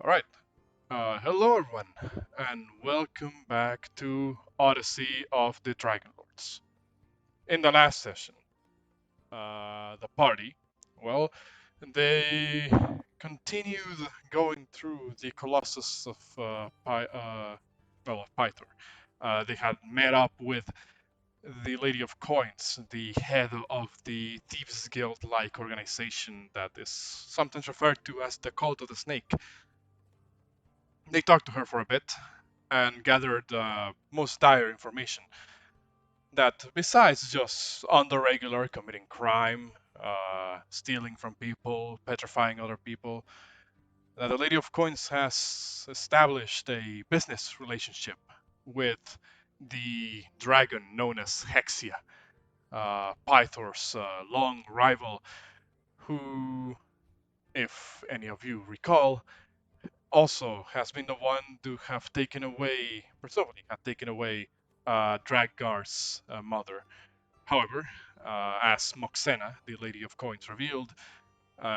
All right. Hello, everyone, and welcome back to Odyssey of the Dragonlords. In the last session, the party, well, they continued going through the Colossus of of Pythor. They had met up with the Lady of Coins, the head of the Thieves Guild-like organization that is sometimes referred to as the Cult of the Snake. They talked to her for a bit and gathered most dire information that besides just on the regular committing crime, stealing from people, petrifying other people, that the Lady of Coins has established a business relationship with the dragon known as Hexia, Pythor's long rival, who, if any of you recall, also has been the one to have taken away, presumably, have taken away Drakgar's mother. However, as Moxena, the Lady of Coins, revealed,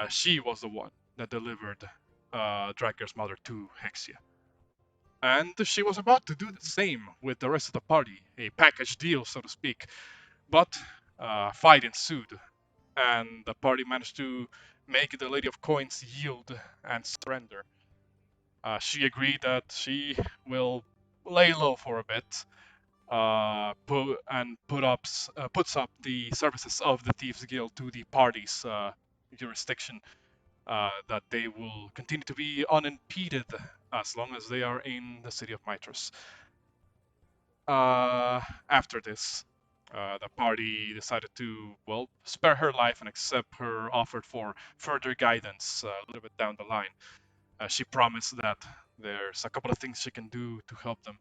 she was the one that delivered Drakgar's mother to Hexia. And she was about to do the same with the rest of the party, a package deal, so to speak. But a fight ensued, and the party managed to make the Lady of Coins yield and surrender. She agreed that she will lay low for a bit, puts up the services of the Thieves Guild to the party's jurisdiction. That they will continue to be unimpeded as long as they are in the City of Mytros. After this, the party decided to, well, spare her life and accept her offer for further guidance a little bit down the line. She promised that there's a couple of things she can do to help them.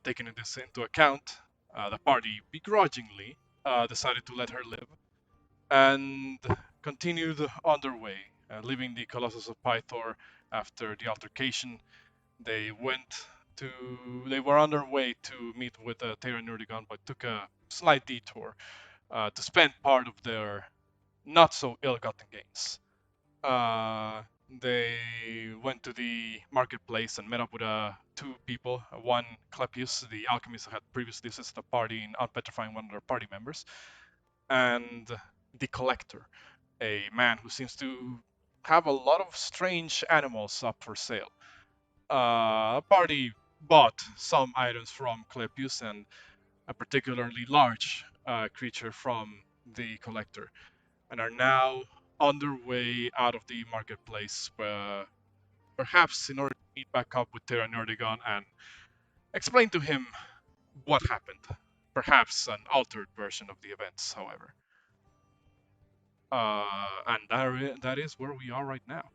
Taking this into account, the party begrudgingly decided to let her live and continued on their way, leaving the Colossus of Pythor after the altercation. They went to. They were on their way to meet with Terra Nurdigon, but took a slight detour to spend part of their not so ill-gotten gains. They went to the marketplace and met up with two people. One, Clepius, the alchemist who had previously assisted the party in unpetrifying one of their party members, and the Collector, a man who seems to have a lot of strange animals up for sale. Party bought some items from Clepius and a particularly large creature from the Collector, and are now on their way out of the marketplace, perhaps in order to meet back up with Terra Nerdigon and explain to him what happened. Perhaps an altered version of the events, however. And that is where we are right now.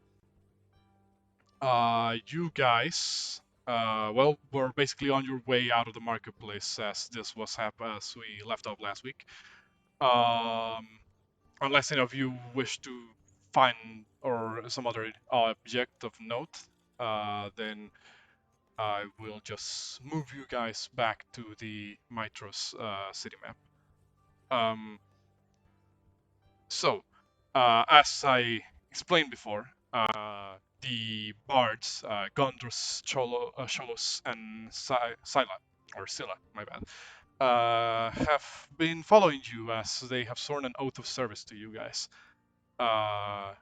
You guys, well, were basically on your way out of the marketplace as this was as we left off last week. Um, unless any of you wish to find or some other object of note, then I will just move you guys back to the Mytros city map. Um, so, as I explained before, the bards, Gondros, Cholos, and Scylla, or Scylla, my bad, have been following you as they have sworn an oath of service to you guys. Uh,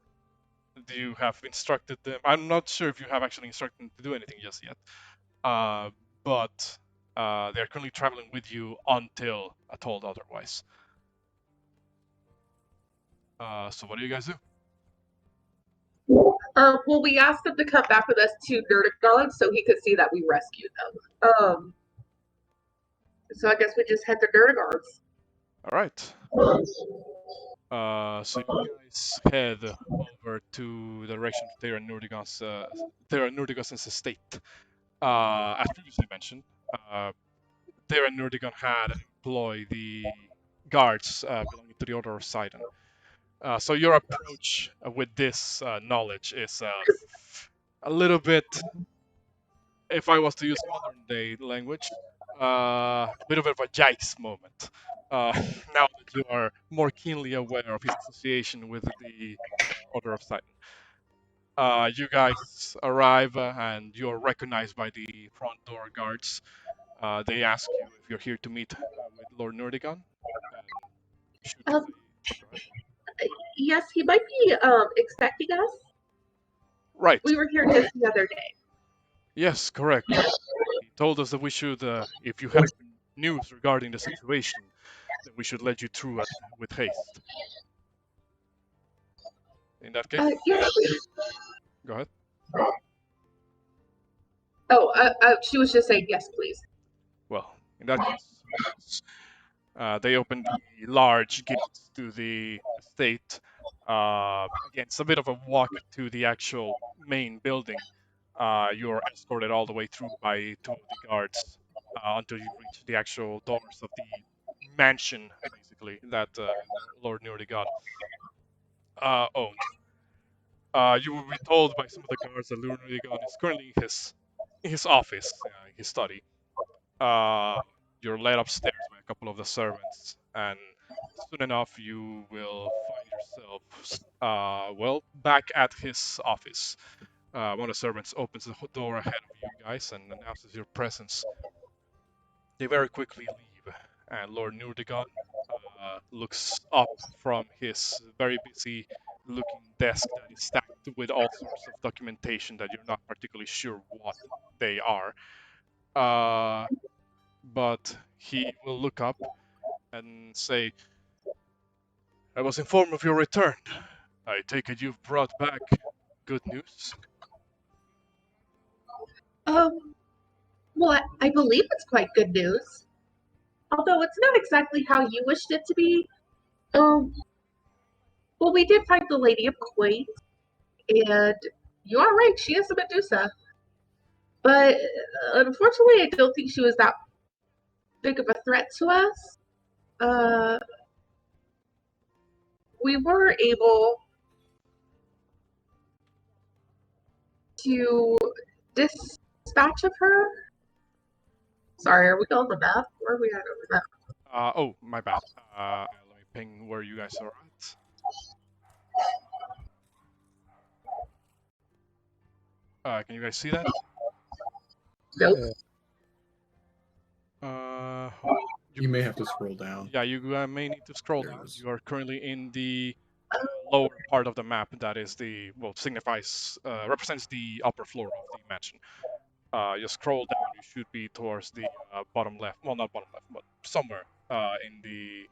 you have instructed them. I'm not sure if you have actually instructed them to do anything just yet, but they're currently traveling with you until told otherwise. So what do you guys do? Well, we asked him to come back with us to Nurdigon so he could see that we rescued them. So I guess we just head to Nurdigons. All right. So you guys head over to the direction of Terra Nurdigon's estate. As previously mentioned, Terra Nurdigon had employed the guards belonging to the Order of Siren. So your approach with this knowledge is a little bit, if I was to use modern day language, a bit of a yikes moment. Now that you are more keenly aware of his association with the Order of Titan. You guys arrive and you're recognized by the front door guards. They ask you if you're here to meet with Lord Nordigon. And shoot you Um, Go ahead. yes, he might be expecting us. Right. We were here just the other day. Yes, correct. He told us that we should, if you have news regarding the situation, that we should let you through with haste. In that case, Yes. go ahead. Oh, she was just saying yes, please. Well, in that case, yes. They opened the large gates to the estate. Again, it's a bit of a walk to the actual main building. You're escorted all the way through by two of the guards until you reach the actual doors of the mansion, basically, that Lord Nurdigon owns. You will be told by some of the guards that Lord Nurdigon is currently in his office, his study. uh, you're led upstairs by a couple of the servants, and soon enough you will find yourself, well, back at his office. One of the servants opens the door ahead of you guys and announces your presence. They very quickly leave, and Lord Nurdigon looks up from his very busy looking desk that is stacked with all sorts of documentation that you're not particularly sure what they are. Uh, but he will look up and say, I was informed of your return. I take it you've brought back good news? Um, well, I believe it's quite good news. Although it's not exactly how you wished it to be. Um, well, we did find the Lady of Coins, and you are right, she is a Medusa. But unfortunately, I don't think she was that big of a threat to us. Uh, we were able to dispatch of her. Sorry, are we on the map? Where are we at on the map? Oh, my bad. Let me ping where you guys are at. Can you guys see that? Nope. Hold on. You may have to scroll down. Yeah, you may need to scroll There it down. is. You are currently in the lower part of the map. That is the, well, signifies, represents the upper floor of the mansion. You scroll down, you should be towards the bottom left. Well, not bottom left, but somewhere in the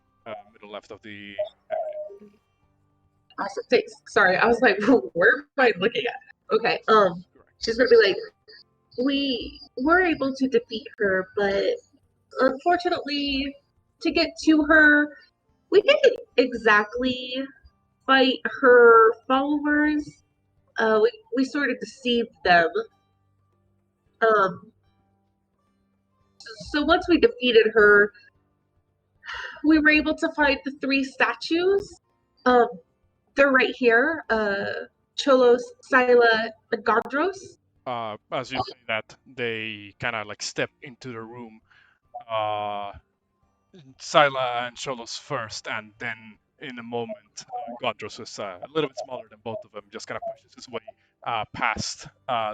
middle left of the area. Awesome. Thanks. Sorry, I was like, where am I looking at? Okay. Correct. She's gonna be like, we were able to defeat her, but unfortunately, to get to her, we didn't exactly fight her followers. We sort of deceived them. Um, so once we defeated her, we were able to find the three statues. Um, they're right here. Cholos, Scylla, and Gondros. As you say that, they kind of like step into the room. Uh, Scylla and Cholos first, and then in a moment, Gondros is a little bit smaller than both of them, just kind of pushes his way past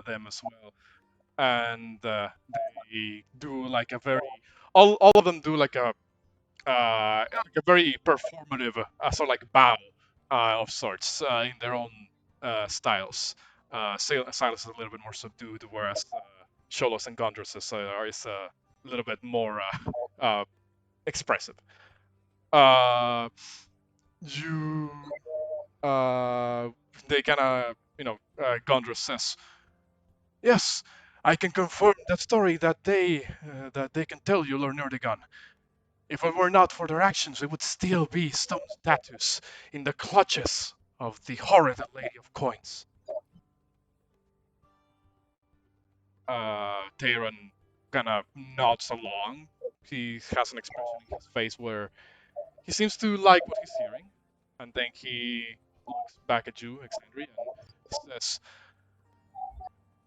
them as well. And they do like a very, all of them do like a very performative, sort of like bow of sorts in their own styles. Silas is a little bit more subdued, whereas Cholos and Gondros is a little bit more expressive. Uh, you, uh, they kind of, Gondros says, "Yes, I can confirm that story that they can tell you, Lord Nerdigan. If it were not for their actions, we would still be stone statues in the clutches of the horrid Lady of Coins." Taron kind of nods along. He has an expression in his face where he seems to like what he's hearing, and then he looks back at you, Exandria, and says,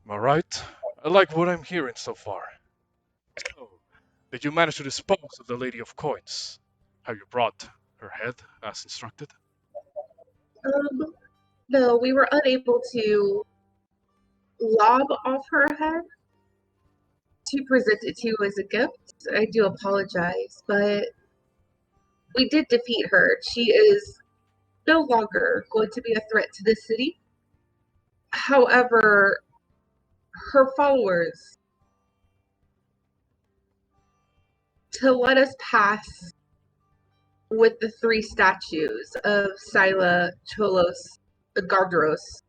"Am I right? I like what I'm hearing so far. So, did you manage to dispose of the Lady of Coins? Have you brought her head as instructed?" No, we were unable to. lob off her head to present it to you as a gift. I do apologize, but we did defeat her. She is no longer going to be a threat to the city. However, her followers, to let us pass with the 3 statues of Sila, Cholos, and Gardros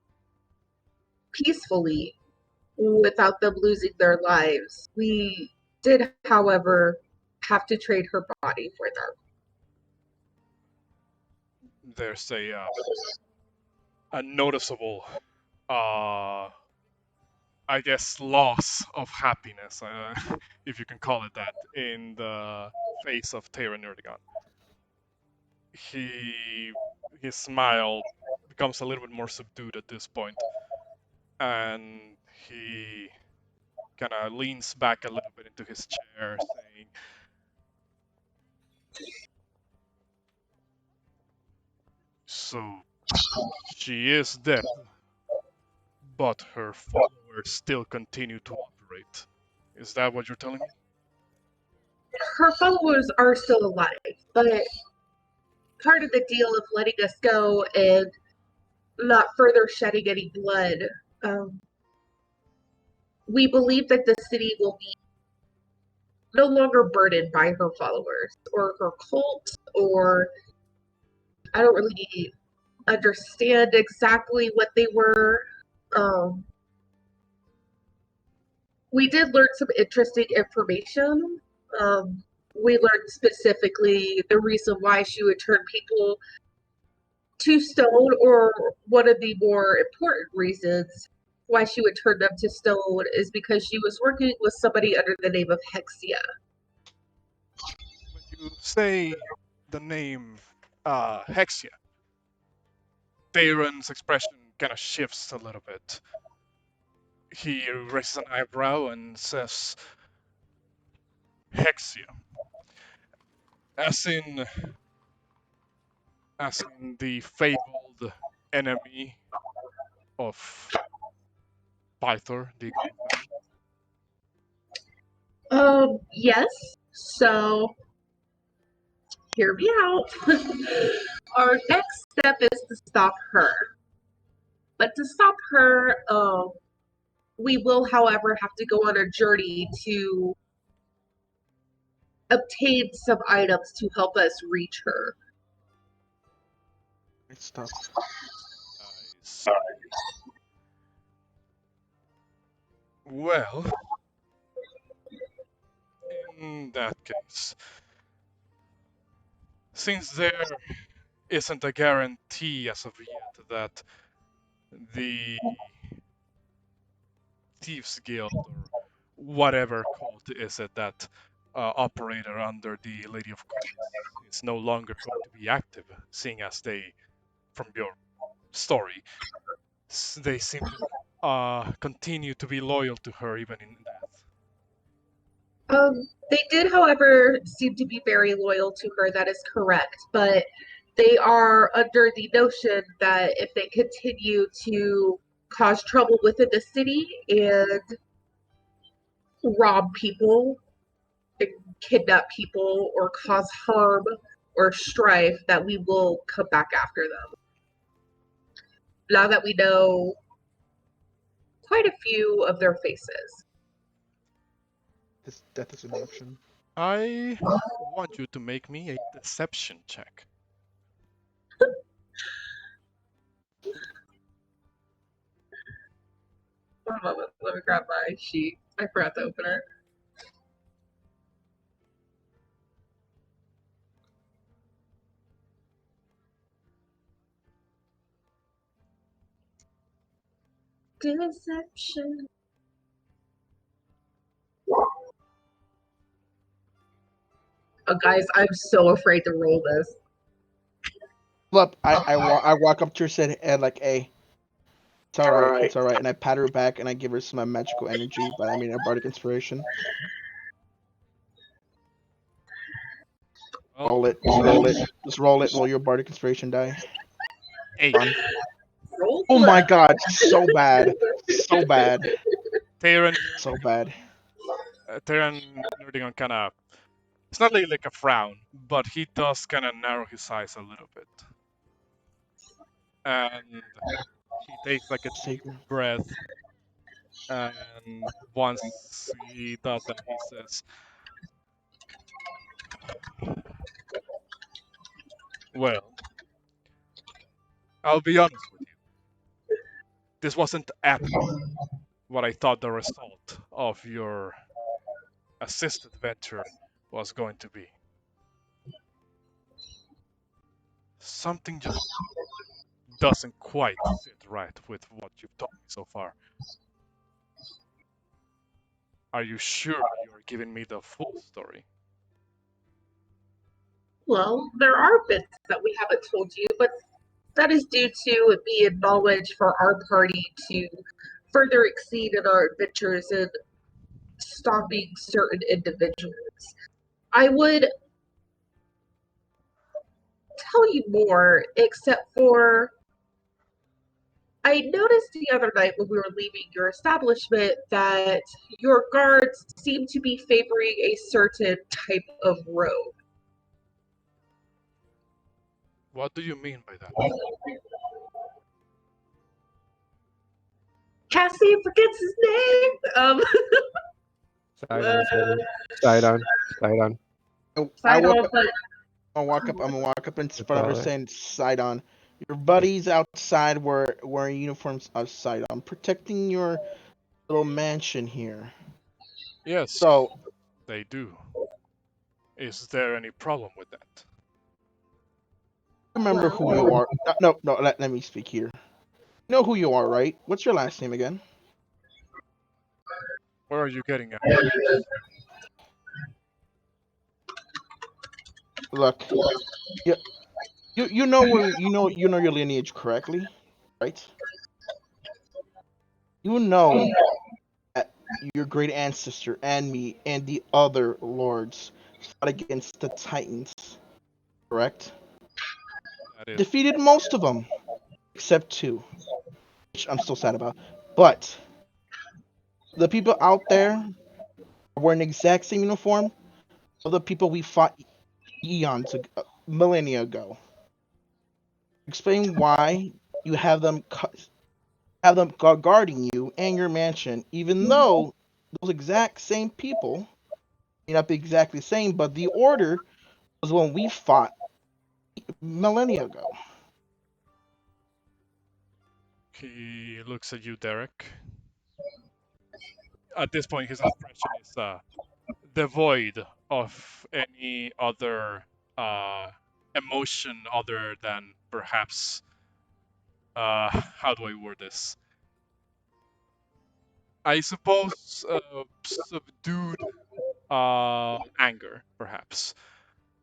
peacefully without them losing their lives. We did, however, have to trade her body for them. There's a noticeable, I guess, loss of happiness, if you can call it that, in the face of Taron Nerdigon. His smile becomes a little bit more subdued at this point, and he kind of leans back a little bit into his chair, saying, "So she is dead, but her followers still continue to operate. Is that what you're telling me?" Her followers are still alive, but part of the deal of letting us go and not further shedding any blood, we believe that the city will be no longer burdened by her followers or her cult, or I don't really understand exactly what they were. Um, we did learn some interesting information. We learned specifically the reason why she would turn people to stone, or one of the more important reasons why she would turn them to stone is because she was working with somebody under the name of Hexia. When you say the name Hexia, Theron's expression kind of shifts a little bit. He raises an eyebrow and says, "Hexia, as in, the fabled enemy of Pythor, the God of Battle." Yes. So, hear me out. Our next step is to stop her. But to stop her, we will, however, have to go on a journey to obtain some items to help us reach her. Stop. I Well, in that case, since there isn't a guarantee as of yet that the Thieves Guild or whatever cult is it that operator under the Lady of Coins is no longer going to be active, seeing as they, from your story, they seem to continue to be loyal to her even in death. They did, however, seem to be very loyal to her. That is correct. But they are under the notion that if they continue to cause trouble within the city and rob people and kidnap people or cause harm or strife, that we will come back after them. Now that we know quite a few of their faces. This death is an option. I want you to make me a deception check. One moment, let me grab my sheet. I forgot to open it. Deception. Oh, guys, I'm so afraid to roll this. Look, I walk up to her said and like, hey, it's alright, it's alright, and I pat her back and I give her some magical energy, but I mean a bardic inspiration. Well, Roll it, just roll it. Roll your bardic inspiration die. 8. Oh my god, so bad. So bad. Theron So bad. Nerdigon kind of, it's not like a frown, but he does kind of narrow his eyes a little bit. And he takes like a deep Sacred. breath. And once he does that, he says, well, I'll be honest with you. This wasn't at all what I thought the result of your assisted venture was going to be. Something just doesn't quite sit right with what you've told me so far. Are you sure you're giving me the full story? Well, there are bits that we haven't told you, but that is due to it being knowledge for our party to further exceed in our adventures in stopping certain individuals. I would tell you more, except for I noticed the other night when we were leaving your establishment that your guards seem to be favoring a certain type of robe. What do you mean by that? Cassie forgets his name. Sidon. Sidon. Sidon. I walk Sidon, up. but I'm gonna walk up in front of her Brother. saying, Sidon, your buddies outside were wearing uniforms of Sidon, protecting your little mansion here. Yes, So, they do. Is there any problem with that? remember who you are. No, let me speak here. You know who you are, right? What's your last name again? Where are you getting at? Look, you know where you know your lineage correctly, right? You know that your great ancestor and me and the other lords fought against the Titans, correct? That is, Defeated most of them, except two, which I'm still sad about. But the people out there wearing the exact same uniform of the people we fought eons ago, millennia ago. Explain why you have them guarding you and your mansion, even though those exact same people may not be exactly the same, but the order was when we fought millennia ago. he looks at you, Derek. At this point, his expression is devoid of any other emotion other than perhaps, how do I word this? I suppose subdued anger, perhaps.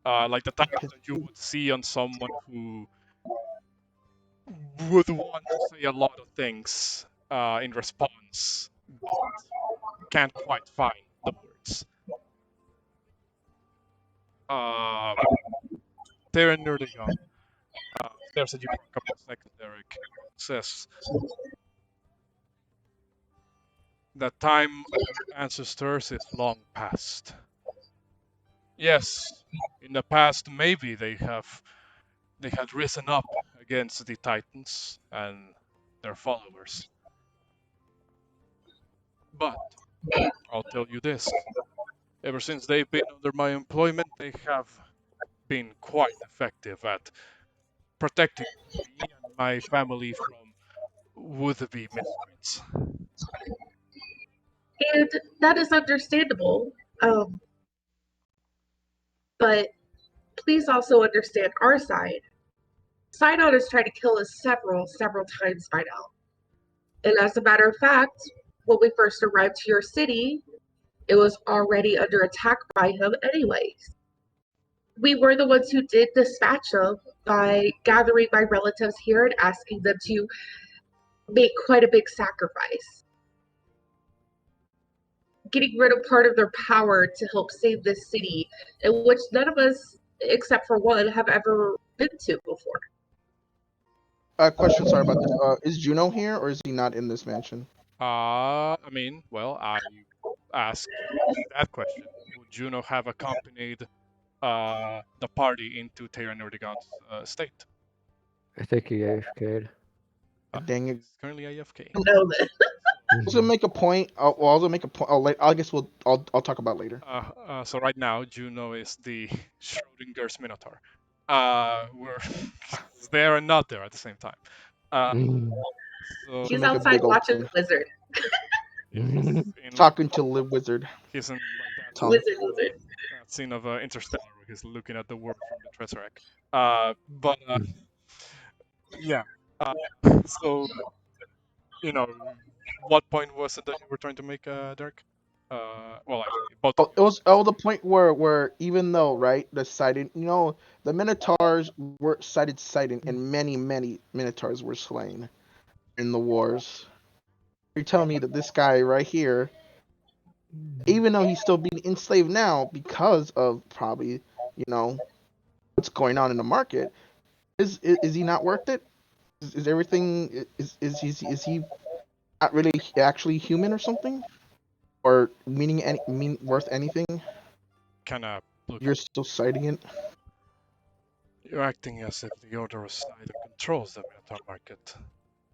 Like the type that you would see on someone who would want to say a lot of things in response, but can't quite find the words. Uh, Theron Nerdigon stares at you for a couple of seconds, Derek. Says, the time of your ancestors is long past. Yes, in the past maybe they had risen up against the Titans and their followers. But I'll tell you this. Ever since they've been under my employment, they have been quite effective at protecting me and my family from would-be miscreants. and that is understandable. Um, but please also understand our side. Sidon has tried to kill us several times by now. And as a matter of fact, when we first arrived to your city, it was already under attack by him anyways. We were the ones who did dispatch him by gathering my relatives here and asking them to make quite a big sacrifice. Getting rid of part of their power to help save this city, in which none of us, except for one, have ever been to before. Question, sorry about this. Is Juno here or is he not in this mansion? I mean, well, I ask that question. Would Juno have accompanied the party into Terra Nordigon's state? I think he AFK'd. Dang it. He's currently AFK. know that. I was gonna make a point. I'll also make a point. I guess I'll talk about later. So right now, Juno is the Schrodinger's Minotaur. We're he's there and not there at the same time. Uh, so He's Make a outside big old watching scene. Wizard. yeah, he's in Talking to Live Wizard. he's in like that Tongue. that scene of Interstellar where he's looking at the world from the Tesseract. But yeah. Uh, so you know, what point was it that you were trying to make, Derek? Well, actually, both of It was the point where even though right the sighting, the Minotaurs were sighted and many Minotaurs were slain in the wars. You're telling me that this guy right here, even though he's still being enslaved now because of probably what's going on in the market, is he not worth it? Is everything is he not really actually human or something, or worth anything? kind of look. You're still citing it. You're acting as if the Order side controls the Minotaur market.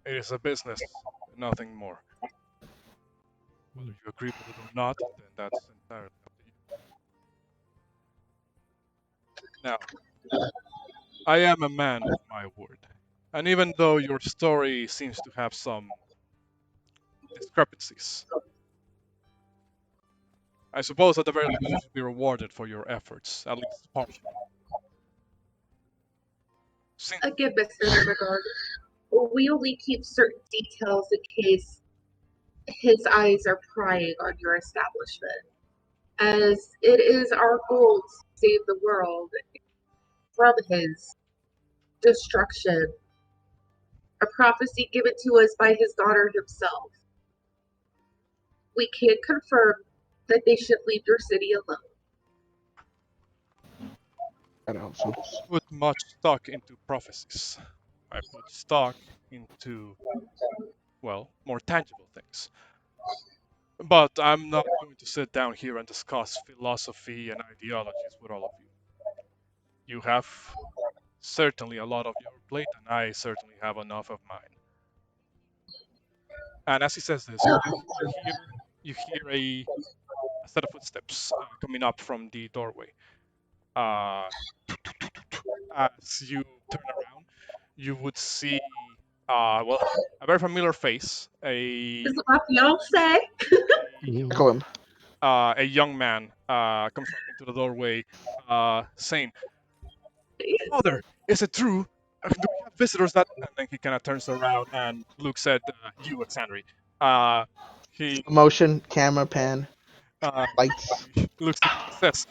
It is a business, nothing more. Whether you agree with it or not, then that's entirely up to you. Now, I am a man of my word, and even though your story seems to have some discrepancies, I suppose at the very least you should be rewarded for your efforts, at least partially. Since Again, Mr. Nerdegard, we only keep certain details in case his eyes are prying on your establishment, as it is our goal to save the world from his destruction, a prophecy given to us by his daughter himself. We can confirm that they should leave your city alone. I don't know. put much stock into prophecies. I put stock into, well, more tangible things. But I'm not going to sit down here and discuss philosophy and ideologies with all of you. You have certainly a lot of your plate, and I certainly have enough of mine. And as he says this, you hear a set of footsteps coming up from the doorway. Uh, as you turn around, you would see, well, a very familiar face, Is it my fiance? Echo him. a young man comes up into the doorway, saying, "Father, is it true? Do we have visitors that?" And then he kind of turns around and looks at you, Alexandri. He Motion, camera, pan, uh, lights. he looks at you and says,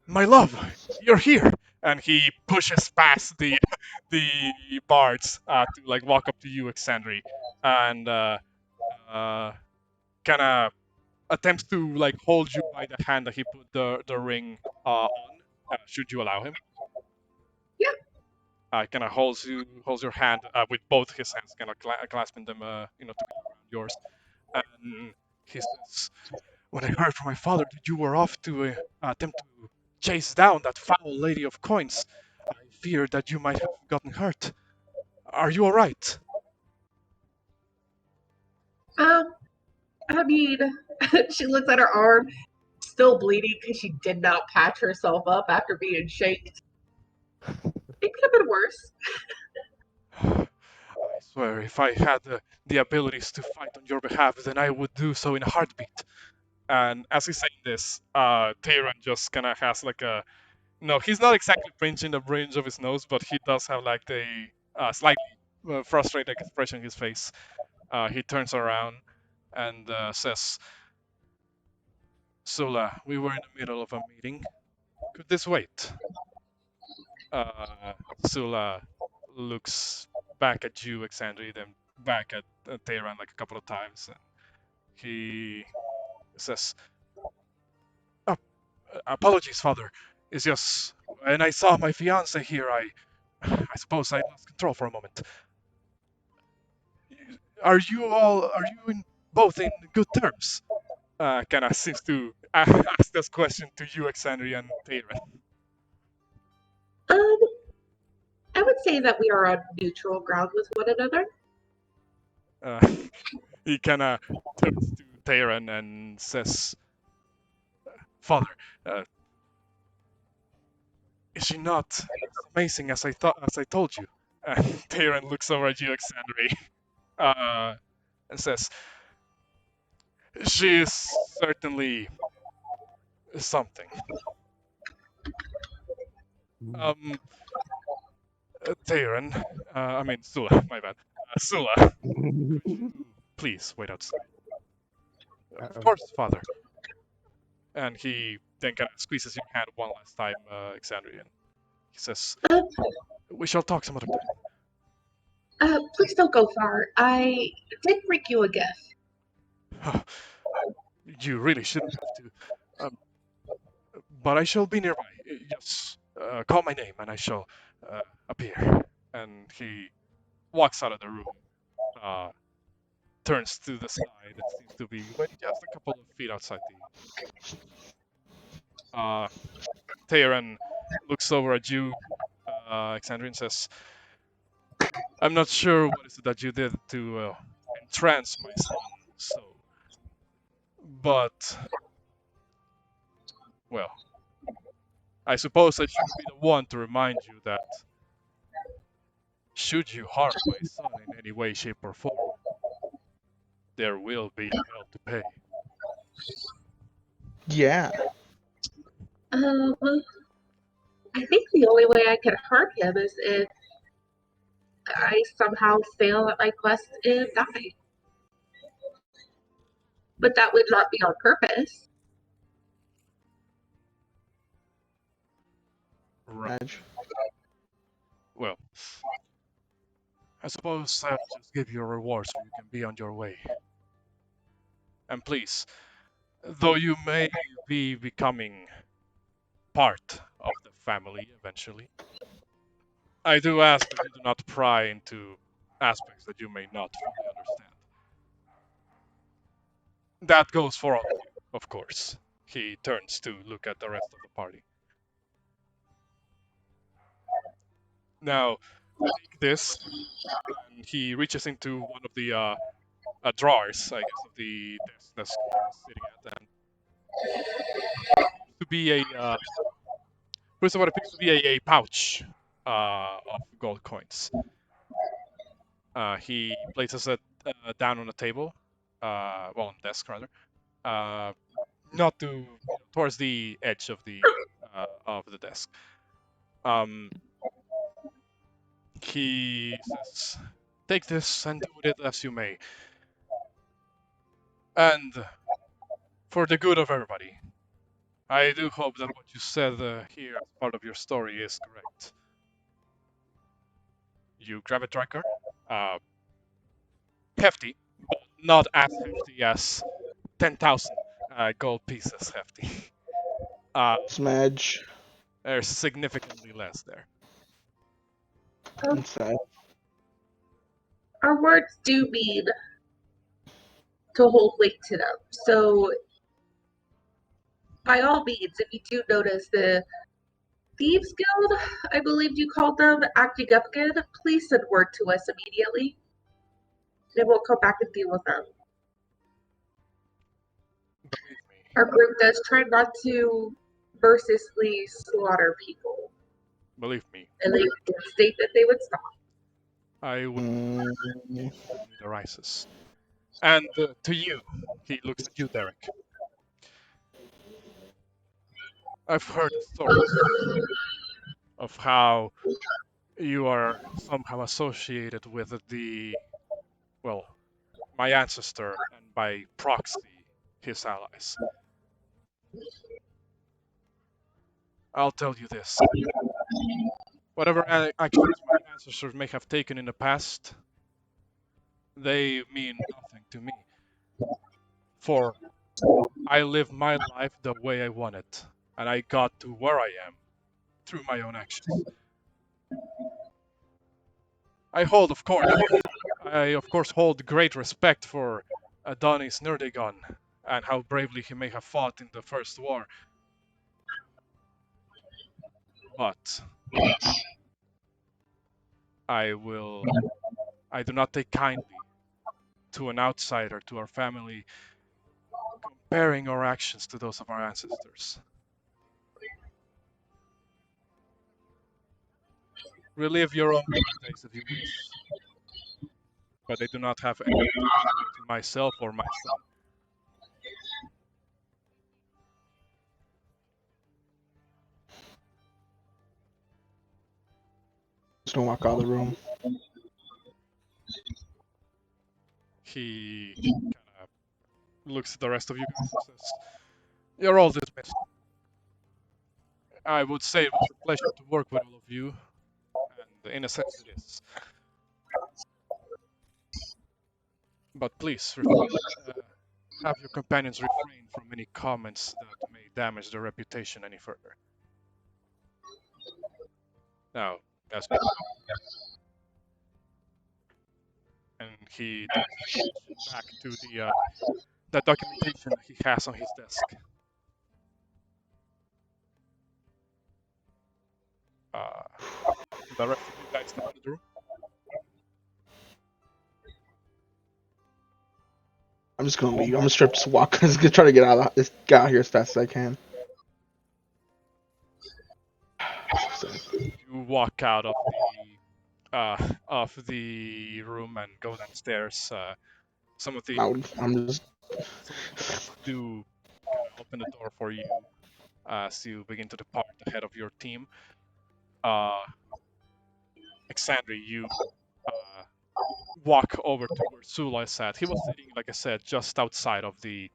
"My love, you're here!" And he pushes past the bards to like walk up to you, Alexandri, and kind of attempts to like hold you by the hand that he put the ring on. Should you allow him? Yeah. Kind of holds your hand with both his hands, kind of clasping them, together around yours. And he says, "When I heard from my father that you were off to attempt to chase down that foul lady of coins, I feared that you might have gotten hurt. Are you all right?" I mean, she looks at her arm, still bleeding because she did not patch herself up after being shanked. It could have been worse. I swear, if I had the abilities to fight on your behalf, then I would do so in a heartbeat. And as he's saying this, Tyrion just kind of has like a, no, he's not exactly pinching the bridge of his nose, but he does have like the slightly frustrated expression in his face. He turns around and says, "Sula, we were in the middle of a meeting. Could this wait?" Uh, Sula looks back at you, Exandri, then back at Tyrion like a couple of times, and he says, "Oh, apologies, father. It's just when I saw my fiance here, I suppose I lost control for a moment. Are you in both in good terms. Kind of seems to ask this question to you, Exandria and Tyrion. Um, I would say that we are on neutral ground with one another. He kind of turns to Tyrion and says, "Father, uh, is she not as amazing as I thought, as I told you?" And Tyrion looks over at you, Exandria, and says, "She is certainly something." Um, Tyrion, I mean Sula, my bad. Sula, could you please wait outside? Of course, father. And he then kind of squeezes your hand one last time, Exandrian. He says, Uh, "We shall talk some other please don't go far. I did bring you a gift. time." You really shouldn't have to. Um, but I shall be nearby. Just call my name and I shall appear. And he walks out of the room, uh, turns to the side and seems to be waiting just a couple of feet outside the. Theron looks over at you, Exandria, and says, "I'm not sure what is it that you did to entrance my son, so, but, well, I suppose I should be the one to remind you that should you harm my son in any way, shape, or form, there will be hell to pay." Yeah. Um, I think the only way I could hurt him is if I somehow fail at my quest and die. But that would not be on purpose. Right. Madge. Well, I suppose I'll just give you a reward so you can be on your way. And please, though you may be becoming part of the family eventually, I do ask that you do not pry into aspects that you may not fully understand. That goes for all of you, of course. He turns to look at the rest of the party. Now, take this, and he reaches into one of the drawers, I guess, of the desk he's sitting at, and to be first of all, it appears to be a pouch of gold coins. He places it down on the table, well, on the desk rather, not to towards the edge of the desk. Um, he says, "Take this and do with it as you may, and for the good of everybody. I do hope that what you said here as part of your story is correct." You grab a Drakgar, uh, hefty, but not as hefty as 10,000 gold pieces hefty. Smedge. There's significantly less there. Inside. Our words do mean to hold weight to them. So, by all means, if you do notice the Thieves Guild, I believe you called them, acting up again, please send word to us immediately. And we'll come back and deal with them. Believe me, Our group does try not to mercilessly slaughter people. believe me, And they did state that they would stop. I will Mm, if the need arises. And to you, he looks at you, Derek. I've heard stories of how you are somehow associated with well, my ancestor, and by proxy, his allies. I'll tell you this. Whatever actions my ancestors may have taken in the past, they mean nothing to me. For I live my life the way I want it, and I got to where I am through my own actions. I of course hold great respect for Adonis Nerdagon, and how bravely he may have fought in the First War. But I do not take kindly to an outsider to our family comparing our actions to those of our ancestors. Relive your own birthdays if you wish, but they do not have anything to do with myself or my son. Just gonna walk out of the room. He kind of looks at the rest of you guys and says, "You're all dismissed. I would say it was a pleasure to work with all of you, and in a sense it is. But please, have your companions refrain from any comments that may damage their reputation any further." Now, that's me. And he turns his attention back to the documentation that he has on his desk. The rest of you guys step into the room. I'm just gonna leave. I'm gonna strip, just walk. I'm just gonna try to get out here as fast as I can. You walk out of the room and go downstairs. Some of the I'm just. guards do kind of open the door for you as you begin to depart ahead of your team. Exandri, you walk over to where Sula is at. He was sitting, like I said, just outside of the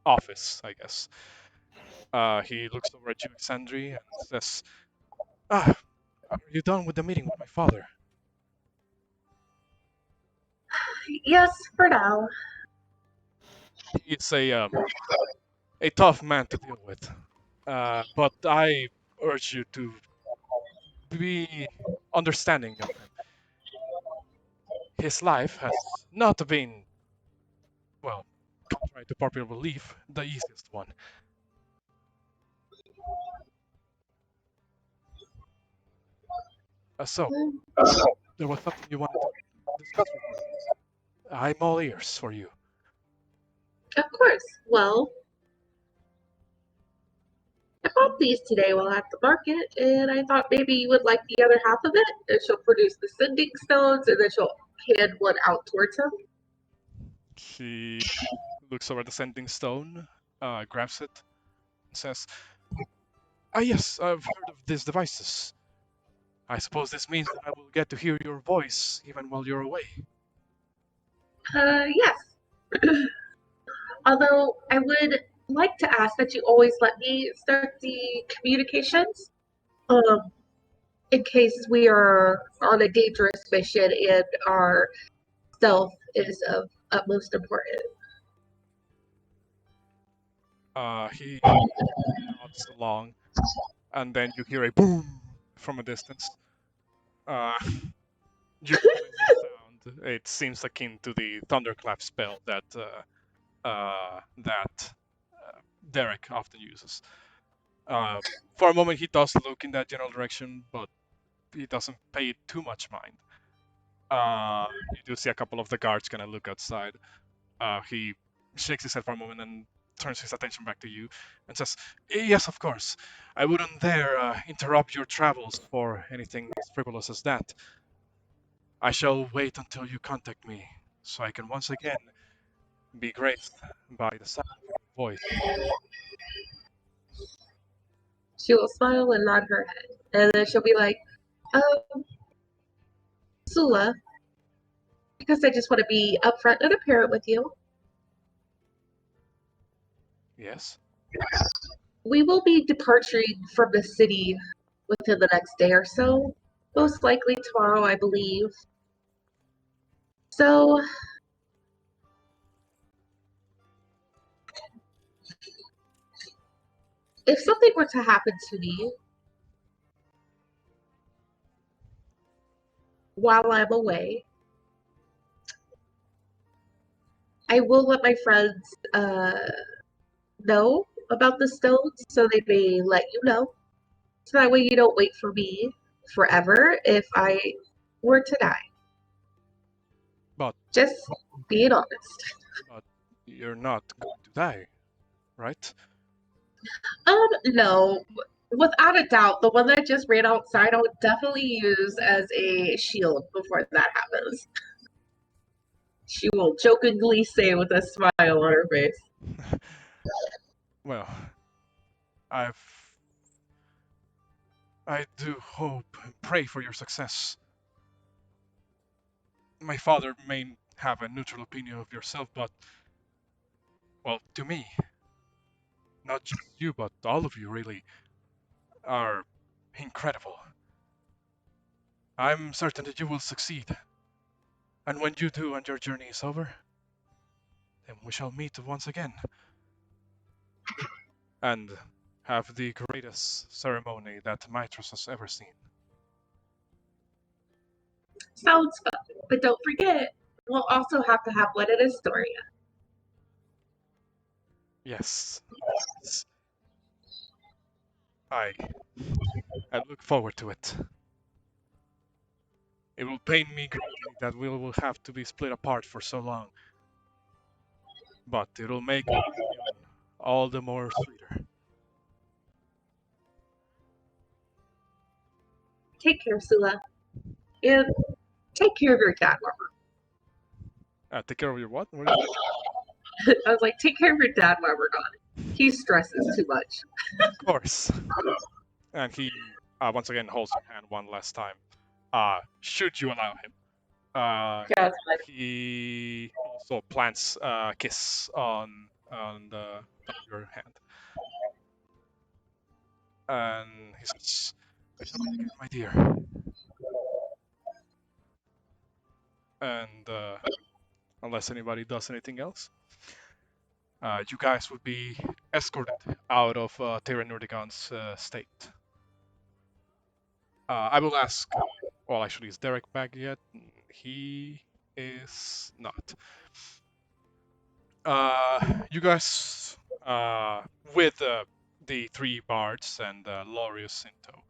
office, I guess. He looks over at you, Exandri, and says, "Ah, are you done with the meeting with my father?" Yes, for now. He's a tough man to deal with, but I urge you to be understanding of him. His life has not been, well, contrary to popular belief, the easiest one. So, there was something you wanted to discuss with me. I'm all ears for you. Of course. Well, I bought these today while at the market, and I thought maybe you would like the other half of it. And she'll produce the sending stones, and then she'll hand one out towards him. He looks over the sending stone, grabs it, and says, "Ah, yes, I've heard of these devices. I suppose this means that I will get to hear your voice even while you're away." Yes. Although I would like to ask that you always let me start the communications, in case we are on a dangerous mission and our stealth is of utmost importance. He nods along, and then you hear a boom from a distance. You recognize the sound. It seems akin to the thunderclap spell that Derek often uses. For a moment, he does look in that general direction, but he doesn't pay it too much mind. You do see a couple of the guards kind of look outside. He shakes his head for a moment and turns his attention back to you and says, "Yes, of course. I wouldn't dare interrupt your travels for anything as frivolous as that. I shall wait until you contact me, so I can once again be graced by the sound of your voice." She will smile and nod her head, and then she'll be like, Sula, because I just want to be upfront and apparent with you. Yes? We will be departing from the city within the next day or so, most likely tomorrow, I believe. So, if something were to happen to me while I'm away, I will let my friends know about the stones so they may let you know. So that way you don't wait for me forever if I were to die. But Just being honest. but you're not going to die, right? No. Without a doubt, the one that just ran outside, I would definitely use as a shield before that happens. She will jokingly say with a smile on her face. Well, I do hope and pray for your success. My father may have a neutral opinion of yourself, but, well, to me, not just you, but all of you really are incredible. I'm certain that you will succeed. And when you do and your journey is over, then we shall meet once again and have the greatest ceremony that Mytros has ever seen. Sounds fun. But don't forget, we'll also have to have one in Astoria. Yes. Yes. I look forward to it. It will pain me greatly that we will have to be split apart for so long, but it'll make the union all the more sweeter. Take care, Sula. And take care of your dad, Take care of your what? I was like, take care of your dad while we're gone. He stresses too much. Of course. And he once again holds your hand one last time. Should you allow him? Yeah, He also plants a kiss on the top of your hand, and he says, "I shall meet again, my dear." And unless anybody does anything else, you guys would be escorted out of Terra Nordigon's state. I will ask. Well, actually, is Derek back yet? He is not. You guys, with the three bards and Laureus in tow,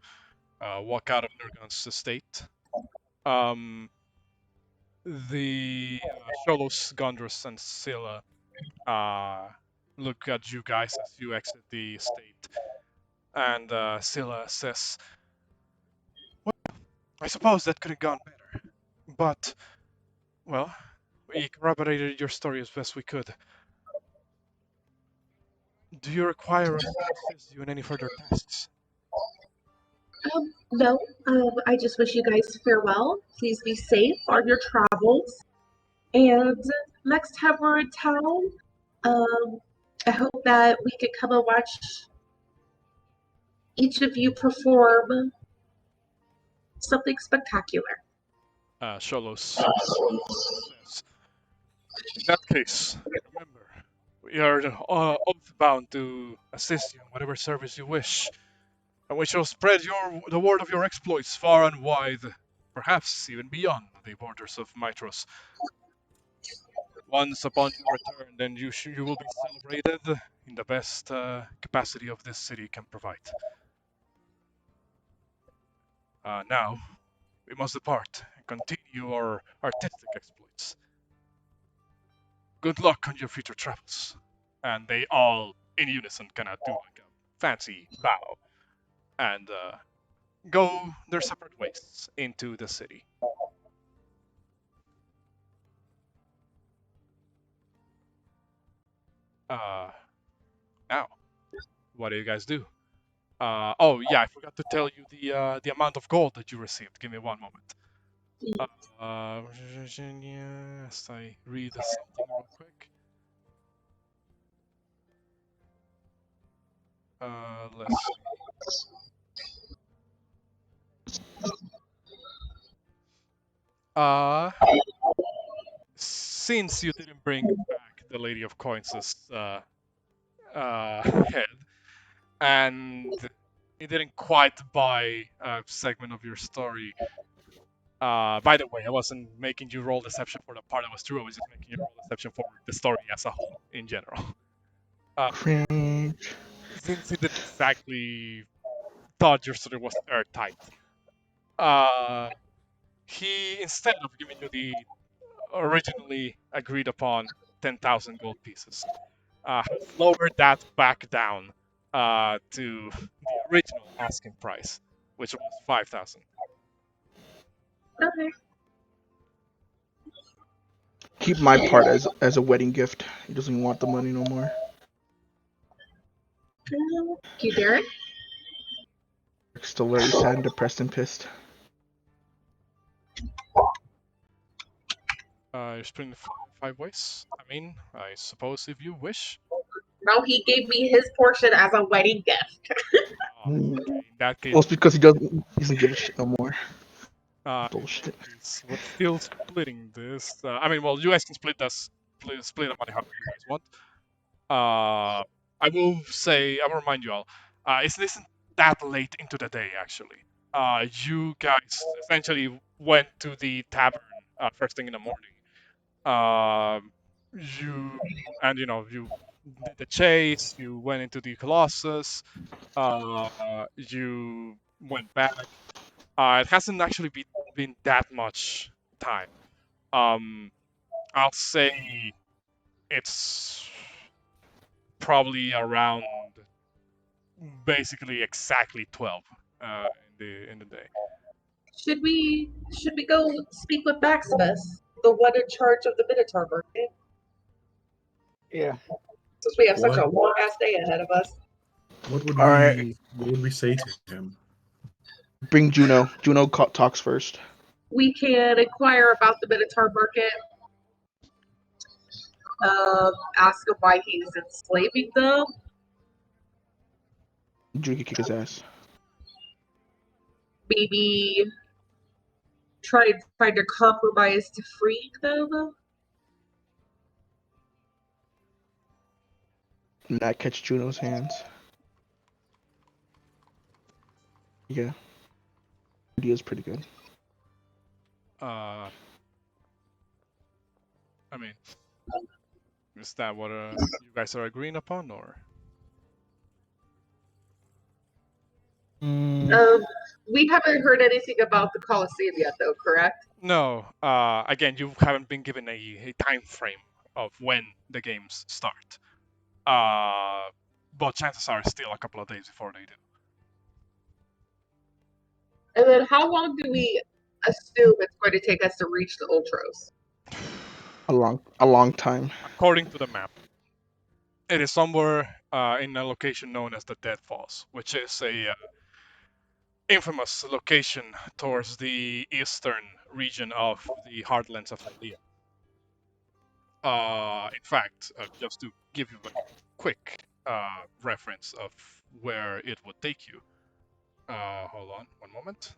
walk out of Nurgon's estate. The Sholos, Gondrus, and Scylla look at you guys as you exit the estate, and Scylla says, "Well, I suppose that could have gone better, but, well, we corroborated your story as best we could. Do you require us to assist you in any further tasks?" No, I just wish you guys farewell. Please be safe on your travels. And next time we're in town, I hope that we could come and watch each of you perform something spectacular. Sholos says, "In that case, remember, we are oath bound to assist you in whatever service you wish, and we shall spread the word of your exploits far and wide, perhaps even beyond the borders of Mytros. Once upon your return, then you will be celebrated in the best capacity of this city can provide. Now, we must depart and continue our artistic exploits. Good luck on your future travels." And they all, in unison, kind of do like a fancy bow and go their separate ways into the city. Now, what do you guys do? Oh yeah, I forgot to tell you the amount of gold that you received. Give me one moment. Yes, I read something real quick. Let's see. Since you didn't bring back the Lady of Coins' head, and it didn't quite buy a segment of your story, By the way, I wasn't making you roll deception for the part that was true. I was just making you roll deception for the story as a whole in general. Cringe. Since he didn't exactly thought your story was airtight, uh, he instead of giving you the originally agreed upon 10,000 gold pieces, has lowered that back down to the original asking price, which was 5,000. Okay. Keep my part as a wedding gift. He doesn't even want the money no more. Thank you, Derek. Still very sad and depressed and pissed. You're splitting 5 ways. I mean, I suppose if you wish. No, he gave me his portion as a wedding gift. Okay, in that case, Well, it's because he doesn't give a shit no more. Bullshit. we're still splitting this. I mean, well, you guys can split split the money however you guys want. I will say, I will remind you all, it isn't that late into the day actually. You guys essentially went to the tavern first thing in the morning. You and you did the chase. You went into the Colossus. You went back. It hasn't actually been that much time. Um, I'll say it's probably around basically exactly 12 in the day. Should we go speak with Maximus, the one in charge of the Minotaur market? Yeah. Since we have such a What? long ass day ahead of us. What would All we right. what would we say to him? Bring Juno. Juno talks first. We can inquire about the Minotaur market. Ask him why he's enslaving them. Juno can kick his ass. Maybe try and find a compromise to free them. Not catch Juno's hands. Yeah. Idea's pretty good. I mean, is that what you guys are agreeing upon, or? We haven't heard anything about the Colosseum yet, though, correct? No. Again, you haven't been given a time frame of when the games start. But chances are still a couple of days before they do. And then how long do we assume it's going to take us to reach the Ultros? A long time. According to the map, it is somewhere in a location known as the Deadfalls, which is a infamous location towards the eastern region of the heartlands of India. In fact, just to give you a quick reference of where it would take you. Hold on, one moment.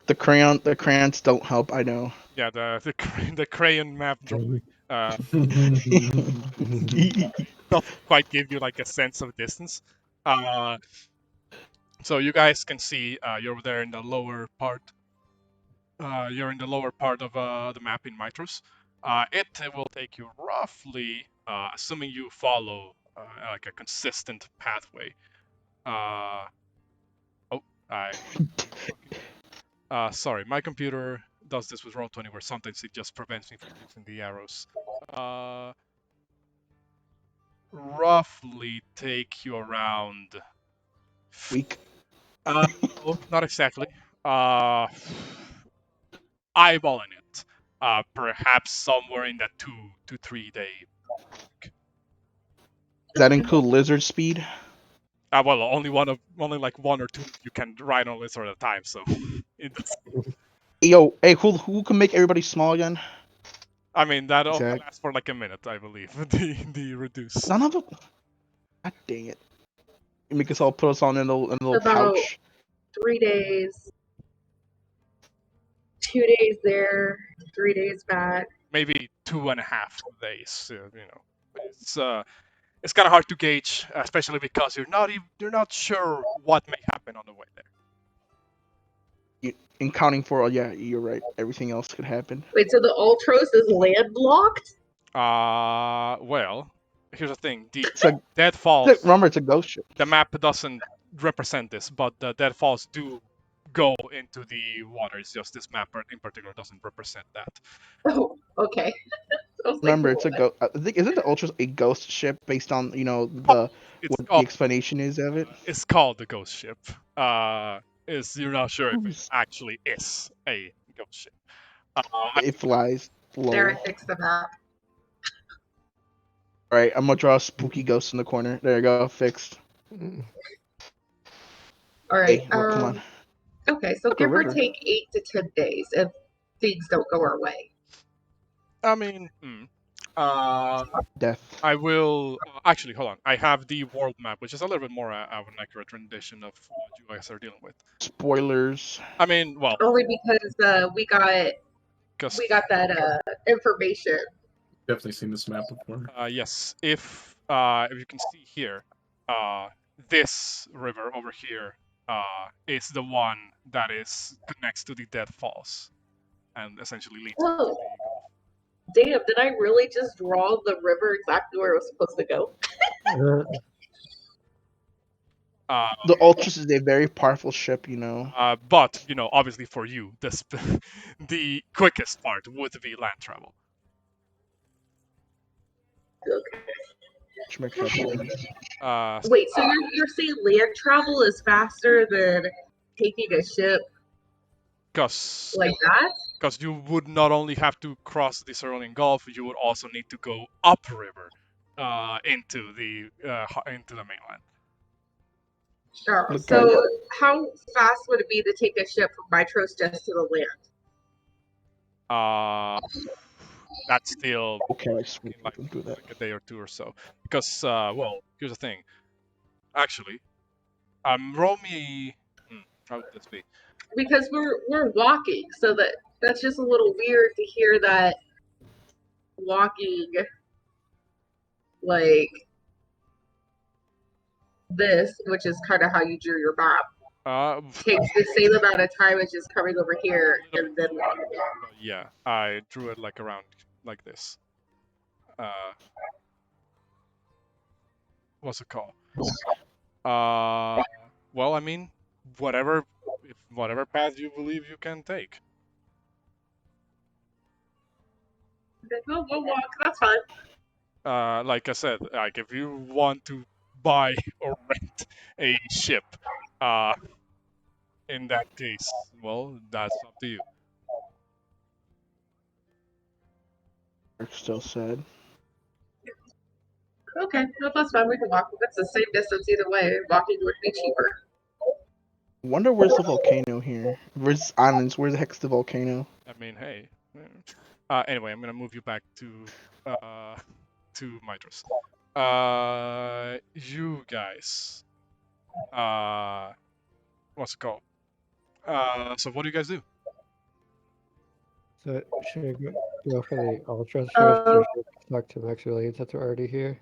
The crayons don't help. I know. Yeah, the crayon map drawing doesn't quite give you like a sense of distance. So you guys can see you're there in the lower part. You're in the lower part of the map in Mytros. It will take you roughly, assuming you follow like a consistent pathway. Oh, sorry, my computer does this with Roll20 where sometimes it just prevents me from using the arrows. Roughly take you around. Week. No, not exactly. Eyeballing it. Perhaps somewhere in that 2 to 3 day. Does that include lizard speed? Well, only like one or two you can ride on lizard at a time, so it does. Yo, hey, who can make everybody small again? I mean that only Jack. lasts for like a minute, I believe. The reduce. None of them. God dang it! You make us all put us on in a little About pouch. 3 days. 2 days there, 3 days back. Maybe 2.5 days. It's kind of hard to gauge, especially because you're not sure what may happen on the way there. In counting for, yeah, you're right. Everything else could happen. Wait, so the Ultros is landlocked? Well, here's the thing: the It's a deadfalls. remember, it's a ghost ship. The map doesn't represent this, but the deadfalls do go into the water. It's just this map in particular doesn't represent that. Oh, okay. I was like, Remember, it's a what? ghost. I think isn't the Ultras a ghost ship based on It's what the called, explanation is of it? it's called the ghost ship. You're not sure if it Oops. actually is a ghost ship. It flies There, low. I fixed the map. All right, I'm gonna draw a spooky ghost in the corner. There you go, fixed. All right. Hey, well, come on. Okay, so Look, a give or river. take 8 to 10 days if things don't go our way. I mean, Death. I will actually hold on. I have the world map, which is a little bit more of an accurate rendition of what you guys are dealing with. Spoilers. I mean, well, Only because we got because that information. Definitely seen this map before. yes, if you can see here, this river over here is the one that is connects to the Dead Falls, and essentially leads to Whoa. the Gulf. Damn, did I really just draw the river exactly where it was supposed to go? The Ultras is a very powerful ship, you know. But obviously for you, the quickest part would be land travel. Okay. Which makes sense. Wait, so you're saying land travel is faster than taking a ship Because like that? you would not only have to cross the surrounding Gulf, you would also need to go upriver into the mainland. Oh, Look, so guys. how fast would it be to take a ship from Mytros just to the land? That's still Okay, I swear in like, don't do that. a day or two or so. Because well, here's the thing. Actually, roll me. How would this be? Because we're walking, so that's just a little weird to hear that walking like this, which is kind of how you drew your map, takes the same amount of time as just coming over here and then walking. But yeah, I drew it like around like this. What's it called? Well, I mean, whatever path you believe you can take. We'll walk. That's fine. Like I said, like if you want to buy or rent a ship, in that case, well, that's up to you. Still sad. Okay, no, that's fine. We can walk. That's the same distance either way. Walking would be cheaper. Wonder where's the volcano here? Where's islands? Where the heck's the volcano? I mean, hey. Anyway, I'm gonna move you back to Mytros. You guys. What's it called? So what do you guys do? So should I go for the Ultras first, or should I talk to Maximilians that are already here?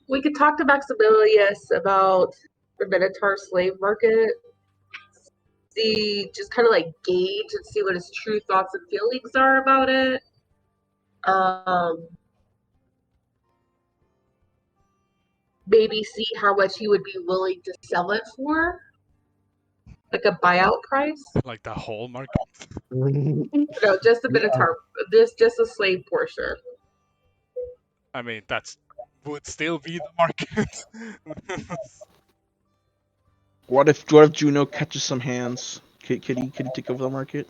We could talk to Maximilius about the Minotaur slave market. See, just kind of like gauge and see what his true thoughts and feelings are about it. Maybe see how much he would be willing to sell it for, like a buyout price. Like the whole market? No, just the Minotaur. Just a slave portion. I mean, that's would still be the market. What if Juno catches some hands? Could he take over the market?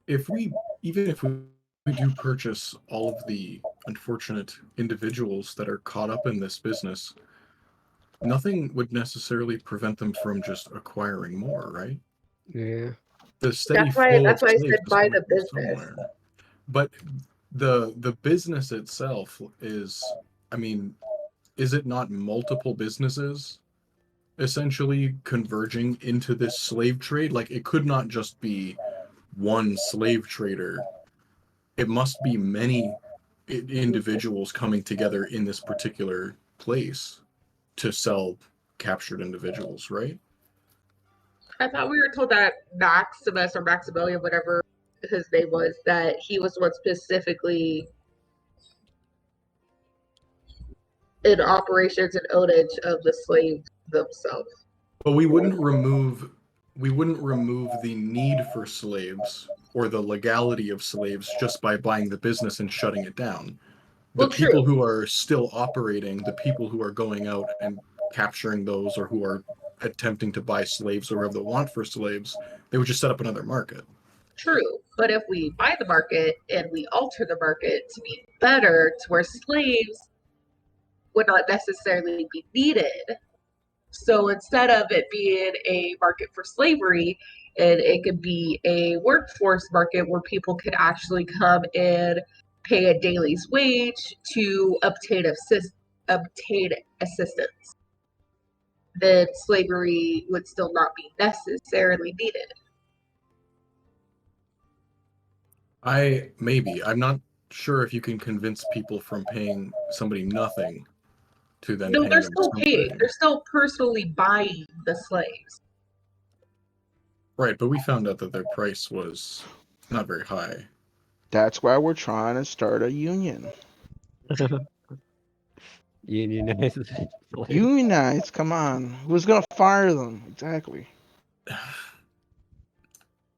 Even if we do purchase all of the unfortunate individuals that are caught up in this business, nothing would necessarily prevent them from just acquiring more, right? Yeah. The steady That's why flow of I slaves said is buy going the from business. somewhere. But the business itself is, I mean, is it not multiple businesses essentially converging into this slave trade? Like, it could not just be one slave trader. It must be many individuals coming together in this particular place to sell captured individuals, right? I thought we were told that Maximus or Maximilian, whatever his name was, that he was one specifically in operations and ownage of the slaves themselves. But we wouldn't remove the need for slaves or the legality of slaves just by buying the business and shutting it down. The Well, people true. who are still operating, the people who are going out and capturing those, or who are attempting to buy slaves or have the want for slaves, they would just set up another market. True. But if we buy the market and we alter the market to be better, to where slaves would not necessarily be needed. So instead of it being a market for slavery, and it could be a workforce market where people could actually come and pay a daily's wage to obtain assistance, then slavery would still not be necessarily needed. I'm not sure if you can convince people from paying somebody nothing to then No, paying they're them still paying. something. They're still personally buying the slaves. Right, but we found out that their price was not very high. That's why we're trying to start a union. Unionize. Unionize, come on. Who's gonna fire them? Exactly.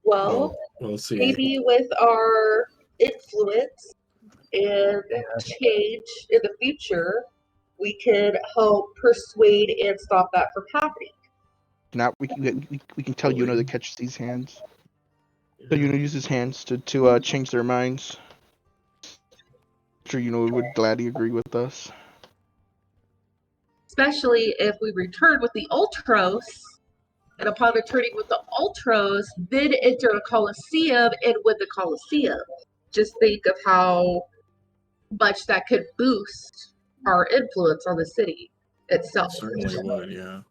Well, We'll see. maybe with our influence and change in the future, we could help persuade and stop that from happening. Now we can tell Juno to catch these hands. So Juno uses hands to change their minds. I'm sure Juno would gladly agree with us. Especially if we return with the Ultros, and upon returning with the Ultros, then enter a Coliseum and win the Coliseum. Just think of how much that could boost our influence on the city itself. Certainly would, yeah.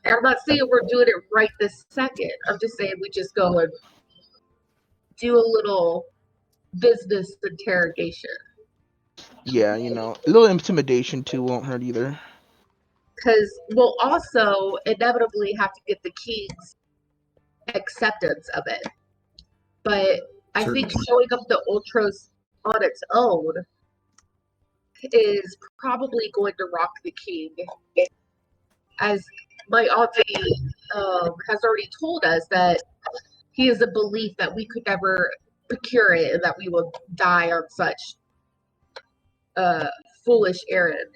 And I'm not saying we're doing it right this second. I'm just saying we just go and do a little business interrogation. Yeah, you know, a little intimidation too won't hurt either. Because we'll also inevitably have to get the king's acceptance of it. But I think showing up the Ultros on its own is probably going to rock the king. As my auntie has already told us that he has a belief that we could never procure it and that we will die on such foolish errand.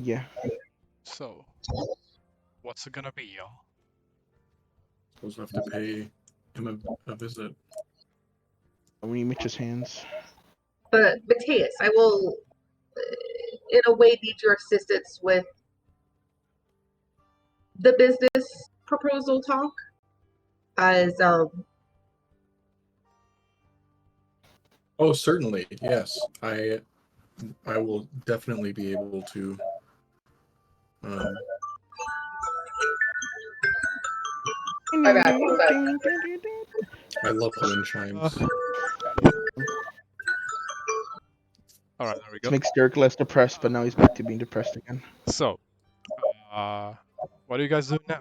Yeah. So, what's it gonna be, y'all? Suppose we'll have to pay him a visit. We need Mitch's hands. But Metius, I will, in a way, need your assistance with the business proposal talk. As Oh, certainly, yes. I will definitely be able to. my bad. I love wind chimes. All right, there we go. This makes Dirk less depressed, but now he's back to being depressed again. So, what do you guys do now?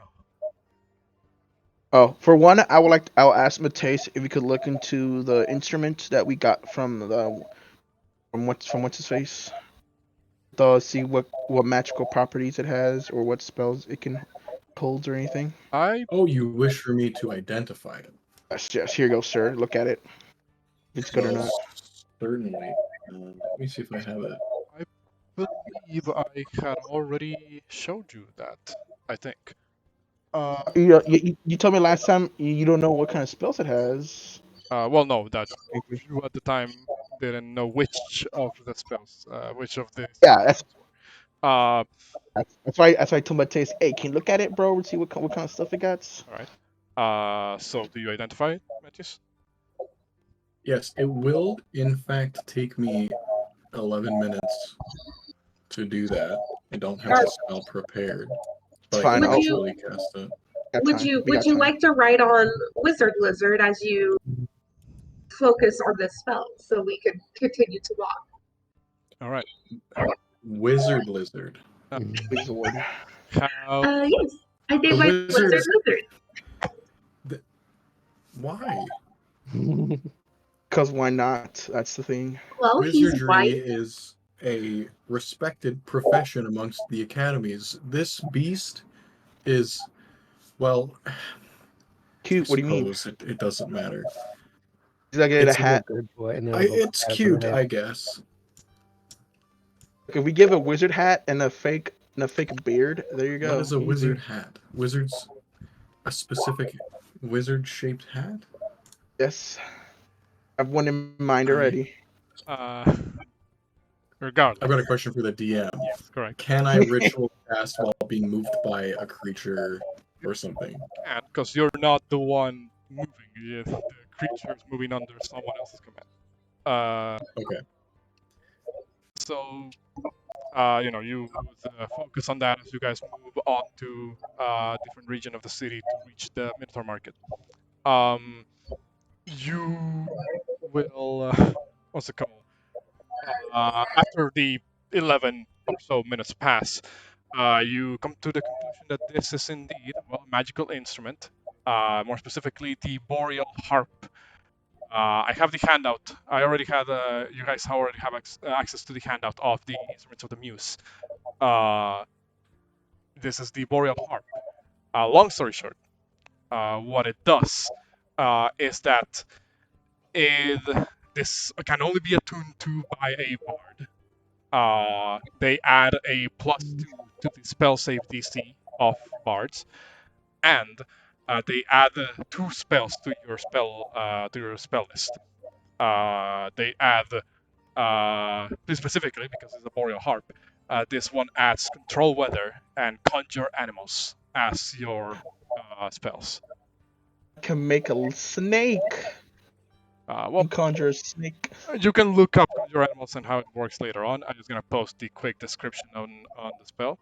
Oh, for one, I'll ask Mateus if we could look into the instrument that we got from what's his face. See what magical properties it has or what spells it can holds or anything. Oh, you wish for me to identify it? Yes, here you go, sir. Look at it. If it's good or not. Certainly. Let me see if I have it. I believe I had already showed you that, I think. You told me last time you don't know what kind of spells it has. Well, no, that you at the time didn't know which of the spells, which of the Yeah, that's uh, that's why I told Mateus, hey, can you look at it, bro, and see what kind of stuff it got? all right. So do you identify it, Metius? Yes, it will in fact take me 11 minutes to do that. I don't have the spell prepared, but Fine, I can Would you- actually cast it. Would you like to write on Wizard Lizard as you focus on this spell so we could continue to walk. All right. Wizard lizard. Wizard. How? Yes, I think The my wizards- wizard lizard. Why? Because why not? That's the thing. Well, he's Wizardry white. is a respected profession amongst the academies. This beast is, well, Cute. What do you mean? suppose it doesn't matter. He's gonna get a It's hat. Good boy. And then It's cute, I guess. If we give a wizard hat and a fake beard, there you go. What is a Easy. wizard hat? Wizards, a specific wizard-shaped hat? Yes. I have one in mind already. Regardless. I've got a question for the DM. Yes, correct. Can I ritual cast while being moved by a creature or something? And because you're not the one moving, the creature is moving under someone else's command. Okay. So, you would focus on that as you guys move on to a different region of the city to reach the Minotaur market. You will, what's it called? After the 11 or so minutes pass, you come to the conclusion that this is indeed, well, a magical instrument. More specifically, the Boreal Harp. I have the handout. I already had. You guys already have access to the handout of the instruments of the Muse. This is the Boreal Harp. Long story short, what it does is that this can only be attuned to by a bard. They add a +2 to the spell save DC of bards, and they add 2 spells to your spell list. They add specifically because it's a boreal harp. This one adds control weather and conjure animals as your spells. Can make a snake. Well, You conjure a snake. you can look up conjure animals and how it works later on. I'm just gonna post the quick description on the spell.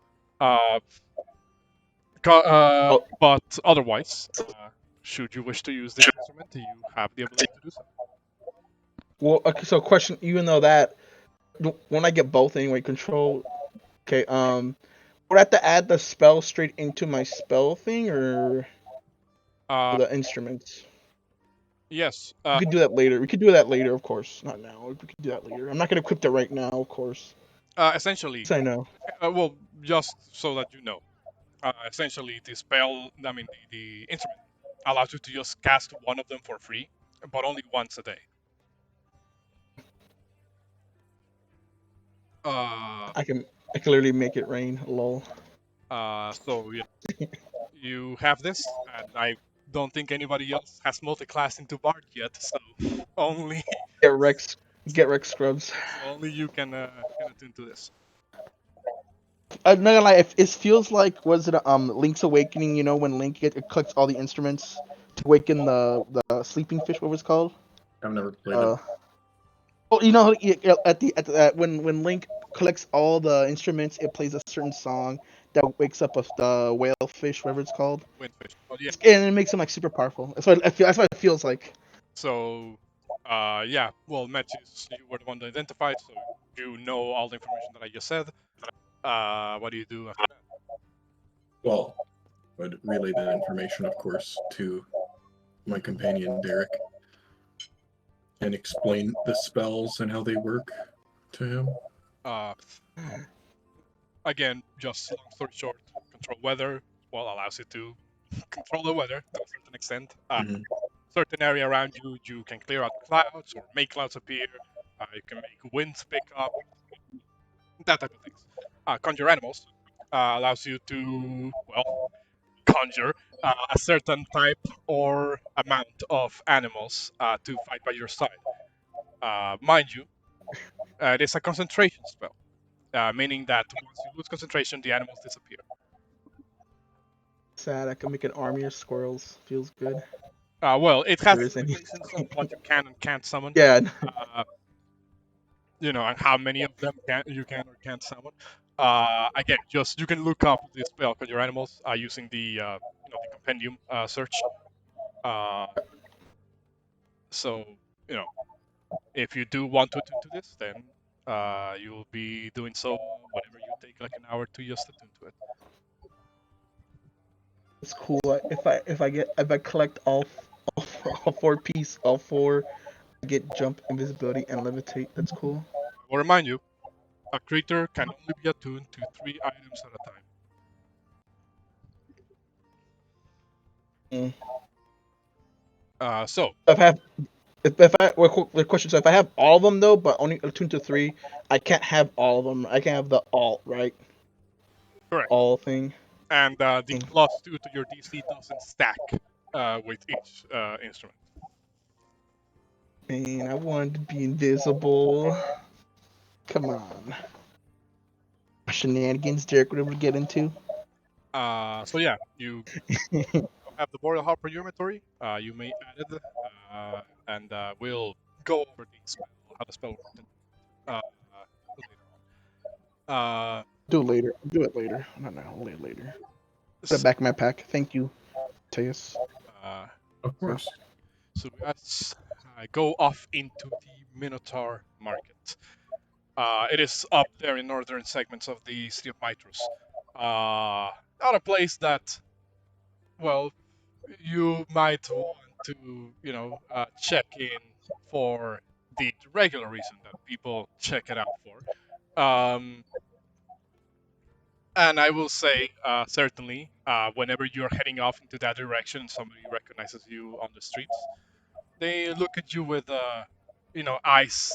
But otherwise, should you wish to use this instrument, you have the ability to do so. Well, okay, so question, even though that, when I get both anyway, control, okay, would I have to add the spell straight into my spell thing, or the instruments? Yes. We could do that later. We could do that later, of course. Not now. We could do that later. I'm not going to equip that right now, of course. Essentially, Yes, I know. well, just so that you know, essentially the spell, the instrument allows you to just cast one of them for free, but only once a day. I can literally make it rain. Lol. So yeah, you have this, and I don't think anybody else has multi-classed into Bard yet, so only Get Rex scrubs. only you can attune to this. I'm not gonna lie. It feels like, was it Link's Awakening? You know, when Link it collects all the instruments to awaken the sleeping fish. What was it called? I've never played it. Oh, you know, when Link collects all the instruments, it plays a certain song that wakes up the whale fish, whatever it's called. Windfish. Oh yeah. And it makes him like super powerful. That's what I feel. That's what it feels like. So, yeah. Well, Metius, you were the one to identify, so you know all the information that I just said. What do you do after that? Well, I'd relay that information, of course, to my companion Derek, and explain the spells and how they work to him. Again, just long story short, control weather. Well, allows you to control the weather to a certain extent. Certain area around you, you can clear out clouds or make clouds appear. You can make winds pick up. That type of things. Conjure animals allows you to, well, conjure a certain type or amount of animals to fight by your side. Mind you, it is a concentration spell, meaning that once you lose concentration, the animals disappear. Sad. I can make an army of squirrels. Feels good. Well, it has There is any- limitations on what you can and can't summon. Yeah. And how many of them you can or can't summon. Again, just you can look up the spell conjure animals using the the compendium search. So you know, if you do want to attune to this, then you will be doing so whenever you take like an hour to just attune to it. It's cool. If I collect all four, I get jump, invisibility, and levitate. That's cool. I will remind you, a creature can only be attuned to 3 items at a time. So If I have, if I well, the question, so if I have all of them though, but only attuned to 3, I can't have all of them. I can't have the alt, right? correct. All thing. And the +2 to your DC doesn't stack with each instrument. Man, I wanted to be invisible. Come on. Shenanigans Derek would able to get into. So yeah, you have the Boreal Harp for your inventory. You may add it, and we'll go over the spell, how the spell works later on. Do it later. Do it later. No, later. Put it back in my pack. Thank you, Metius. Of course. So let's go off into the Minotaur market. It is up there in northern segments of the City of Mytros. Not a place that, well, you might want to, check in for the regular reason that people check it out for. And I will say, certainly, whenever you're heading off into that direction, somebody recognizes you on the streets, they look at you with, eyes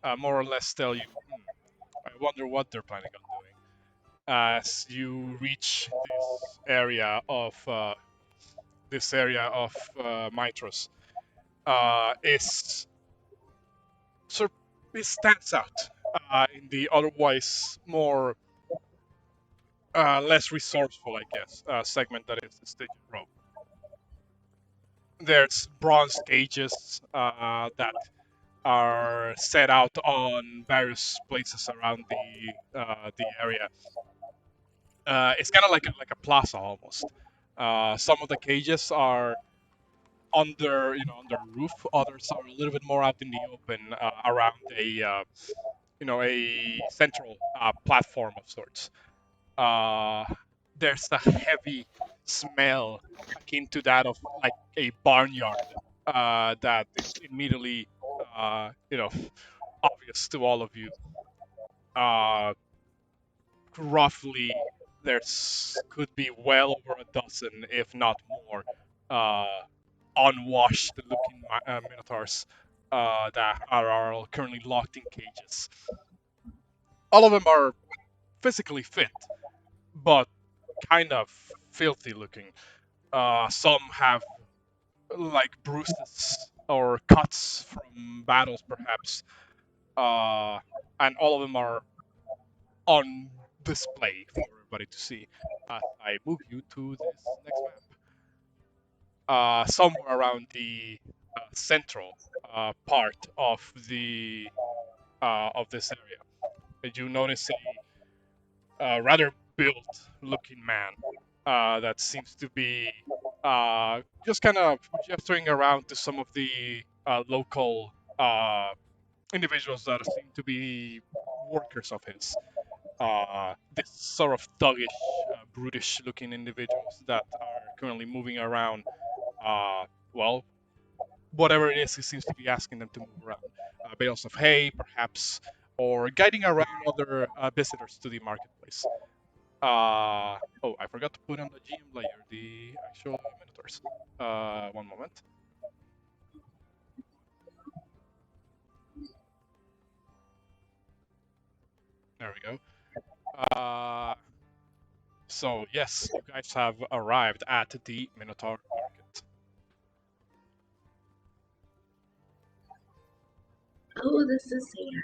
that more or less tell you, I wonder what they're planning on doing. As you reach this area of Mytros, is it stands out in the otherwise more less resourceful, I guess, segment that is the Stygian Row. There's bronze cages that are set out on various places around the area. It's kind of like a plaza almost. Some of the cages are under a roof. Others are a little bit more out in the open around a central platform of sorts. There's a heavy smell akin to that of like a barnyard that is immediately obvious to all of you. Roughly, could be well over a dozen, if not more, unwashed looking minotaurs that are all currently locked in cages. All of them are physically fit, but kind of filthy looking. Some have like bruises or cuts from battles, perhaps, and all of them are on display for everybody to see. As I move you to this next map, somewhere around the central part of this area, you notice a rather built-looking man that seems to be just kind of gesturing around to some of the local individuals that seem to be workers of his. This sort of thuggish, brutish-looking individuals that are currently moving around. Well, whatever it is, he seems to be asking them to move around. Bales of hay, perhaps, or guiding around other visitors to the marketplace. Oh, I forgot to put on the GM layer the actual Minotaurs. One moment. There we go. So yes, you guys have arrived at the Minotaur market. Oh, this is sad.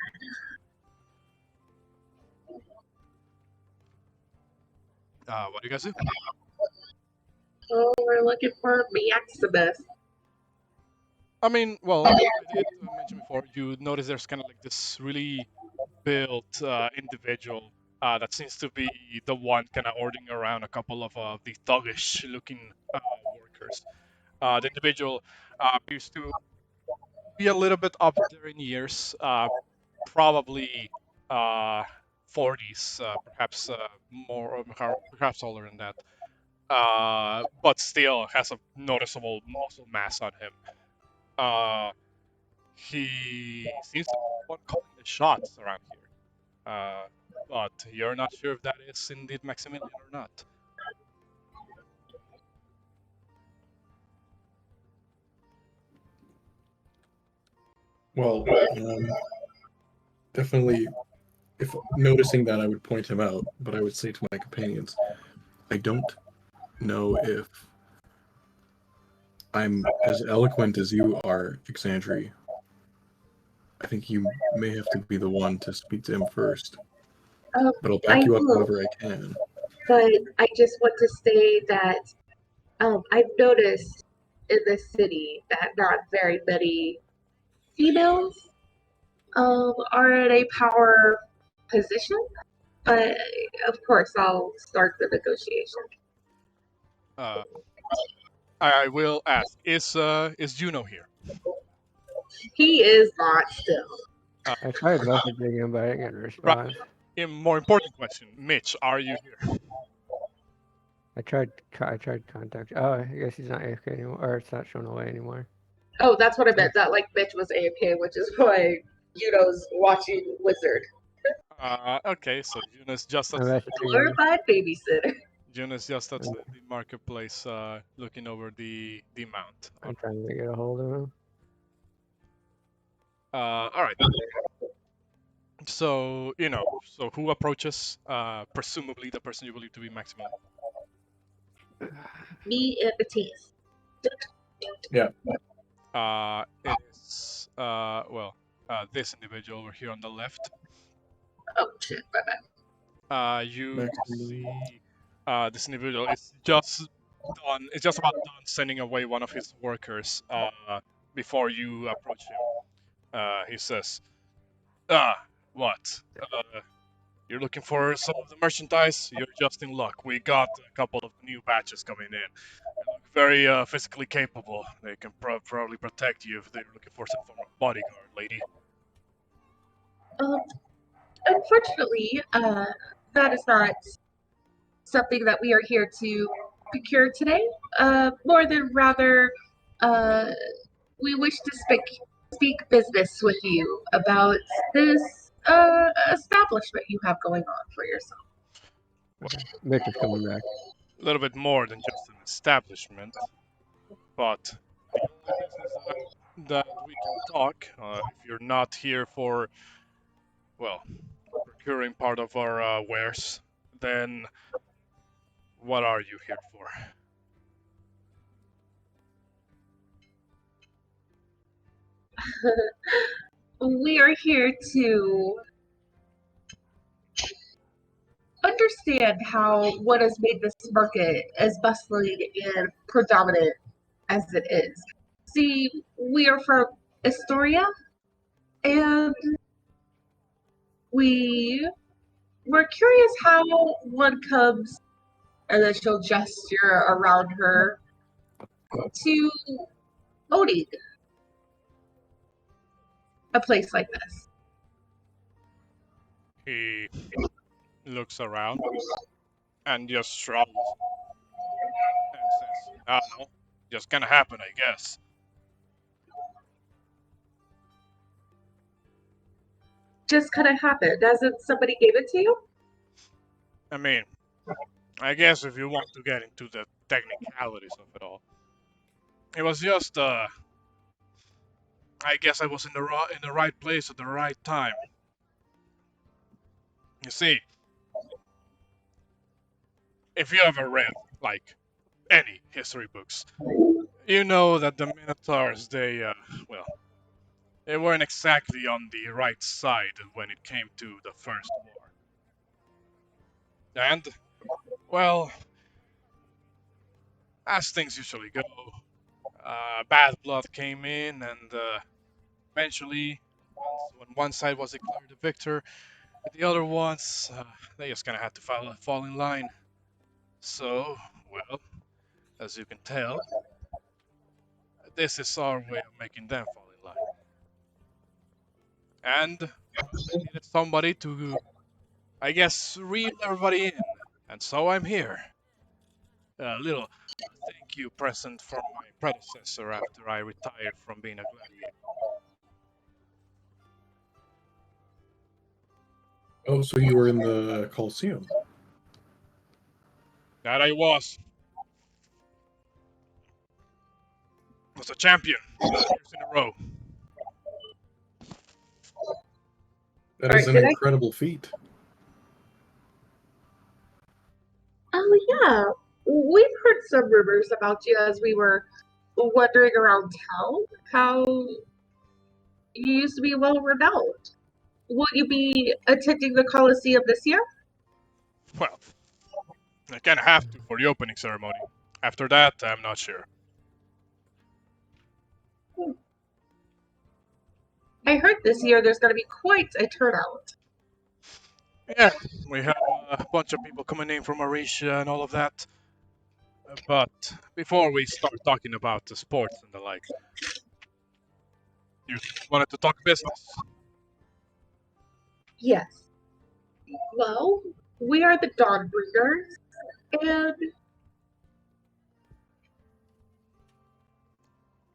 What do you guys do? Oh, we're looking for Maximus. I mean, well, I did mention before, you notice there's kind of like this really built individual that seems to be the one kind of ordering around a couple of the thuggish looking workers. The individual appears to be a little bit up there in years, probably 40s, perhaps more, or perhaps older than that. But still has a noticeable muscle mass on him. He seems to be the one calling the shots around here. But you're not sure if that is indeed Maximilian or not. Well, definitely, if noticing that, I would point him out, but I would say to my companions, I don't know if I'm as eloquent as you are, Exandri. I think you may have to be the one to speak to him first, but I'll I back you up will, however I can. but I just want to say that I've noticed in this city that not very many females are in a power position. But of course, I'll start the negotiation. Uh, I will ask: is Juno here? He is not still. I tried messaging him, but I didn't get a Right. response. A more important question, Mitch, are you here? I tried contact. Oh, I guess he's not AFK anymore, or it's not showing away anymore. Oh, that's what I meant. That like Mitch was AFK, which is why Juno's watching Wizard. Okay, so Juno's just I'm outside. messaging him. Glorified babysitter. Juno's just outside the marketplace, looking over the mount. I'm trying to get a hold of him. All right. So so who approaches? Presumably the person you believe to be Maximilian. Me and Metius. It is this individual over here on the left. Oh shit, my bad. You Maximilian. see, this individual is just done. It's just about done sending away one of his workers. Before you approach him, he says, what? You're looking for some of the merchandise? You're just in luck. We got a couple of new batches coming in. They look very physically capable. They can probably protect you if they're looking for some form of bodyguard, lady. Unfortunately, that is not something that we are here to procure today. More than rather, we wish to speak business with you about this establishment you have going on for yourself. Mitch is coming back. A little bit more than just an establishment, but the only business that we can talk, if you're not here for, well, procuring part of our wares, then what are you here for? We are here to understand how what has made this market as bustling and predominant as it is. See, we are from Astoria, and we were curious how one comes, and then she'll gesture around her, to owning a place like this. He looks around and just shrugs and says, I don't know, just gonna happen, I guess. Just kind of happened, as if somebody gave it to you. I mean, I guess if you want to get into the technicalities of it all. It was just, I guess I was in the right place at the right time. You see, if you ever read, like, any history books, you know that the Minotaurs, they weren't exactly on the right side when it came to the First War. And, well, as things usually go, bad blood came in, and eventually, when one side was declared the victor, the other ones, they just kind of had to fall in line. So, well, as you can tell, this is our way of making them fall in line. And I needed somebody to, I guess, reel everybody in. And so I'm here. A little thank you present from my predecessor after I retired from being a gladiator. Oh, so you were in the Colosseum. That I was a champion 2 years in a row. That is Alright, an did I- incredible feat. Oh, yeah. We've heard some rumors about you as we were wandering around town. How you used to be well renowned. Will you be attending the Coliseum this year? Well, I kinda have to for the opening ceremony. After that, I'm not sure. I heard this year there's going to be quite a turnout. Yeah, we have a bunch of people coming in from Mauritia and all of that. But before we start talking about the sports and the like, you wanted to talk business. Yes. Well, we are the Dawnbringers, and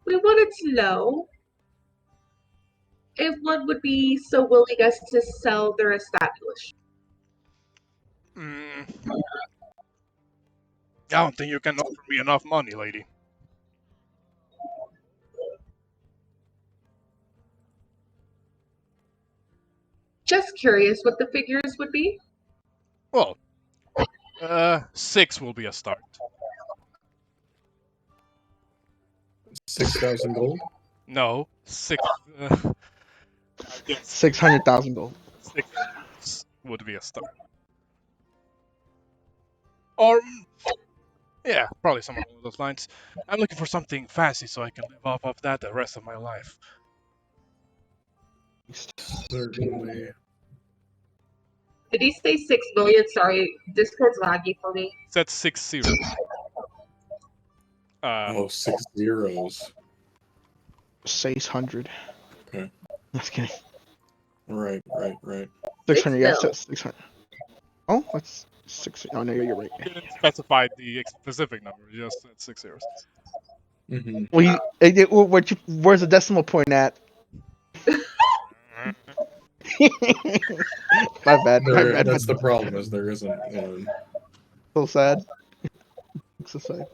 we wanted to know if one would be so willing as to sell their establishment. I don't think you can offer me enough money, lady. Just curious what the figures would be. Well, 6 will be a start. 6,000 gold? No, 6. I guess 600,000 gold. 6 would be a start. Or, yeah, probably somewhere along those lines. I'm looking for something fancy so I can live off of that the rest of my life. Certainly. Did he say 6 million? Sorry, Discord's laggy for me. Said 6 0. Oh, 6 zeros. 600. Okay. Just kidding. Right. 600, yeah, mil. 600. Oh, that's 6. Oh, no, you're right. Didn't specify the specific number, just said 6 zeros. Mm-hmm. Well, where's the decimal point at? My bad. That's the problem, is there isn't one. So sad. So sad.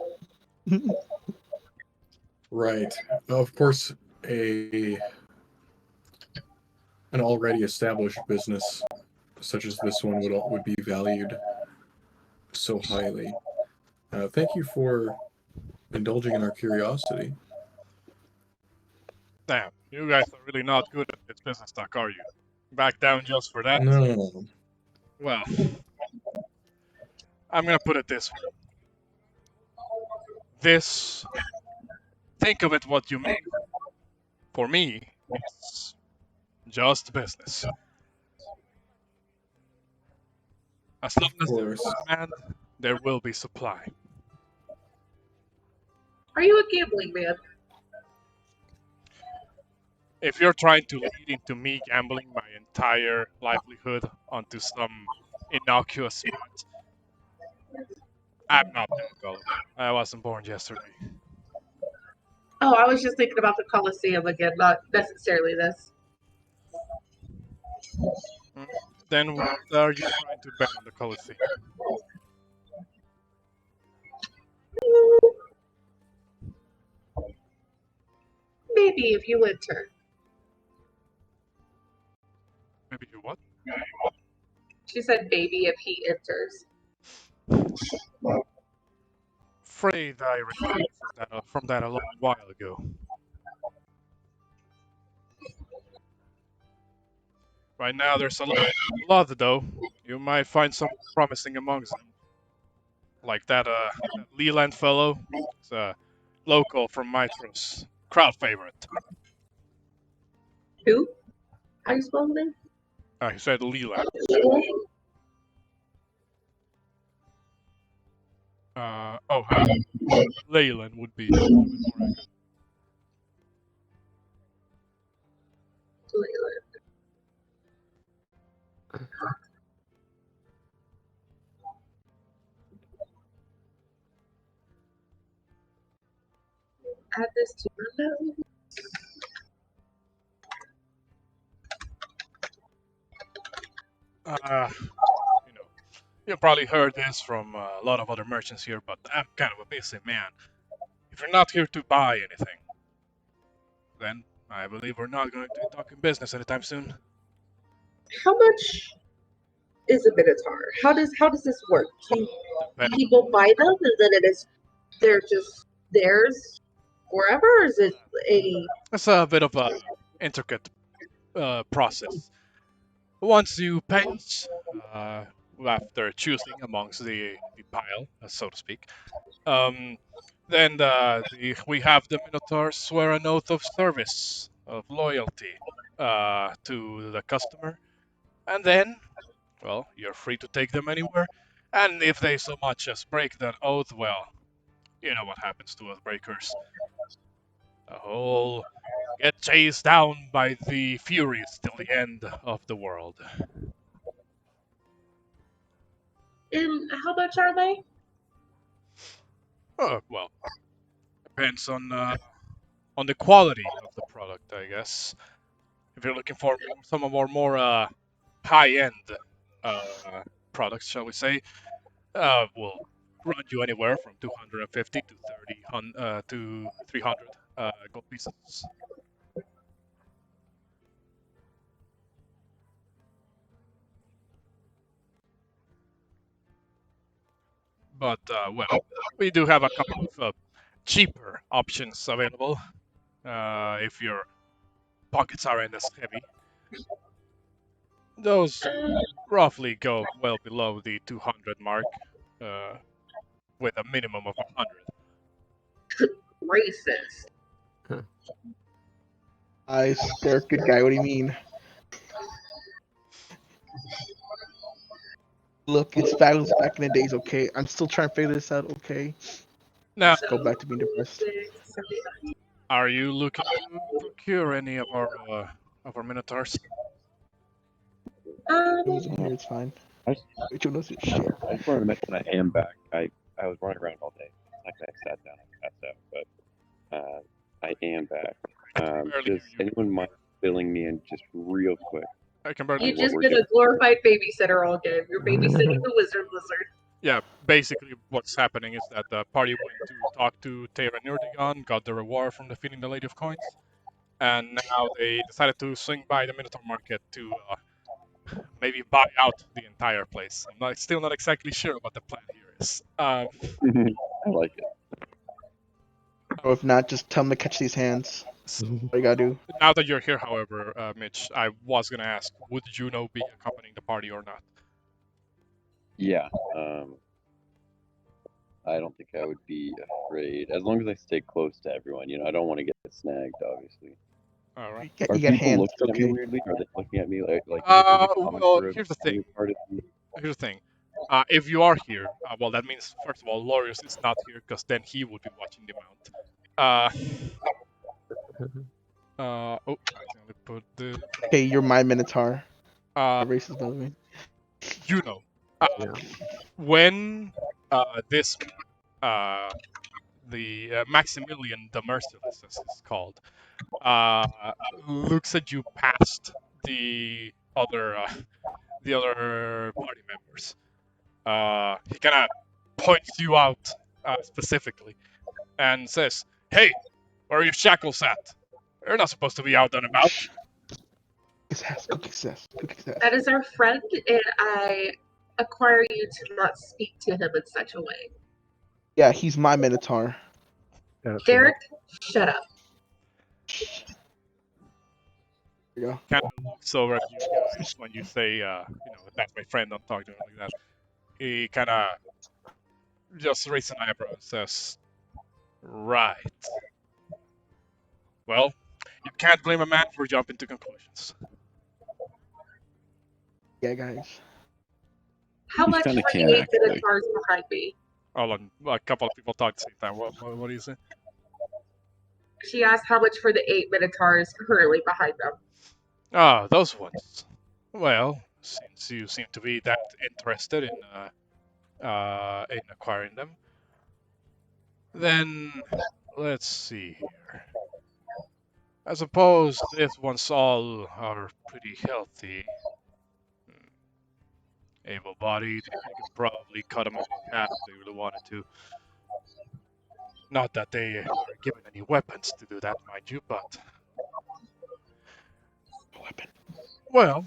Right. Of course, an already established business such as this one would be valued so highly. Thank you for indulging in our curiosity. Damn, you guys are really not good at this business talk, are you? Back down just for that? No. Well, I'm gonna put it this way. This, think of it what you may. For me, it's just business. As long as there is demand, there will be supply. Are you a gambling man? If you're trying to lead into me gambling my entire livelihood onto some innocuous spot, I'm not that gullible. I wasn't born yesterday. Oh, I was just thinking about the Coliseum again, not necessarily this. Then what are you trying to bet on the Colosseum? Maybe if you enter. Maybe you what? She said maybe if he enters. Afraid I retired from that a long while ago. Right now there's a lot though. You might find some promising amongst them. Like that Leland fellow. It's a local from Mytros. Crowd favorite. Who? How you spell the name? He said Leland. Leyland would be a little bit more accurate. Add this to my notes. You know, you probably heard this from a lot of other merchants here, but I'm kind of a busy man. If you're not here to buy anything, then I believe we're not going to be talking business anytime soon. How much is a Minotaur? How does this work? Can Depends. people buy them and then they're just theirs forever, or is it a It's a bit of a intricate process. Once you pay us, after choosing amongst the pile, so to speak, then we have the Minotaur swear an oath of service, of loyalty to the customer, and then, well, you're free to take them anywhere. And if they so much as break that oath, well, you know what happens to oath breakers. The whole get chased down by the Furies till the end of the world. and how much are they? Oh, well, depends on the quality of the product, I guess. If you're looking for some of our more high-end products, shall we say, will run you anywhere from 250 to 300 gold pieces. But well, we do have a couple of cheaper options available if your pockets aren't as heavy. Those roughly go well below the 200 mark, with a minimum of 100. Racist. They're a good guy. What do you mean? Look, it's battles back in the days, okay? I'm still trying to figure this out, okay? Now, Go back to being depressed. are you looking to procure any of our Minotaurs? It was in here, it's fine. Rachel knows your shit. I just wanted to mention I am back. I was running around all day. Like I sat down and passed out, but I am back. Does anyone mind filling me in just real quick? I can barely. You just been a glorified babysitter all game. You're babysitting the wizard. Yeah, basically what's happening is that the party went to talk to Tera Nurdigan, got the reward from defeating the Lady of Coins, and now they decided to swing by the Minotaur market to maybe buy out the entire place. I'm still not exactly sure what the plan here is. I like it. Or if not, just tell them to catch these hands. So, What you gotta do. now that you're here, however, Mitch, I was gonna ask, would Juno be accompanying the party or not? Yeah. I don't think I would be afraid, as long as I stay close to everyone. You know, I don't want to get snagged, obviously. All right. You Are got people hands, looking at me okay? weirdly? Are they looking at me like? Well, here's the thing. Here's the thing. If you are here, well, that means first of all, Lorius is not here because then he would be watching the mount. Oh, I accidentally put the. Okay, you're my Minotaur. Racist, by the way. Juno. When this the Maximilian the Merciless, as it's called, looks at you past the other party members. He kind of points you out specifically and says, "Hey, where are your shackles at? You're not supposed to be out and about." Cookie sass. That is our friend, and I acquire you to not speak to him in such a way. Yeah, he's my Minotaur. Derek, shut up. There you go. Kind of looks over at you guys when you say, that's my friend, don't talk to him like that. He kind of just raises an eyebrow and says, "Right. Well, you can't blame a man for jumping to conclusions." Yeah, guys. How much for the 8 Minotaurs behind me? Hold on, a couple of people talk at the same time. What do you say? She asked how much for the 8 Minotaurs currently behind them. Ah, those ones. Well, since you seem to be that interested in acquiring them. Then let's see here. I suppose these ones all are pretty healthy, able-bodied. You can probably cut them in half if they really wanted to. Not that they are given any weapons to do that, mind you, but Weapon. well,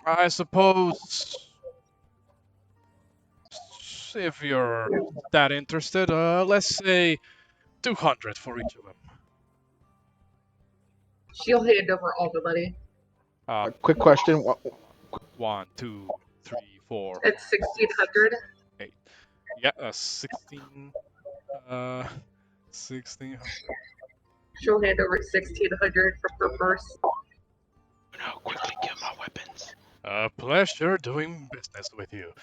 I suppose if you're that interested, let's say 200 for each of them. She'll hand over all the money. Quick question. 1, 2, 3, 4. It's 1,600. 8. Yeah, 16. 1600. She'll hand over 1,600 from her purse. No, quickly give my weapons. A pleasure doing business with you.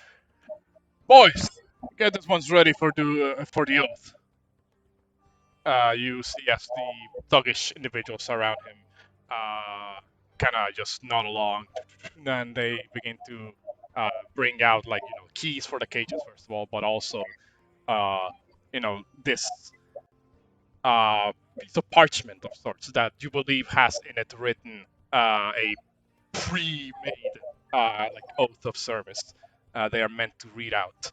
Boys, get this one's ready for the oath. You see as the thuggish individuals around him kind of just nod along. Then they begin to bring out, like, keys for the cages, first of all, but also, this piece of parchment of sorts that you believe has in it written a pre-made like oath of service. They are meant to read out.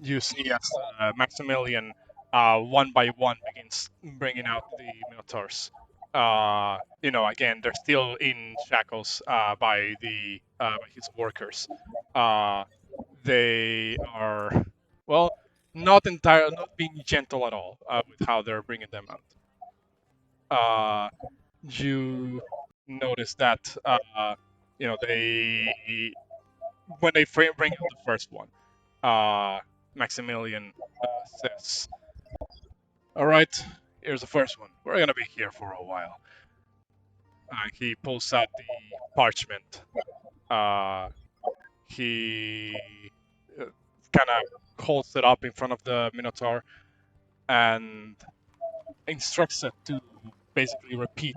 You see as Maximilian one by one begins bringing out the Minotaurs. Again, they're still in shackles by his workers. They are, well, not being gentle at all with how they're bringing them out. You notice that they, when they bring out the first one, Maximilian says, "All right, here's the first one. We're gonna be here for a while." He pulls out the parchment. He kind of holds it up in front of the Minotaur and instructs it to basically repeat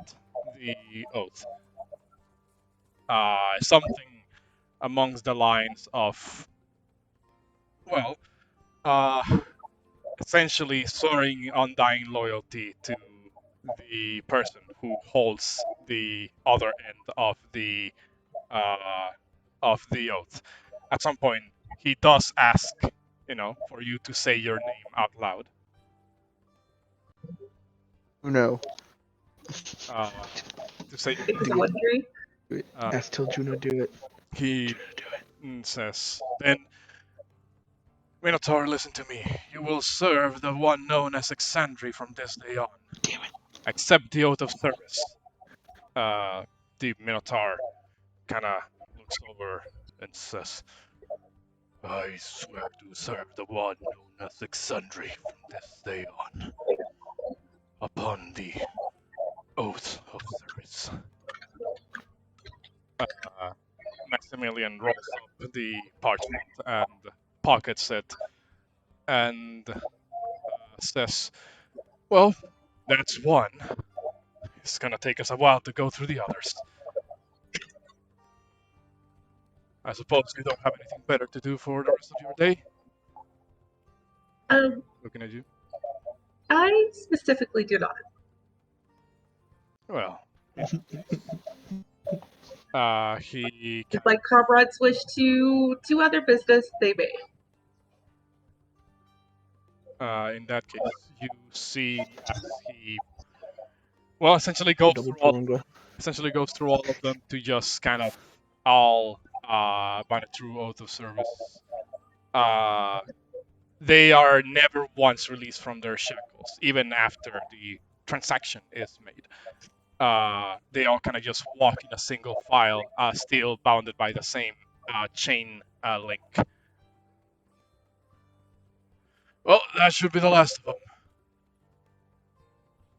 the oath. Something amongst the lines of, well, essentially swearing undying loyalty to the person who holds the other end of the oath. At some point, he does ask, for you to say your name out loud. Juno. To say your It's name. wondering. Ask till Juno do it. He says, "Then, Minotaur, listen to me. You will serve the one known as Exandri from this day on. Damn it. Accept the oath of service." The Minotaur kind of looks over and says, "I swear to serve the one known as Exandri from this day on, upon the oath of service." Maximilian rolls up the parchment and pockets it and says, "Well, that's one. It's gonna take us a while to go through the others. I suppose you don't have anything better to do for the rest of your day?" Looking at you. I specifically do not. Well, he If my comrades wish to do other business, they may. in that case, you see as he, well, essentially goes Double through all of them to just kind of all by the true oath of service. They are never once released from their shackles, even after the transaction is made. They all kind of just walk in a single file, still bounded by the same chain link. Well, that should be the last of them.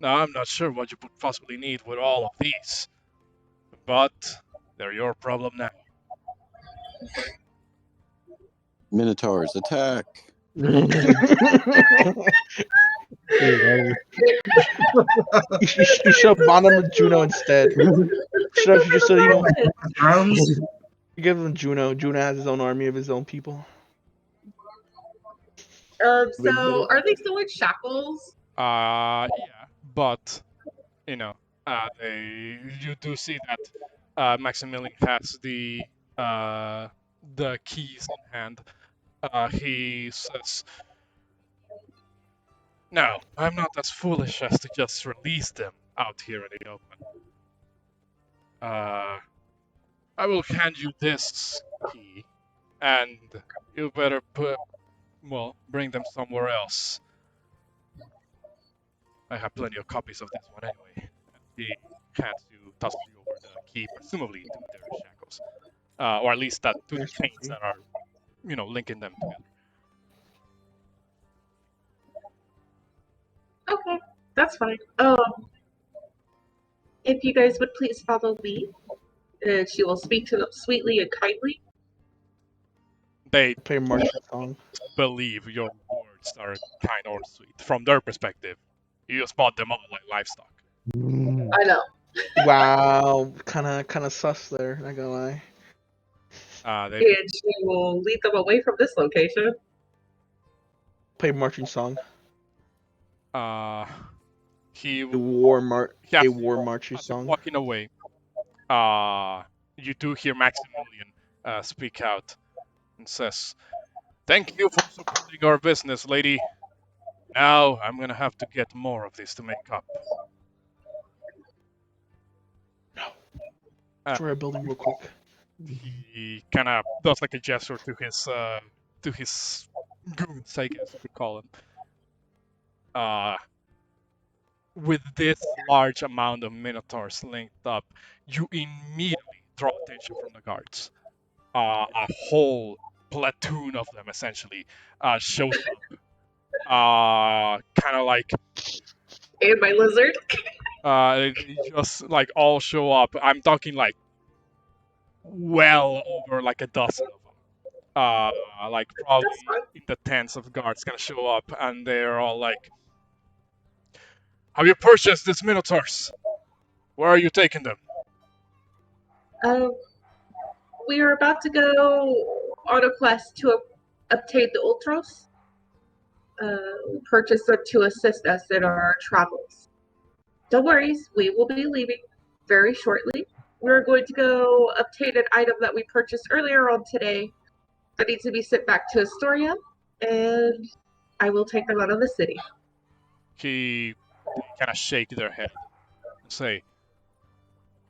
Now, I'm not sure what you would possibly need with all of these, but they're your problem now. Minotaurs, attack! You should have bottom with Juno instead. Should I just say, Drums? you give them Juno. Juno has his own army of his own people. So are they still in shackles? Yeah, but you know, you do see that Maximilian has the keys in hand. He says, "No, I'm not as foolish as to just release them out here in the open. I will hand you this key, and you better bring them somewhere else. I have plenty of copies of this one anyway." He tosses you over the key, presumably to their shackles, or at least that to the chains that are, linking them together. Okay, that's fine. If you guys would please follow me, she will speak to them sweetly and kindly. They Play a marching song. believe your words are kind or sweet. From their perspective, you spot them all like livestock. I know. Wow, kind of sus there. Not gonna lie. They And she will lead them away from this location. Play a marching song. he A war marching as you're song. walking away, you do hear Maximilian speak out and says, "Thank you for supporting our business, lady. Now I'm gonna have to get more of this to make up." Destroy our building real quick. He kind of does like a gesture to his goons, I guess you could call them. With this large amount of Minotaurs linked up, you immediately draw attention from the guards. A whole platoon of them essentially shows up. Kind of like And my lizard. they just like all show up. I'm talking like well over like a dozen of them. Like probably That's fine. in the tens of guards gonna show up, and they're all like, "Have you purchased these Minotaurs? Where are you taking them?" We are about to go on a quest to obtain the Ultros. Purchase them to assist us in our travels. Don't worry, we will be leaving very shortly. We're going to go obtain an item that we purchased earlier on today that needs to be sent back to Astoria, and I will take them out of the city. They kind of shake their head and say,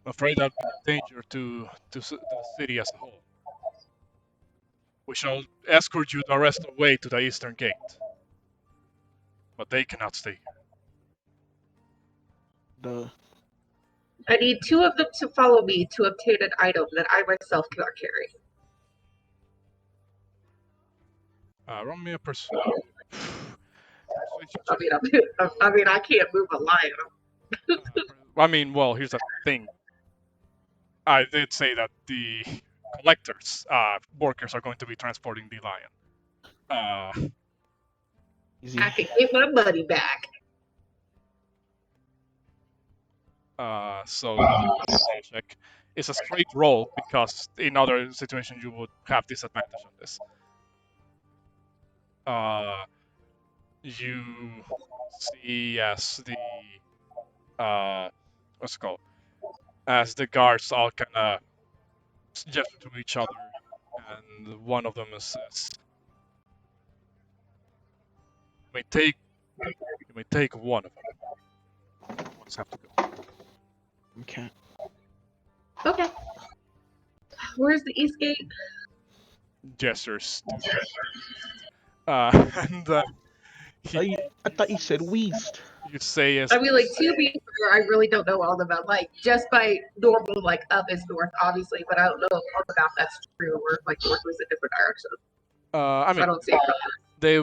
"I'm afraid that'd be a danger to the city as a whole. We shall escort you the rest of the way to the eastern gate, but they cannot stay here." The I need 2 of them to follow me to obtain an item that I myself cannot carry. Run me a persuasion. I mean, I can't move a lion. Well, here's the thing. I did say that the collectors, workers, are going to be transporting the lion. easy. I can get my money back. So check. It's a straight roll because in other situations you would have disadvantage on this. You see as the what's it called? As the guards all kind of gesture to each other, and one of them says, "You may take one of them. Ones have to go." Okay. Okay. Where's the East Gate? Gestures. And I thought you said Weast. you say as I mean, like, to be fair, I really don't know all about, like, just by normal, like, up is north, obviously, but I don't know all about that's true, or, like, north was a different direction. I mean, I don't see it. they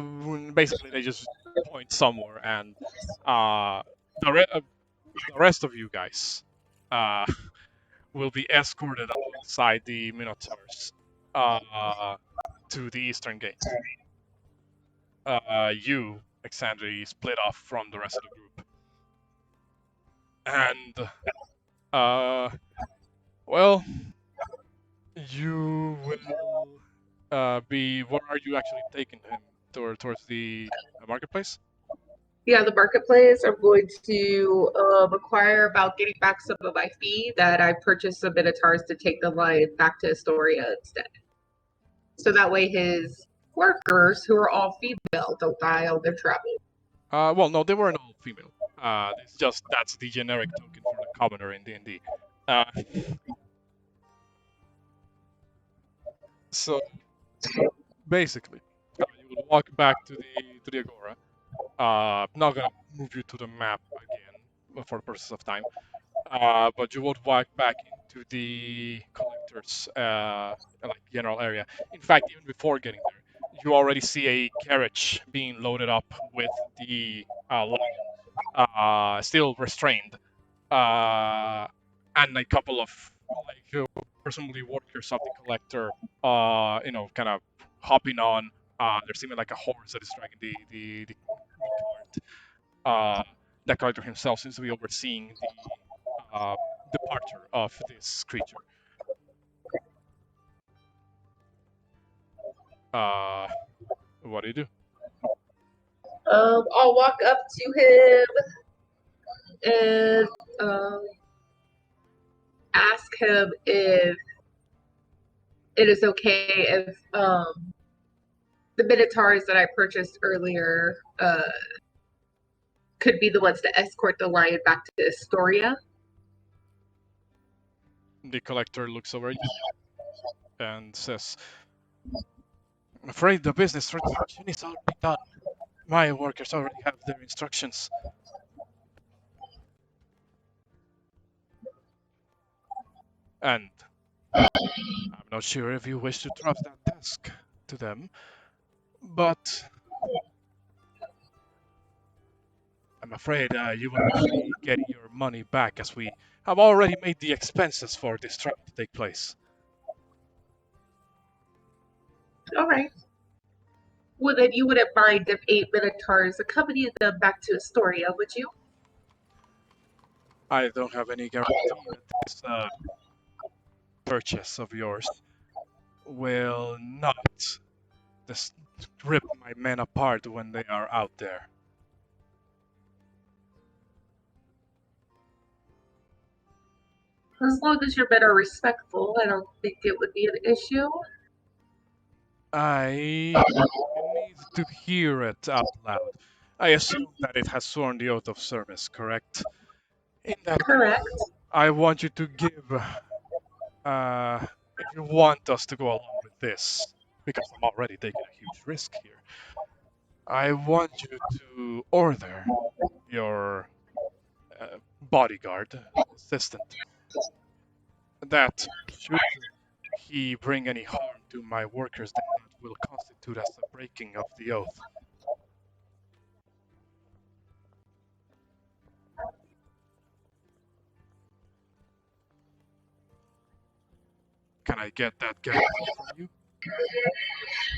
just point somewhere, and the rest of you guys will be escorted alongside the Minotaurs to the eastern gate. You, Alexandria, split off from the rest of the group, and Well, you will be. Where are you actually taking him? Towards the marketplace? Yeah, the marketplace. I'm going to acquire about getting back some of my fee that I purchased some Minotaurs to take the lion back to Astoria instead. So that way his workers, who are all female, don't die on their travel. Well, no, they weren't all female. It's just that's the generic token for the commoner in D&D. Uh, so basically, you will walk back to the agora. Not gonna move you to the map again for the purposes of time. But you would walk back into the collector's like general area. In fact, even before getting there, you already see a carriage being loaded up with the lion, still restrained, and a couple of like presumably workers of the collector, kind of hopping on. There's even like a horse that is dragging the cart. The collector himself seems to be overseeing the departure of this creature. What do you do? I'll walk up to him and ask him if it is okay if the Minotaurs that I purchased earlier could be the ones to escort the lion back to Astoria. The collector looks over you and says, I'm afraid the business transaction is already done. My workers already have their instructions. And I'm not sure if you wish to trust that task to them, but I'm afraid you will be getting your money back as we have already made the expenses for this trial to take place. All right. Well, then you wouldn't mind if 8 Minotaurs accompanied them back to Astoria, would you? I don't have any guarantee that this purchase of yours will not just rip my men apart when they are out there. As long as your men are respectful, I don't think it would be an issue. I need to hear it out loud. I assume that it has sworn the oath of service, correct? In that Correct. case, I want you to give, if you want us to go along with this, because I'm already taking a huge risk here, I want you to order your bodyguard, assistant, that should he bring any harm to my workers, then that will constitute as a breaking of the oath. Can I get that guarantee from you?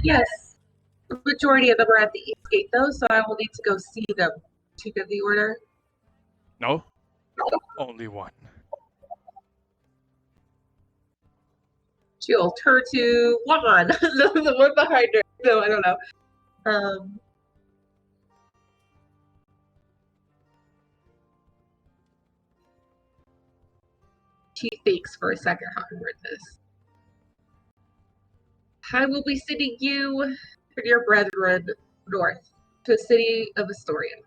Yes. The majority of them are at the East Gate, though, so I will need to go see them to give the order. No? Only one. She'll turn to Juan, the one behind her. No, I don't know. She thinks for a second how to word this. I will be sending you and your brethren north to the city of Astoria.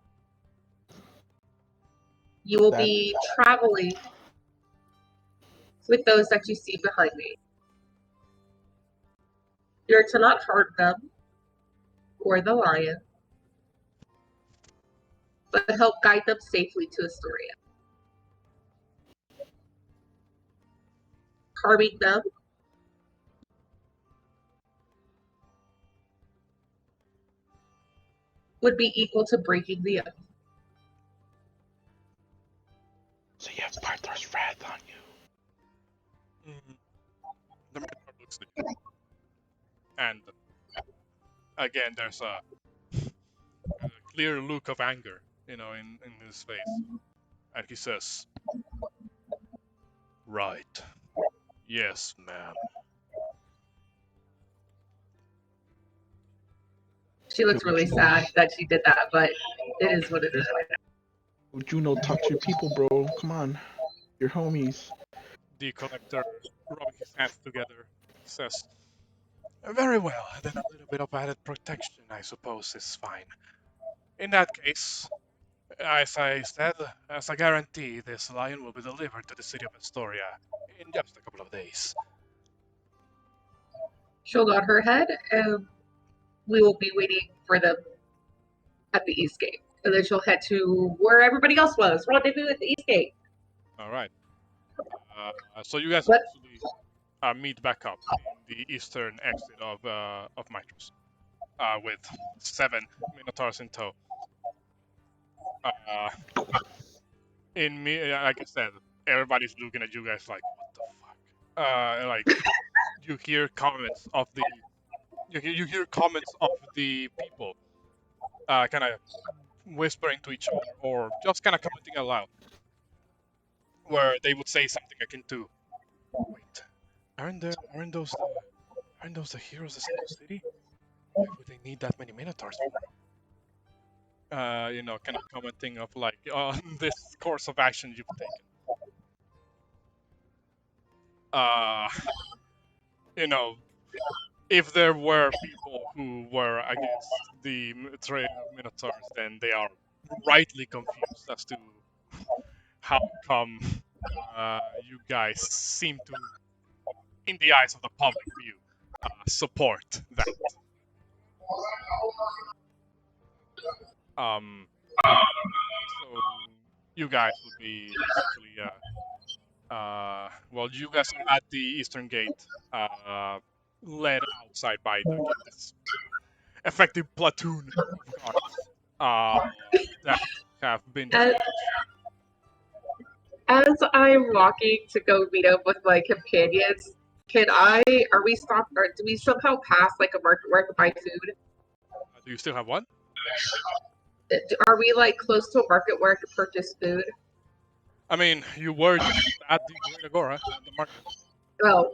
You will be traveling with those that you see behind me. You're to not harm them or the lion, but help guide them safely to Astoria. Harming them would be equal to breaking the oath. So you have Barthar's wrath on you. The Minotaur looks at you. And again, there's a clear look of anger, in his face. And he says, right. Yes, ma'am. She looks really sad that she did that, but it is what it is right now. Juno, talk to your people, bro. Come on. Your homies. The collector, rubbing his hands together, says, "Very well, then a little bit of added protection, I suppose, is fine. In that case, as I said, as a guarantee, this lion will be delivered to the city of Astoria in just a couple of days." She'll nod her head, and we will be waiting for them at the East Gate. And then she'll head to where everybody else was. Rendezvous at the East Gate. All right. So you guys What? actually meet back up in the eastern exit of Mytros, with 7 Minotaurs in tow. Like I said, everybody's looking at you guys like, what the fuck? Like you hear comments of the people, kind of whispering to each other or just kind of commenting aloud, where they would say something akin to, "Wait, aren't those the heroes of the city? Why would they need that many Minotaurs for?" Kind of commenting of like on this course of action you've taken. If there were people who were against the Minotaurs, then they are rightly confused as to how come you guys seem to, in the eyes of the public view, support that. So you guys would be essentially, you guys are at the eastern gate, led outside by this effective platoon of guards that have been dispatched. As I'm walking to go meet up with my companions, are we stopped, or do we somehow pass like a market where I can buy food? Do you still have one? Are we like close to a market where I can purchase food? I mean, you were just at the Great Agora, at the market. Oh,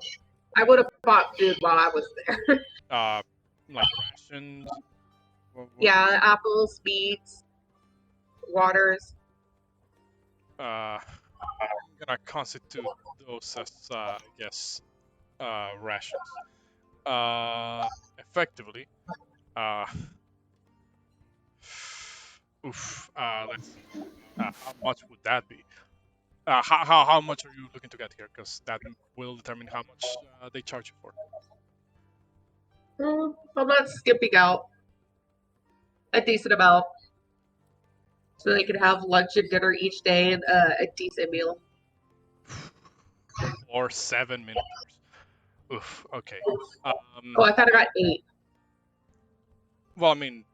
I would have bought food while I was there. Like rations. Yeah, apples, meats, waters. I'm gonna constitute those as, I guess, rations. Effectively, let's see. How much would that be? How much are you looking to get here? Because that will determine how much they charge you for. I'm not skipping out a decent amount, so they can have lunch and dinner each day and a decent meal. Or 7 Minotaurs. Oof. Okay. Oh, I thought I got 8. Well, I mean,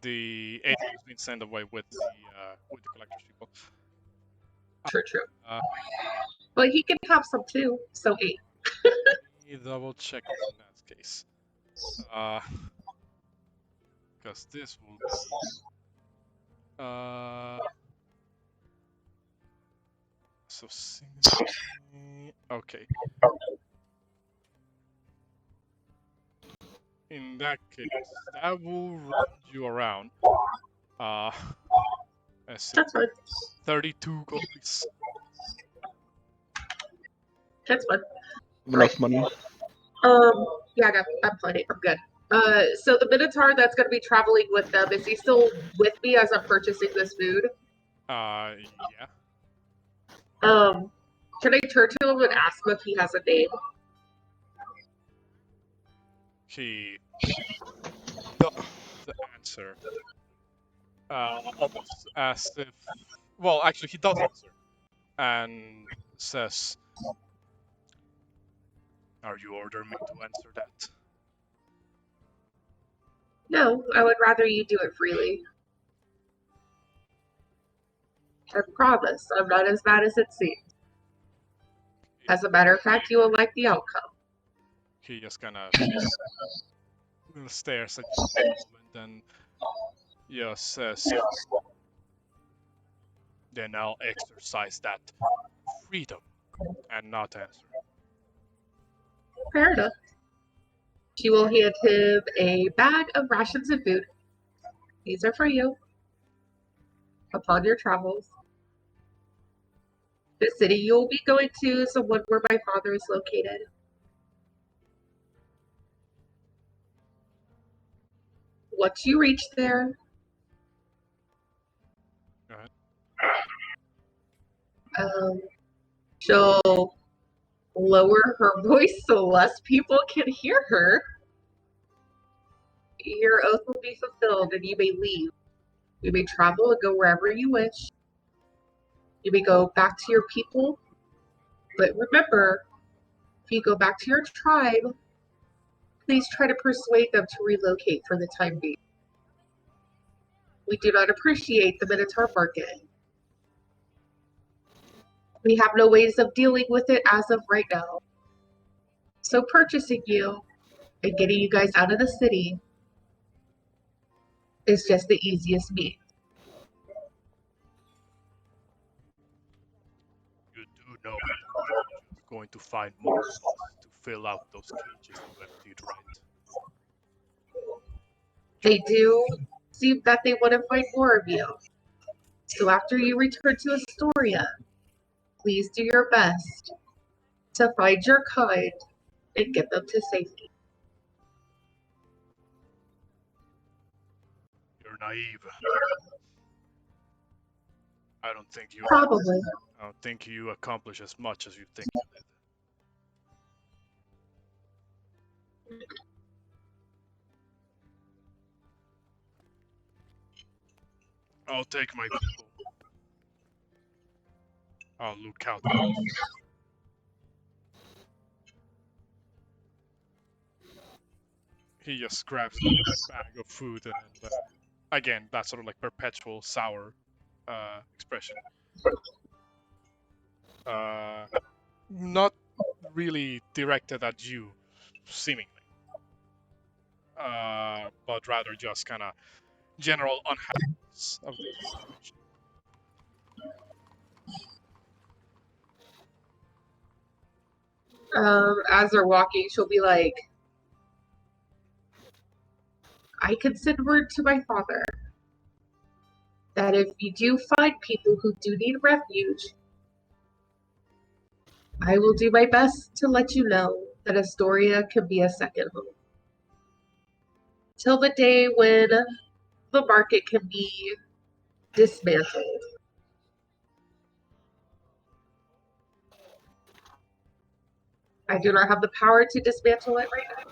the 8 has been sent away with the collector's people. True. Well, he can have some too, so 8. Let me double check in that case. Because this will be... So, okay. In that case, that will run you around. That's fine. 32 gold pieces. That's fine. Enough money. Yeah, I'm plenty. I'm good. So the Minotaur that's going to be traveling with them, is he still with me as I'm purchasing this food? Yeah. Can I turn to him and ask him if he has a name? He doesn't answer. Almost as if... Well, actually, he does answer. And says, "Are you ordering me to answer that?" No, I would rather you do it freely. I promise, I'm not as bad as it seems. As a matter of fact, you will like the outcome. He just kind of stares at you and then says, "Then I'll exercise that freedom and not answer. Fair enough. She will hand him a bag of rations and food. These are for you upon your travels. The city you'll be going to is the one where my father is located. Once you reach there, Go ahead. she'll lower her voice so less people can hear her. Your oath will be fulfilled and you may leave. You may travel and go wherever you wish. You may go back to your people. But remember, if you go back to your tribe, please try to persuade them to relocate for the time being. We do not appreciate the Minotaur market. We have no ways of dealing with it as of right now. So purchasing you and getting you guys out of the city is just the easiest means. You do know that you're going to find more ways to fill out those cages you emptied, right? They do seem that they want to find more of you. So after you return to Astoria, please do your best to find your kind and get them to safety. You're naive. I don't think you Probably. I don't think you accomplish as much as you think you did. I'll take my people. I'll look out. He just grabs a bag of food and again, that sort of like perpetual sour expression. Not really directed at you, seemingly, but rather just kind of general unhappiness of the situation. As they're walking, she'll be like, I can send word to my father that if you do find people who do need refuge, I will do my best to let you know that Astoria can be a second home. Till the day when the market can be dismantled. I do not have the power to dismantle it right now.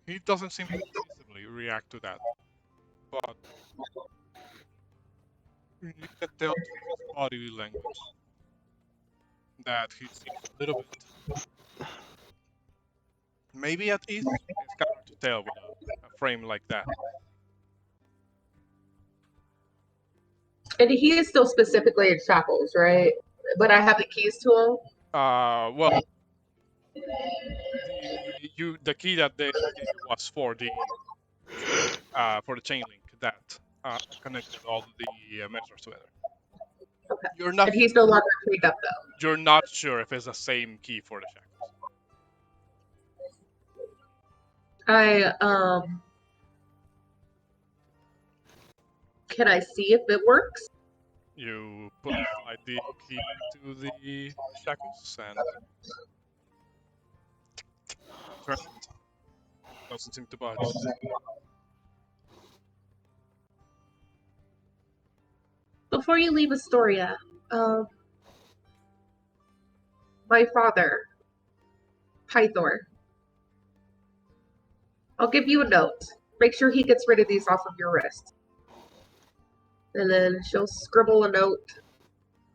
He doesn't seem to visibly react to that, but you can tell through his body language that he seems a little bit, maybe at ease. It's kind of hard to tell with a frame like that. And he is still specifically in shackles, right? But I have the keys to him. Well, the key that they gave you was for the chain link that connected all the mentors together. Okay. You're not. And he's no longer cleaned up though. You're not sure if it's the same key for the shackles. Can I see if it works? You slide the key into the shackles and turn it. Doesn't seem to budge. Before you leave Astoria, my father, Pythor, I'll give you a note. Make sure he gets rid of these off of your wrist. And then she'll scribble a note.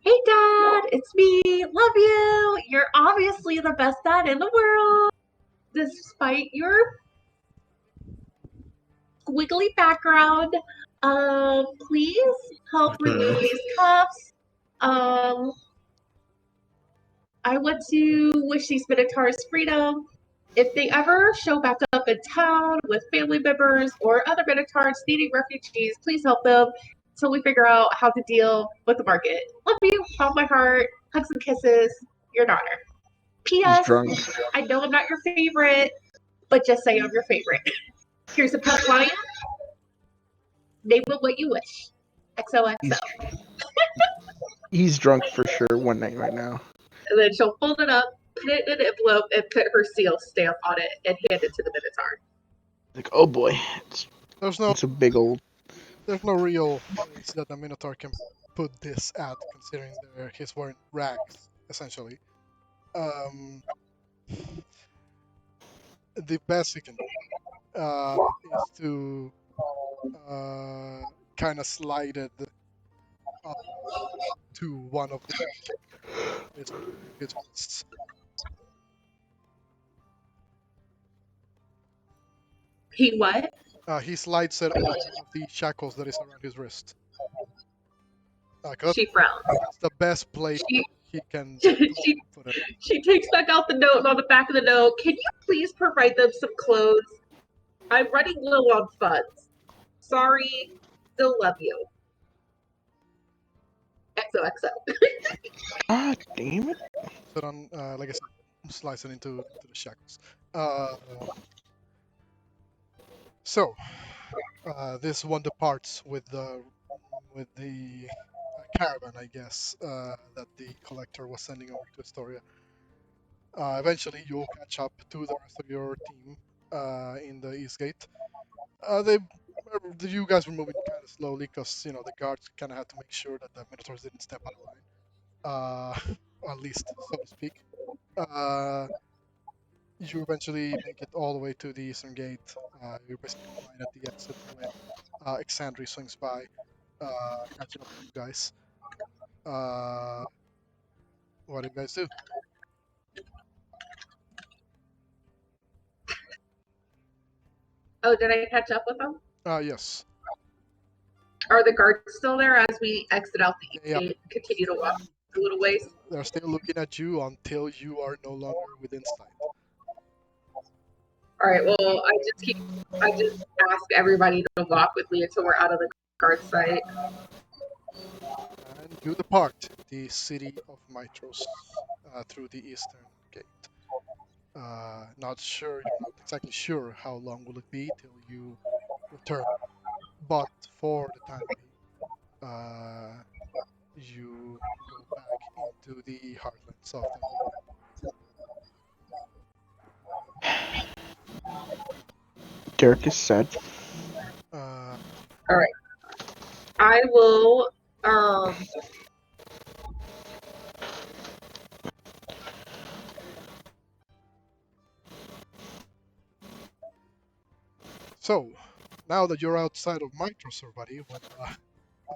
Hey Dad, it's me. Love you. You're obviously the best dad in the world. Despite your squiggly background, please help remove these cuffs. I want to wish these Minotaurs freedom if they ever show back up in town with family members or other Minotaurs needing refugees, please help them until we figure out how to deal with the market. Love you, all my heart, hugs and kisses, your daughter. He's P.S. drunk. I know I'm not your favorite, but just say I'm your favorite. Here's a pet lion. Name it what you wish. XOXO. He's drunk for sure one night right now. And then she'll fold it up, put it in an envelope, and put her seal stamp on it and hand it to the Minotaur. Like, oh boy, There's no it's a big old. real place that the Minotaur can put this at, considering he's wearing rags, essentially. The best he can do is to kind of slide it up to one of his wrists. He what? He slides it on one of the shackles that is around his wrist. She frowns. That's the best place he can She put it. She takes back out the note, and on the back of the note, can you please provide them some clothes? I'm running low on funds. Sorry, still love you. XOXO. Ah, damn it. Put on, like I said, slice it into the shackles. So, this one departs with the caravan, I guess, that the collector was sending over to Astoria. Eventually, you'll catch up to the rest of your team in the East Gate. You guys were moving kind of slowly because the guards kind of had to make sure that the Minotaurs didn't step out of line, at least so to speak. You eventually make it all the way to the Eastern Gate. You're basically lying at the exit when Exandri swings by, catching up with you guys. What do you guys do? Oh, did I catch up with them? Yes. Are the guards still there as we exit out the East Yeah. Gate and continue to walk a little ways? They're still looking at you until you are no longer within sight. All right. Well, I just ask everybody to walk with me until we're out of the guard sight. And you depart the City of Mytros through the Eastern Gate. Not exactly sure how long will it be till you return, but for the time being, you go back into the heartlands of the Derek is sad. All right. I will. So, now that you're outside of Mytros, everybody, with a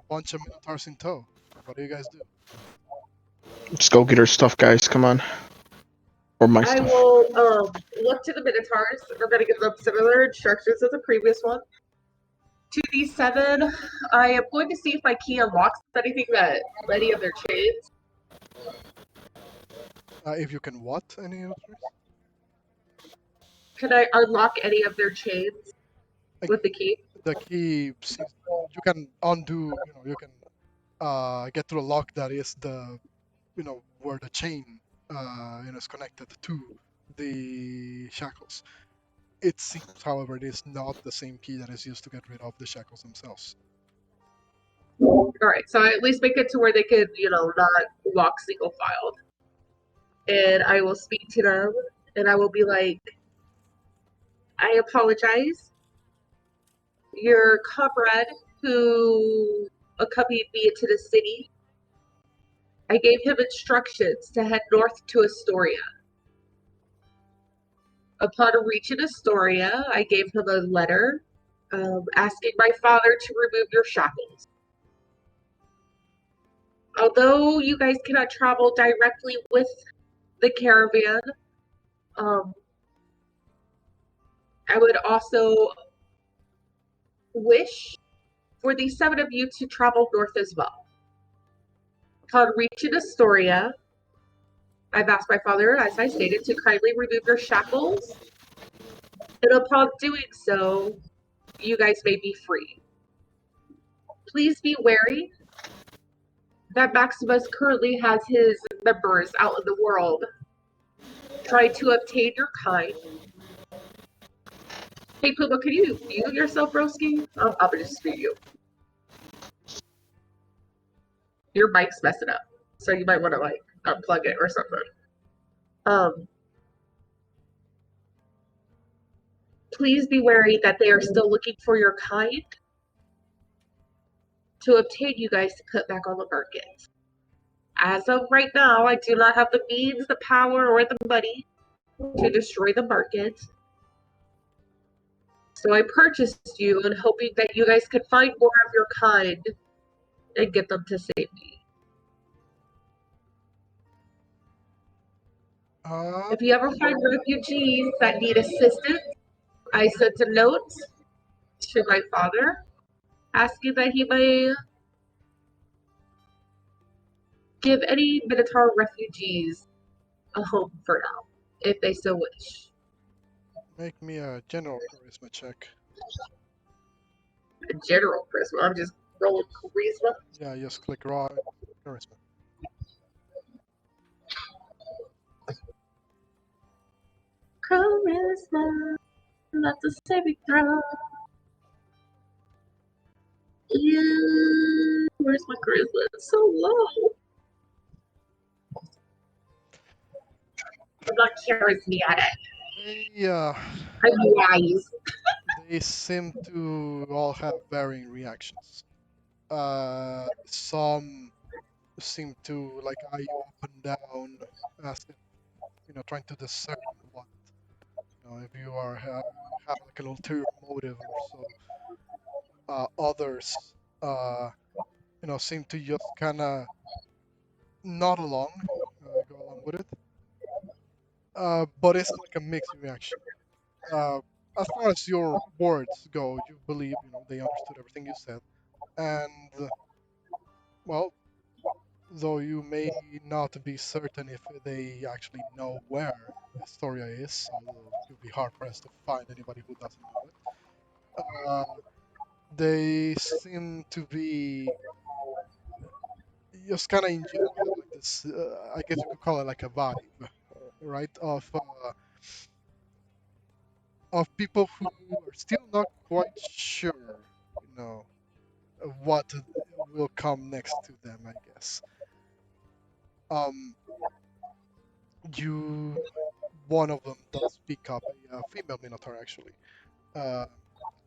bunch of Minotaurs in tow, what do you guys do? Just go get her stuff, guys. Come on. Or my I stuff. will look to the Minotaurs. We're going to give them similar instructions as the previous one. To these 7, I am going to see if my key unlocks anything that any of their chains. If you can what? Any of those? Can I unlock any of their chains with the key? The key, you can undo, you can get to a lock that is the, where the chain, is connected to the shackles. It seems, however, it is not the same key that is used to get rid of the shackles themselves. All right, so I at least make it to where they could, not walk single filed. And I will speak to them, and I will be like, I apologize. Your comrade who accompanied me into the city, I gave him instructions to head north to Astoria. Upon reaching Astoria, I gave him a letter asking my father to remove your shackles. Although you guys cannot travel directly with the caravan, I would also wish for the 7 of you to travel north as well. Upon reaching Astoria, I've asked my father, as I stated, to kindly remove your shackles and upon doing so, you guys may be free. Please be wary that Maximus currently has his members out in the world trying to obtain your kind. Hey, Pumo, can you mute yourself, broski? I'm gonna just mute you. Your mic's messing up, so you might want to like unplug it or something. Please be wary that they are still looking for your kind to obtain you guys to put back on the market. As of right now, I do not have the means, the power, or the money to destroy the market. So I purchased you and hoping that you guys could find more of your kind and get them to safety. If you ever find refugees that need assistance, I sent a note to my father asking that he may give any Minotaur refugees a home for now, if they so wish. Make me a general charisma check. A general charisma. I'm just rolling charisma. Yeah, just click raw charisma. Charisma. That's a saving throw. Yeah. Where's my charisma? It's so low. I'm not charismatic. I'm wise. They seem to all have varying reactions. Some seem to like eye you up and down, as if trying to discern what if you are have like an ulterior motive or so. Others, seem to just kind of nod along, go along with it. But it's like a mixed reaction. As far as your words go, you believe they understood everything you said, and well, though you may not be certain if they actually know where Astoria is, although you'll be hard pressed to find anybody who doesn't know it. They seem to be just kind of in general have like this. I guess you could call it like a vibe, right? Of people who are still not quite sure, what will come next to them. I guess. Um, one of them does speak up, a female Minotaur actually, uh,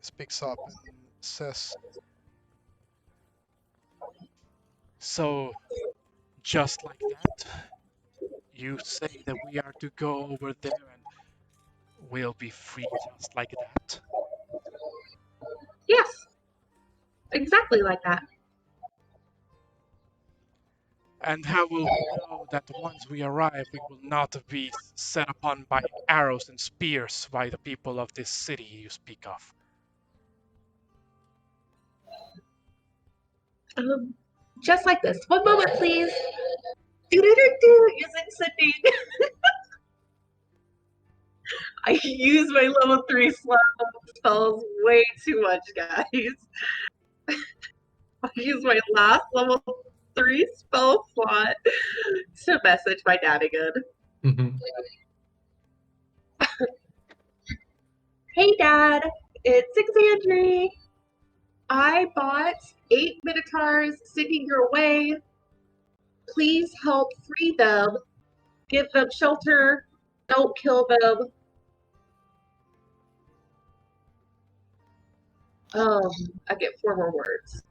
speaks up and says, "So, just like that, you say that we are to go over there and we'll be free just like that?" Yes, exactly like that. "And how will we know that once we arrive, we will not be set upon by arrows and spears by the people of this city you speak of?" Just like this. One moment, please. Do using sending. I use my level 3 slot spells way too much, guys. I use my last level 3 spell slot to message my dad again. Mhm. Hey, Dad. It's Exandri. I bought 8 Minotaurs sending your way. Please help free them. Give them shelter. Don't kill them. I get 4 more words.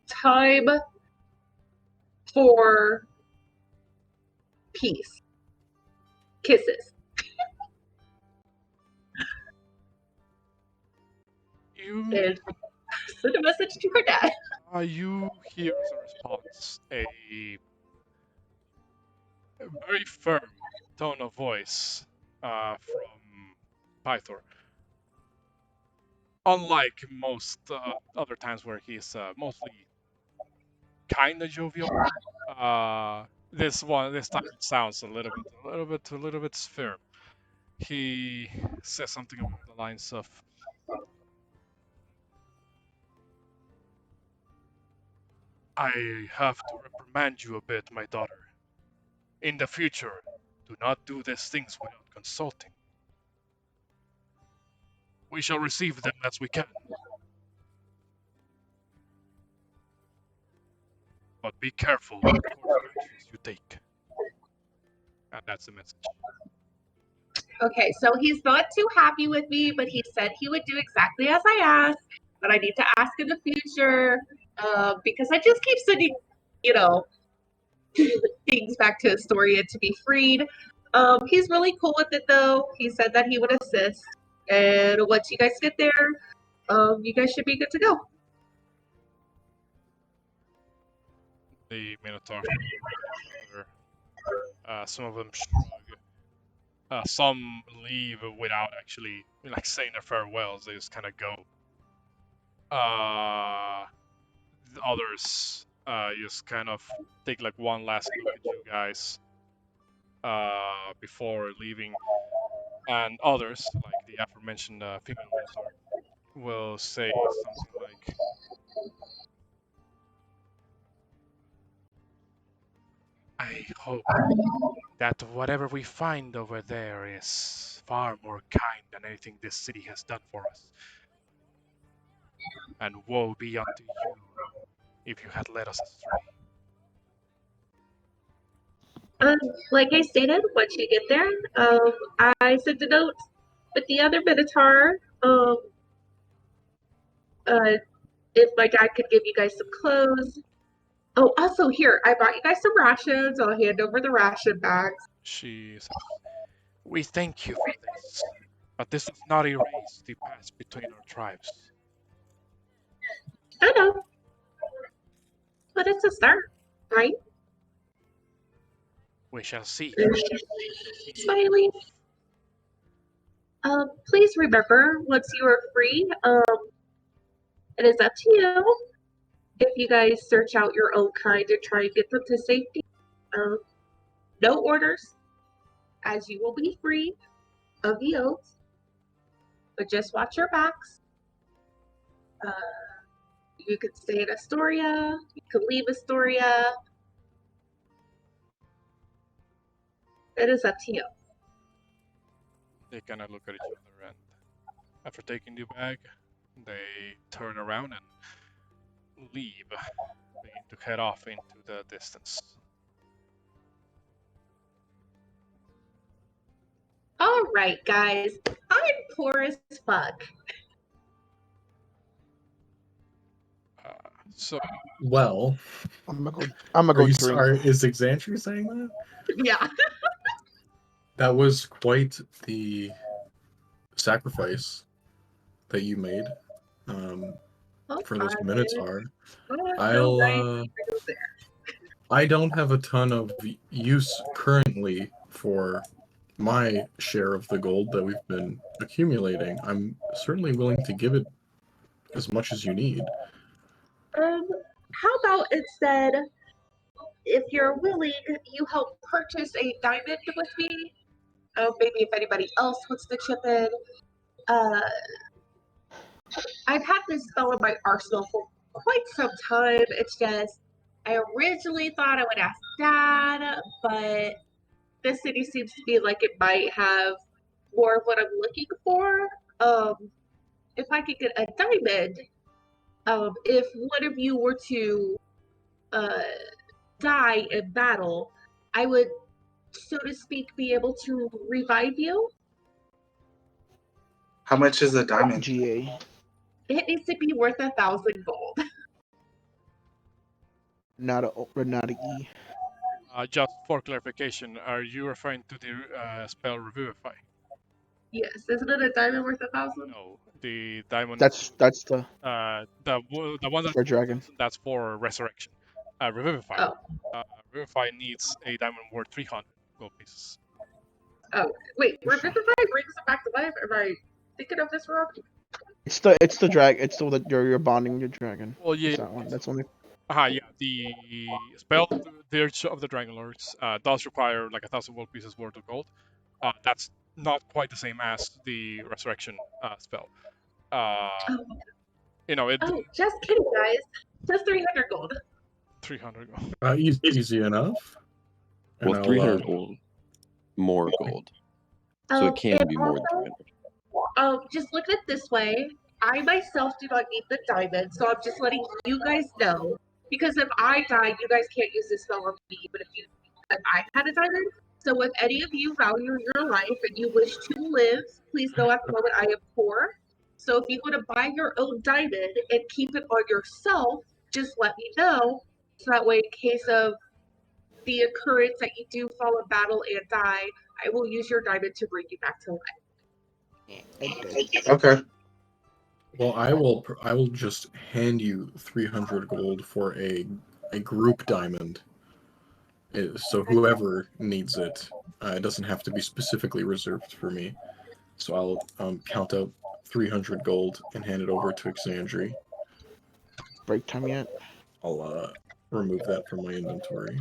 Time for peace. Kisses. You And send a message to her dad. you hear as a response a very firm tone of voice from Pythor. Unlike most other times where he's mostly kind of jovial, this time it sounds a little bit firm. He says something along the lines of, I have to reprimand you a bit, my daughter. In the future, do not do these things without consulting. We shall receive them as we can. But be careful what course of actions you take. And that's the message. Okay, so he's not too happy with me, but he said he would do exactly as I asked. But I need to ask in the future because I just keep sending, you know, things back to Astoria to be freed. He's really cool with it though. He said that he would assist, and once you guys get there, you guys should be good to go. The Minotaurs look at each other. Some of them shrug. Some leave without actually like saying their farewells. They just kind of go. The others just kind of take like one last look at you guys before leaving, and others, like the aforementioned female Minotaur, will say something like, I hope that whatever we find over there is far more kind than anything this city has done for us. And woe be unto you if you had led us astray. Like I stated, once you get there, I sent a note with the other Minotaur. If my dad could give you guys some clothes. Oh, also here, I brought you guys some rations. I'll hand over the ration bags. She says, we thank you for this, but this does not erase the past between our tribes. I know, but it's a start, right? We shall see. Smiley. Please remember, once you are free, it is up to you if you guys search out your own kind and try and get them to safety. No orders, as you will be free of the oath, but just watch your backs. You could stay in Astoria, you could leave Astoria. It is up to you. They kind of look at each other, and after taking the bag, they turn around and leave, begin to head off into the distance. All right, guys. I'm poor as fuck. So, Well, I'm gonna are go you drink. sorry? Is Xantry saying that? Yeah. That was quite the sacrifice that you made for this Okay. Minotaur. No way. I don't have a ton of use currently for my share of the gold that we've been accumulating. I'm certainly willing to give it as much as you need. How about instead, if you're willing, you help purchase a diamond with me? Maybe if anybody else wants to chip in. I've had this spell in my arsenal for quite some time. It's just, I originally thought I would ask Dad, but this city seems to be like it might have more of what I'm looking for. If I could get a diamond, if one of you were to die in battle, I would, so to speak, be able to revive you. How much is a diamond? GA. It needs to be worth 1,000 gold. Not a E. just for clarification, are you referring to the spell Revivify? Yes, isn't it a diamond worth 1,000? No, the diamond. That's the the one that's for dragon. that's for resurrection. Revivify. Oh. Revivify needs a diamond worth 300 gold pieces. Oh, wait, Revivify brings it back to life? Am I thinking of this wrong? It's the drag. It's the you're bonding with your dragon. Well, yeah. It's that one. That's only. Yeah. The spell, the Urge of the Dragonlords, does require like 1,000 gold pieces worth of gold. That's not quite the same as the resurrection spell. Oh, You know, it oh, just kidding, guys. Just 300 gold. 300. Easy enough. And Well, I'll, 300 gold, more gold, so it can And be more than also, 300. just look at it this way. I myself do not need the diamond, so I'm just letting you guys know. Because if I die, you guys can't use this spell on me. But if I had a diamond, so if any of you value your life and you wish to live, please know at the moment I am poor. So if you want to buy your own diamond and keep it on yourself, just let me know. So that way, in case of the occurrence that you do fall in battle and die, I will use your diamond to bring you back to life. Okay. well, I will just hand you 300 gold for a group diamond. So whoever needs it, it doesn't have to be specifically reserved for me. So I'll count out 300 gold and hand it over to Xandri. Break time yet? I'll remove that from my inventory.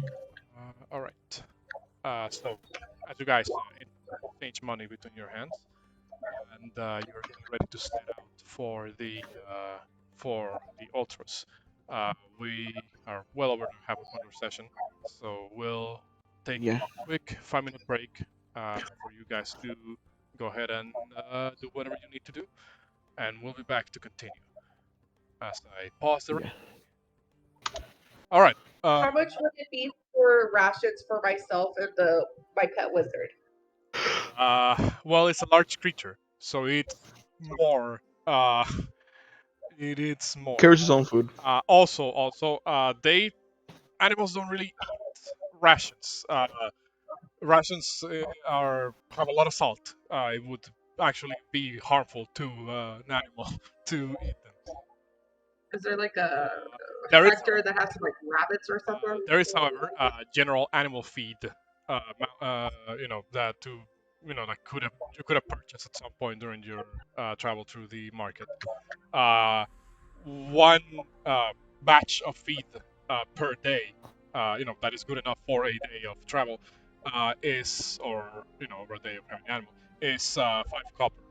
All right. So, as you guys exchange money between your hands, and you're getting ready to set out for the Ultros. We are well over to have a conversation, so we'll take Yeah. a quick 5-minute break for you guys to go ahead and do whatever you need to do, and we'll be back to continue. As I pause the. Yeah. All right. How much would it be for rations for myself and my pet wizard? Well, it's a large creature, so it's more. It is more. Carries his own food. Also, animals don't really eat rations. Rations have a lot of salt. It would actually be harmful to an animal to eat them. Is there like a There is, factor that has some like rabbits or something? however, general animal feed. That you could have purchased at some point during your travel through the market. One batch of feed per day, that is good enough for a day of travel, or a day of having an animal, is 5 copper.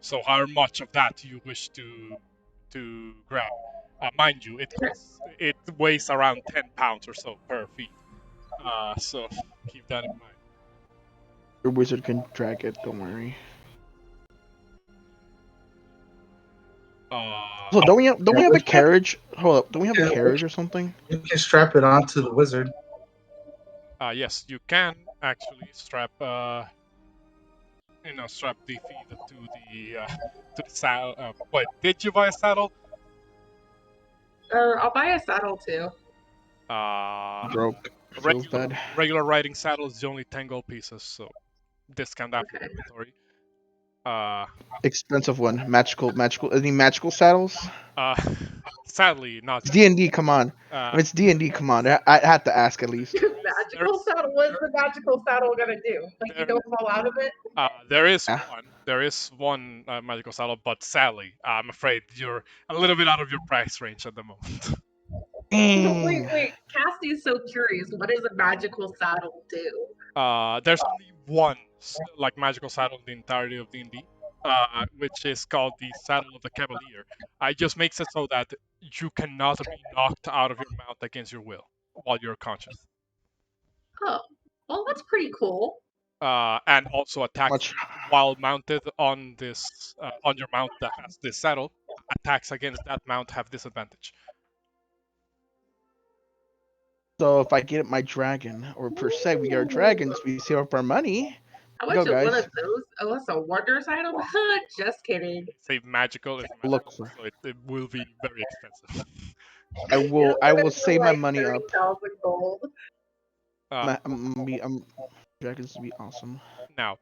So however much of that you wish to grab. Mind you, it weighs around 10 pounds or so per feed. So keep that in mind. Your wizard can drag it, don't worry. So don't we have a carriage? Hold up, don't we have a carriage or something? You can strap it onto the wizard. Yes, you can actually strap strap the feed to the saddle. Wait, did you buy a saddle? I'll buy a saddle too. Broke. Feels bad. Regular riding saddle is only 10 gold pieces, so discount after Okay. inventory. Expensive one. Magical. Any magical saddles? Sadly, not. It's D&D. Come on. If it's D&D, come on. I had to ask at least. Magical saddle. What is the magical saddle gonna do? Like you don't fall out of it? There is Yeah. one. There is one magical saddle, but sadly, I'm afraid you're a little bit out of your price range at the moment. Wait. Cassie's so curious. What does a magical saddle do? There's only one magical saddle in the entirety of D&D, which is called the Saddle of the Cavalier. It just makes it so that you cannot be knocked out of your mount against your will while you're conscious. Oh, well, that's pretty cool. And also attacks while mounted on this on your mount that has this saddle. Attacks against that mount have disadvantage. So if I get my dragon, or per se, we get our dragons, we save up our money. How Go, much is one guys. of those? Oh, that's a wonder saddle? Just kidding. Say magical is Look magical, so it will be very expensive. I will save my money up. 30,000 gold. Dragons would be awesome. Now,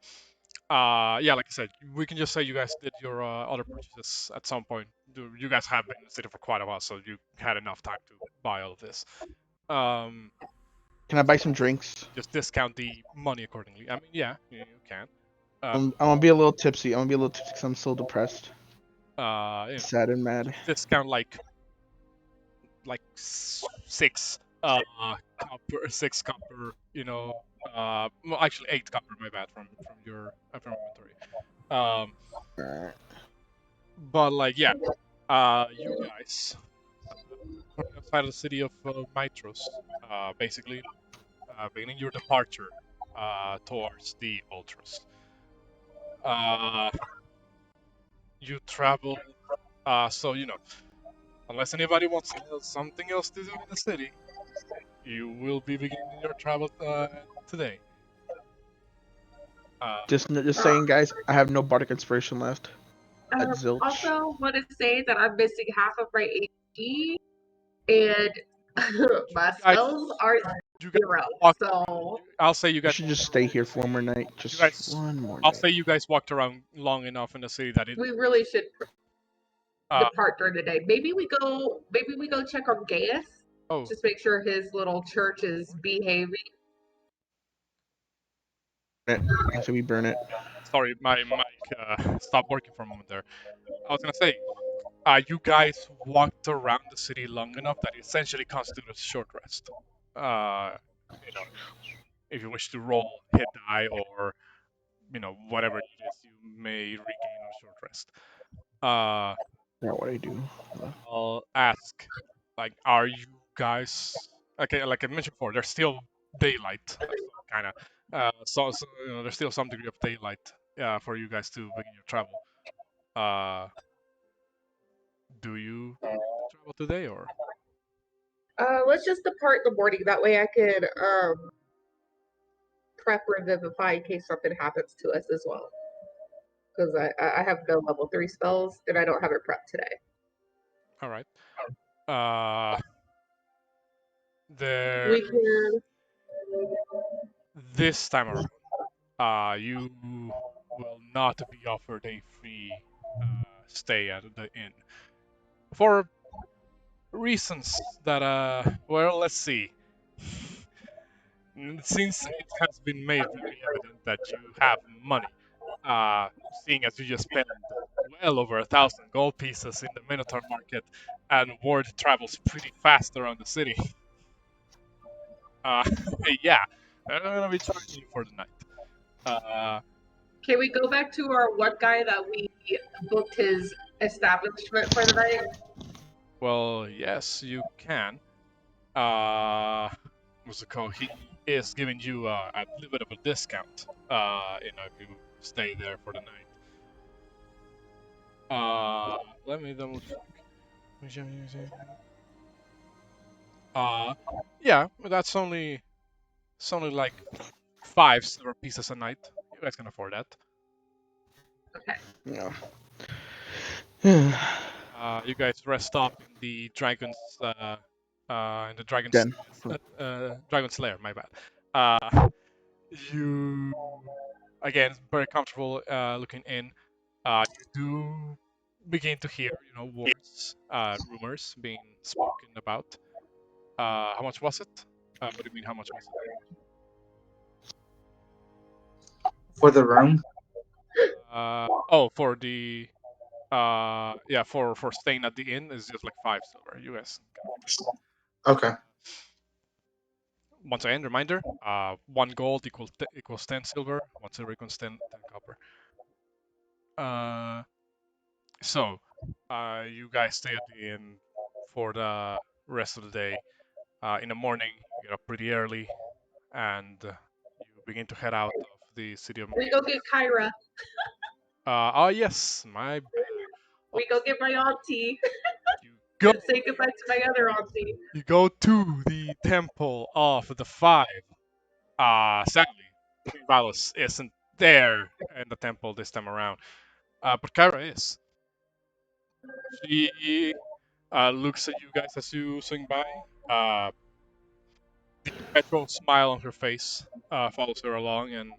like I said, we can just say you guys did your other purchases at some point. You guys have been in the city for quite a while, so you had enough time to buy all of this. Can I buy some drinks? Just discount the money accordingly. I mean, yeah, you can. I'm gonna be a little tipsy. I'm gonna be a little tipsy because I'm so depressed. Sad and mad. Discount like 6 copper, Well, actually 8 copper. My bad, from your from inventory. Um, but like yeah, you guys outside of the city of Mytros, basically beginning your departure towards the Ultros. Uh, you travel, so you know, unless anybody wants something else to do in the city, you will be beginning your travel today. Uh, Just saying, guys. I have no bardic inspiration left. At zilch. Also, want to say that I'm missing half of my HP, and my guys, spells are you guys 0. walked. So I'll say you I guys. should just stay here for one more night. You Just guys. one more I'll night. say you guys walked around long enough in the city that it. we really should Uh, depart during the day. Maybe we go. Maybe we go check on Gaius. oh, Just make sure his little church is behaving. I say we burn it. sorry, my mic stopped working for a moment there. I was gonna say, you guys walked around the city long enough that it essentially constitutes a short rest. You know, if you wish to roll, hit die, or you know whatever it is, you may regain a short rest. Not what I do. I'll ask, like, are you guys okay? Like I mentioned before, there's still daylight, kind of. So you know, there's still some degree of daylight for you guys to begin your travel. Uh, do you begin to travel today, or? Let's just depart in the morning. That way, I could prep or vivify in case something happens to us as well. Because I have no level 3 spells and I don't have it prepped today. All right. Uh, there. We can. This time around, you will not be offered a free stay at the inn for reasons that well, let's see. Since it has been made very evident that you have money, seeing as you just spent well over 1,000 gold pieces in the Minotaur market, and word travels pretty fast around the city. Uh, yeah, they're gonna be charging you for the night. Can we go back to our one guy that we booked his establishment for the night? Well, yes, you can. What's it called? He is giving you a little bit of a discount. You know, if you stay there for the night. Let me double check. Yeah, but that's only it's only like 5 silver pieces a night. You guys can afford that. Yeah. You guys rest up in the dragon's Den. dragon's lair. My bad. You again very comfortable looking in. You do begin to hear, you know, words, rumors being spoken about. How much was it? What do you mean? How much was it? For the room? Oh, for the yeah, for staying at the inn is just like 5 silver. You guys. Okay. Once again, reminder: 1 gold equals 10 silver. 1 silver equals 10 copper. So, you guys stay at the inn for the rest of the day. In the morning, you get up pretty early, and you begin to head out of the city of. We go get Kyra. Oh yes, my bad. We go get my auntie. You go. And say goodbye to my other auntie. You go to the temple of the 5. Sadly, Queen Valos isn't there in the temple this time around. But Kyra is. She looks at you guys as you swing by. The perpetual smile on her face follows her along, and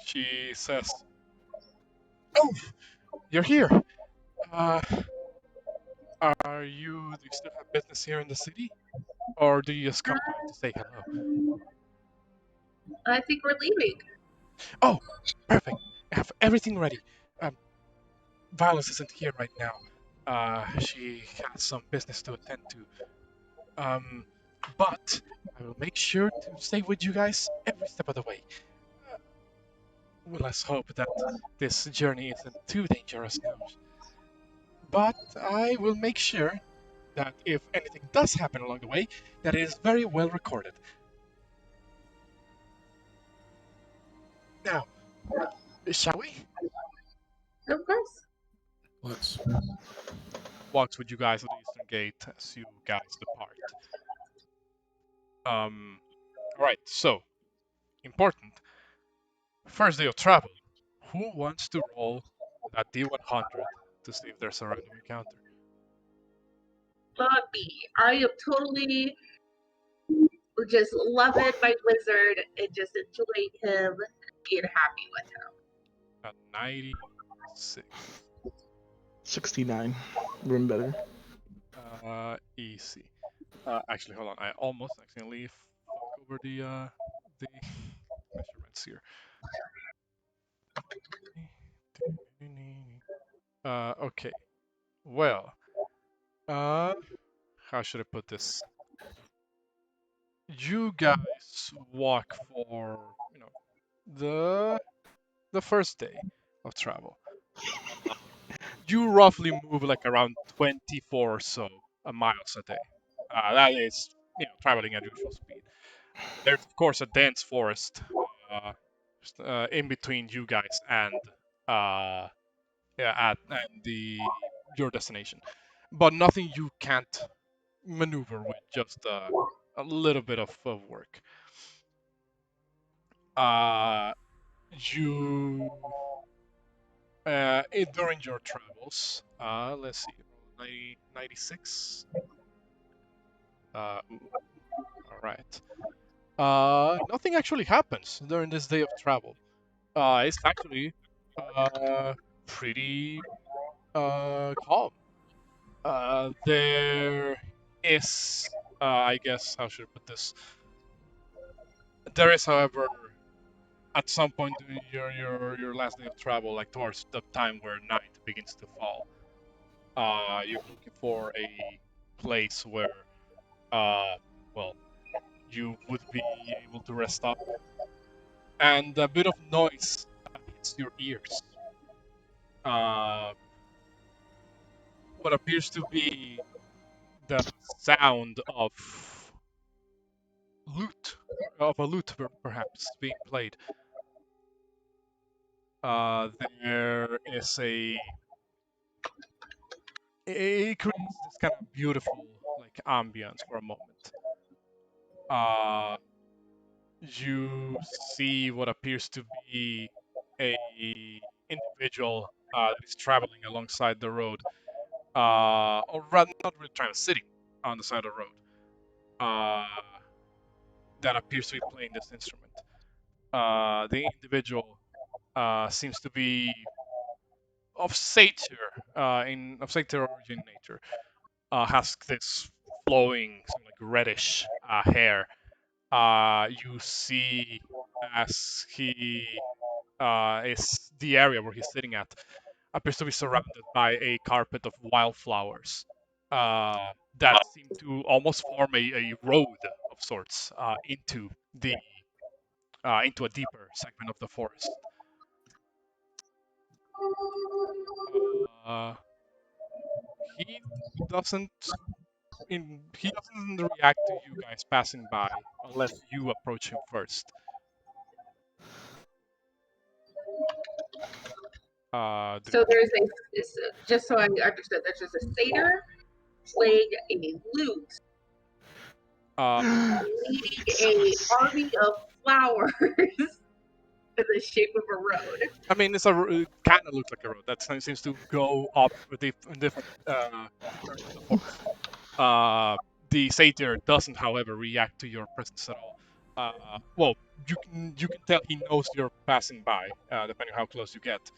she says, "Oh, you're here. Uh, do you still have business here in the city, or do you just come by to say hello?" I think we're leaving. Oh, perfect. I have everything ready. Violet isn't here right now. She has some business to attend to. But I will make sure to stay with you guys every step of the way. Well, let's hope that this journey isn't too dangerous now. But I will make sure that if anything does happen along the way, that it is very well recorded. Now, shall we? Of course. Let's. Walks with you guys at the Eastern Gate as you guys depart. Alright, so, important. First day of travel. Who wants to roll that D100 to see if there's a random encounter? Me. I am totally just loving my wizard and just enjoying him, being happy with him. At 96. 69. Room better. Easy. Actually, hold on. I almost accidentally fuck over the measurements here. Okay. Well, how should I put this? You guys walk for, the first day of travel. You roughly move like around 24 or so miles a day. That is, traveling at usual speed. There's of course a dense forest in between you guys and your destination, but nothing you can't maneuver with. Just a little bit of work. You during your travels, let's see, 96. All right. Nothing actually happens during this day of travel. It's actually pretty calm. There is, I guess, how should I put this? There is, however, at some point during your last day of travel, like towards the time where night begins to fall, you're looking for a place where, well, you would be able to rest up, and a bit of noise hits your ears. What appears to be the sound of a lute perhaps being played. There is it creates this kind of beautiful like ambience for a moment. You see what appears to be a individual that is traveling alongside the road, or rather not really traveling, sitting on the side of the road. That appears to be playing this instrument. The individual seems to be of satyr origin nature. Has this flowing, sort of like reddish hair. You see as he is the area where he's sitting at appears to be surrounded by a carpet of wildflowers that seem to almost form a road of sorts into a deeper segment of the forest. Uh, he doesn't he doesn't react to you guys passing by unless you approach him first. So there's just so I understood, there's just a satyr playing a lute, leading a army of flowers in the shape of a road. I mean, it kind of looks like a road. That seems to go up in different turns of the forest. The satyr doesn't, however, react to your presence at all. Well, you can tell he knows you're passing by, depending on how close you get.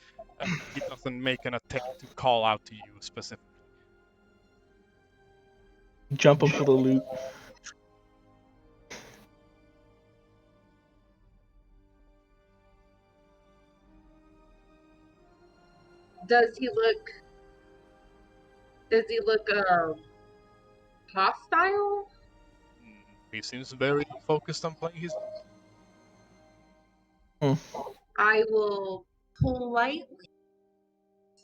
He doesn't make an attempt to call out to you specifically. Jump up for the loot. Does he look hostile? He seems very focused on playing his. I will politely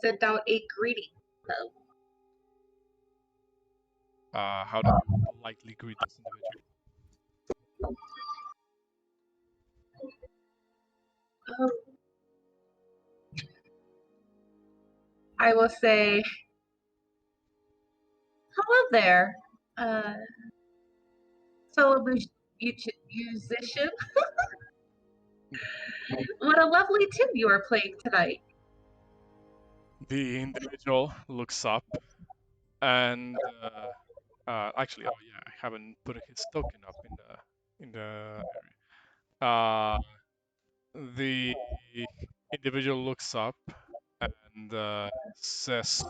send out a greeting. How do you politely greet this individual? Um, I will say, hello there, fellow musician. What a lovely tune you are playing tonight. The individual looks up and actually, oh yeah, I haven't put his token up in the area. The individual looks up and says,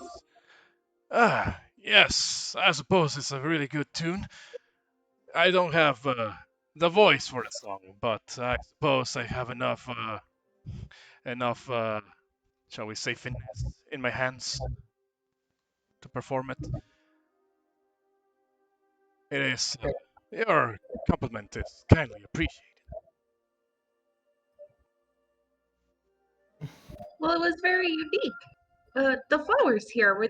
"Ah, yes, I suppose it's a really good tune. I don't have the voice for the song, but I suppose I have enough, shall we say, finesse in my hands to perform it. It is your compliment is kindly appreciated." Well, it was very unique. The flowers here, were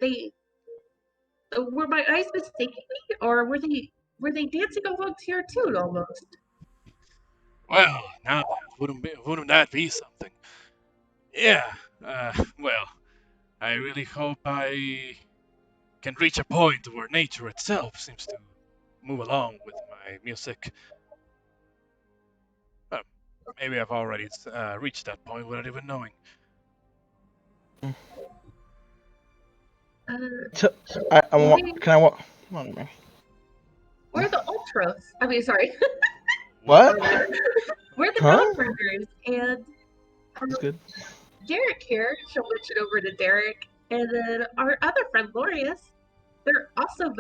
my eyes mistaking me, or were they dancing along to your tune almost? Well, now that wouldn't that be something? Yeah. Well, I really hope I can reach a point where nature itself seems to move along with my music. Uh, Maybe I've already reached that point without even knowing. Uh, I want. we, Can I walk? Come on, man. we're the Ultros. I mean, sorry, What? we're the Huh? Dawnbringers, and That's good. Derek here. She'll switch it over to Derek, and then our other friend Lorius. They're also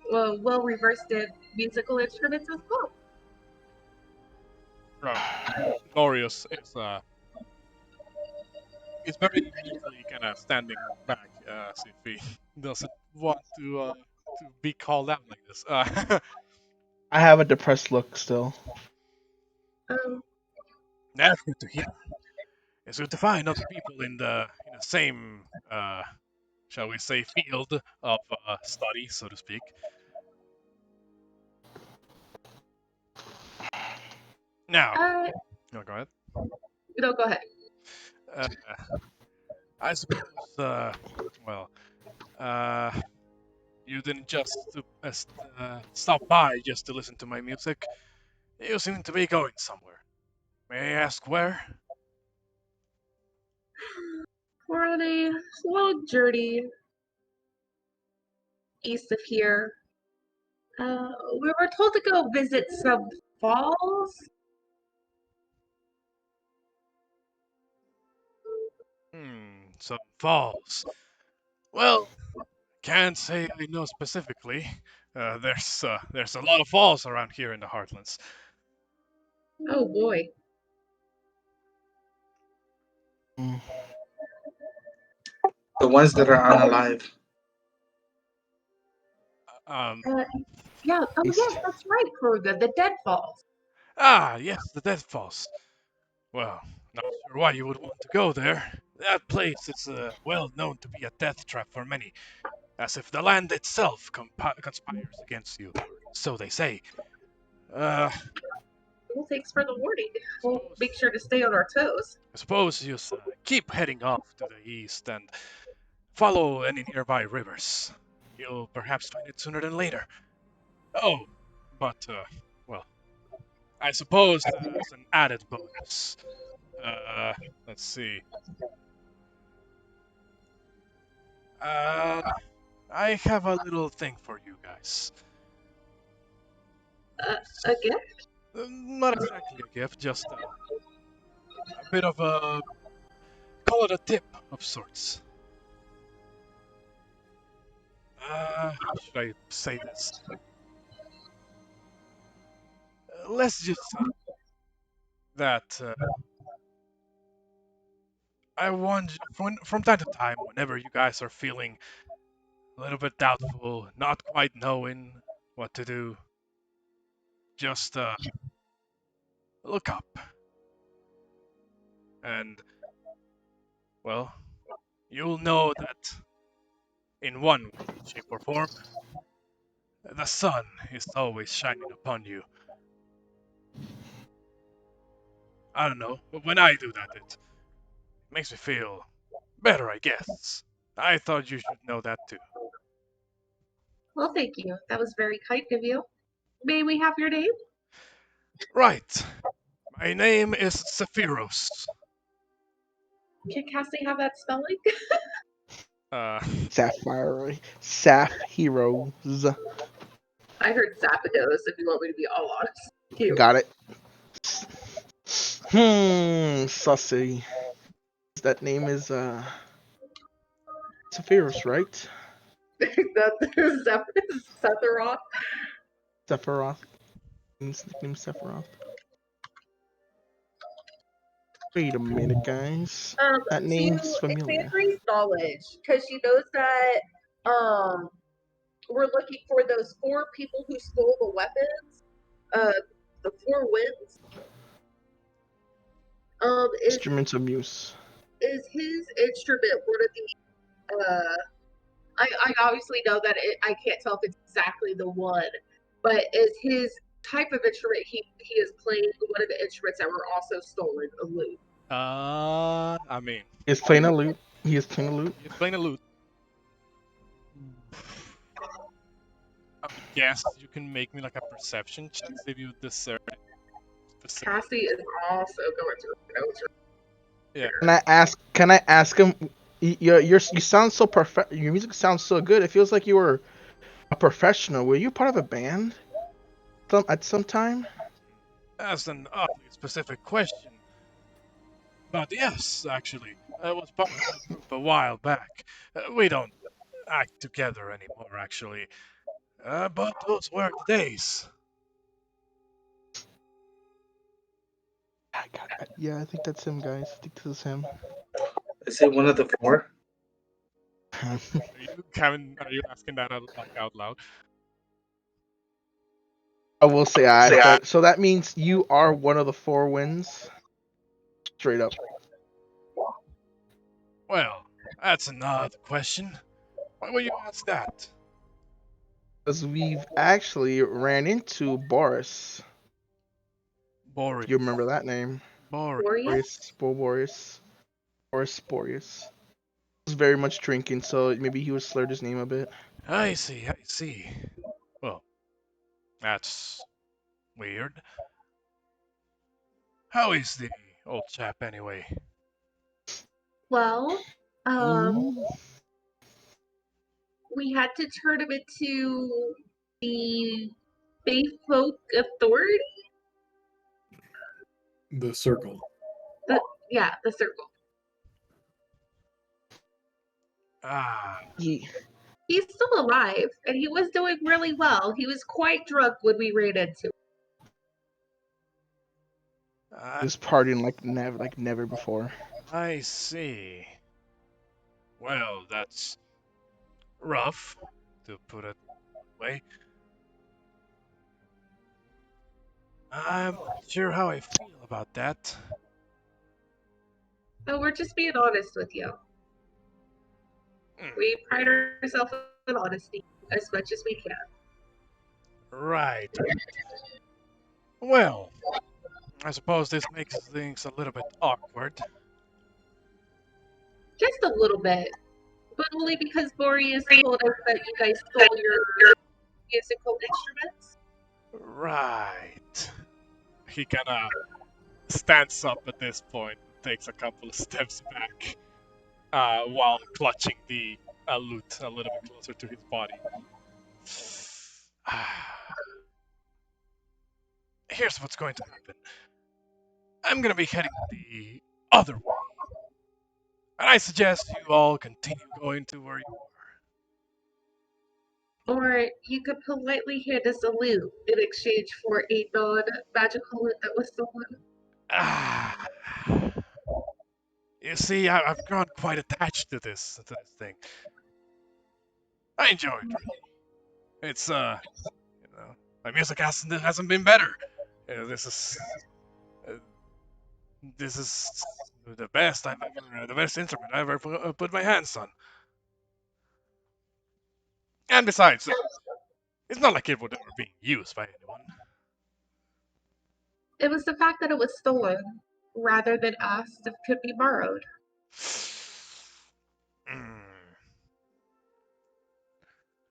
well reversed in musical instruments as well. Glorious is very easily kind of standing back as if he doesn't want to be called out like this. I have a depressed look still. That's good to hear. It's good to find other people in the same shall we say field of study, so to speak. Now, no, go ahead. No, go ahead. Uh, I suppose, well, you didn't just stop by just to listen to my music. You seem to be going somewhere. May I ask where? We're on a long journey east of here. We were told to go visit some falls. Some falls. Well, can't say I know specifically. There's a lot of falls around here in the Heartlands. Oh boy. The ones that are unalive. Yeah. Oh yes, that's right, Porunga. The Dead Falls. Yes, the Death Falls. Well, not sure why you would want to go there. That place is well known to be a death trap for many, as if the land itself conspires against you. So they say. Uh, Well, thanks for the warning. We'll suppose, make sure to stay on our toes. I suppose you keep heading off to the east and follow any nearby rivers. You'll perhaps find it sooner than later. Oh, but, well, I suppose as an added bonus. Let's see. I have a little thing for you guys. A gift? Not exactly a gift, just a bit of a, call it a tip of sorts. How should I say this? Let's just say that I want from time to time, whenever you guys are feeling a little bit doubtful, not quite knowing what to do, just look up. And, well, you'll know that in one way, shape, or form, the sun is always shining upon you. I don't know, but when I do that, it makes me feel better, I guess. I thought you should know that too. Well, thank you. That was very kind of you. May we have your name? Right. My name is Sephiros. Can Cassie have that spelling? Uh, Sapphire. Sap Heroes. I heard Zapdos, if you want me to be all honest. Cute. Got it. Sussy. That name is Sephiros, right? That's Sephiroth. Sephiroth. Nickname Sephiroth. Wait a minute, guys. That To name's familiar. Xandri's knowledge, because she knows that we're looking for those 4 people who stole the weapons. The 4 winds. Instruments of use. Is his instrument one of the I obviously know that I can't tell if it's exactly the one, but is his type of instrument he is playing one of the instruments that were also stolen, a lute? I mean, He's playing a lute. He is playing a lute. he's playing a lute. I guess you can make me like a perception check if you discern specific. Cassie is also going to go to. Yeah. Can I ask him? You sound so perfect. Your music sounds so good. It feels like you were a professional. Were you part of a band? At some time? That's an oddly specific question. But yes, actually, I was part of a group a while back. We don't act together anymore, actually. But those were the days. Yeah, I think that's him, guys. I think this is him. Is it one of the 4? Are you, Kevin? Are you asking that out loud? I will say but so that means you are one of the 4 wins. Straight up. Well, that's an odd question. Why would you ask that? Because we've actually ran into Boris. Boring. You remember that name? Boring. Boris Boreas. He was very much drinking, so maybe he was slurred his name a bit. I see, I see. Well, that's weird. How is the old chap anyway? Well, we had to turn him into the Bay Folk Authority. The circle. The circle. He's still alive, and he was doing really well. He was quite drunk when we ran into him. He was partying like never before. I see. Well, that's rough, to put it that way. I'm not sure how I feel about that. So we're just being honest with you. We pride ourselves in honesty as much as we can. Right. Well, I suppose this makes things a little bit awkward. Just a little bit. But only because Boreas told us that you guys stole your musical instruments. Right. He kinda stands up at this point, takes a couple of steps back, while clutching the lute a little bit closer to his body. Here's what's going to happen. I'm gonna be heading the other way. And I suggest you all continue going to where you are. Or you could politely hand us a lute in exchange for a non-magical lute that was stolen. You see, I've grown quite attached to this thing. I enjoy it. It's a My music hasn't been better. This is this is the best I've ever, the best instrument I've ever put my hands on. And besides, it's not like it would ever be used by anyone. It was the fact that it was stolen rather than asked if it could be borrowed.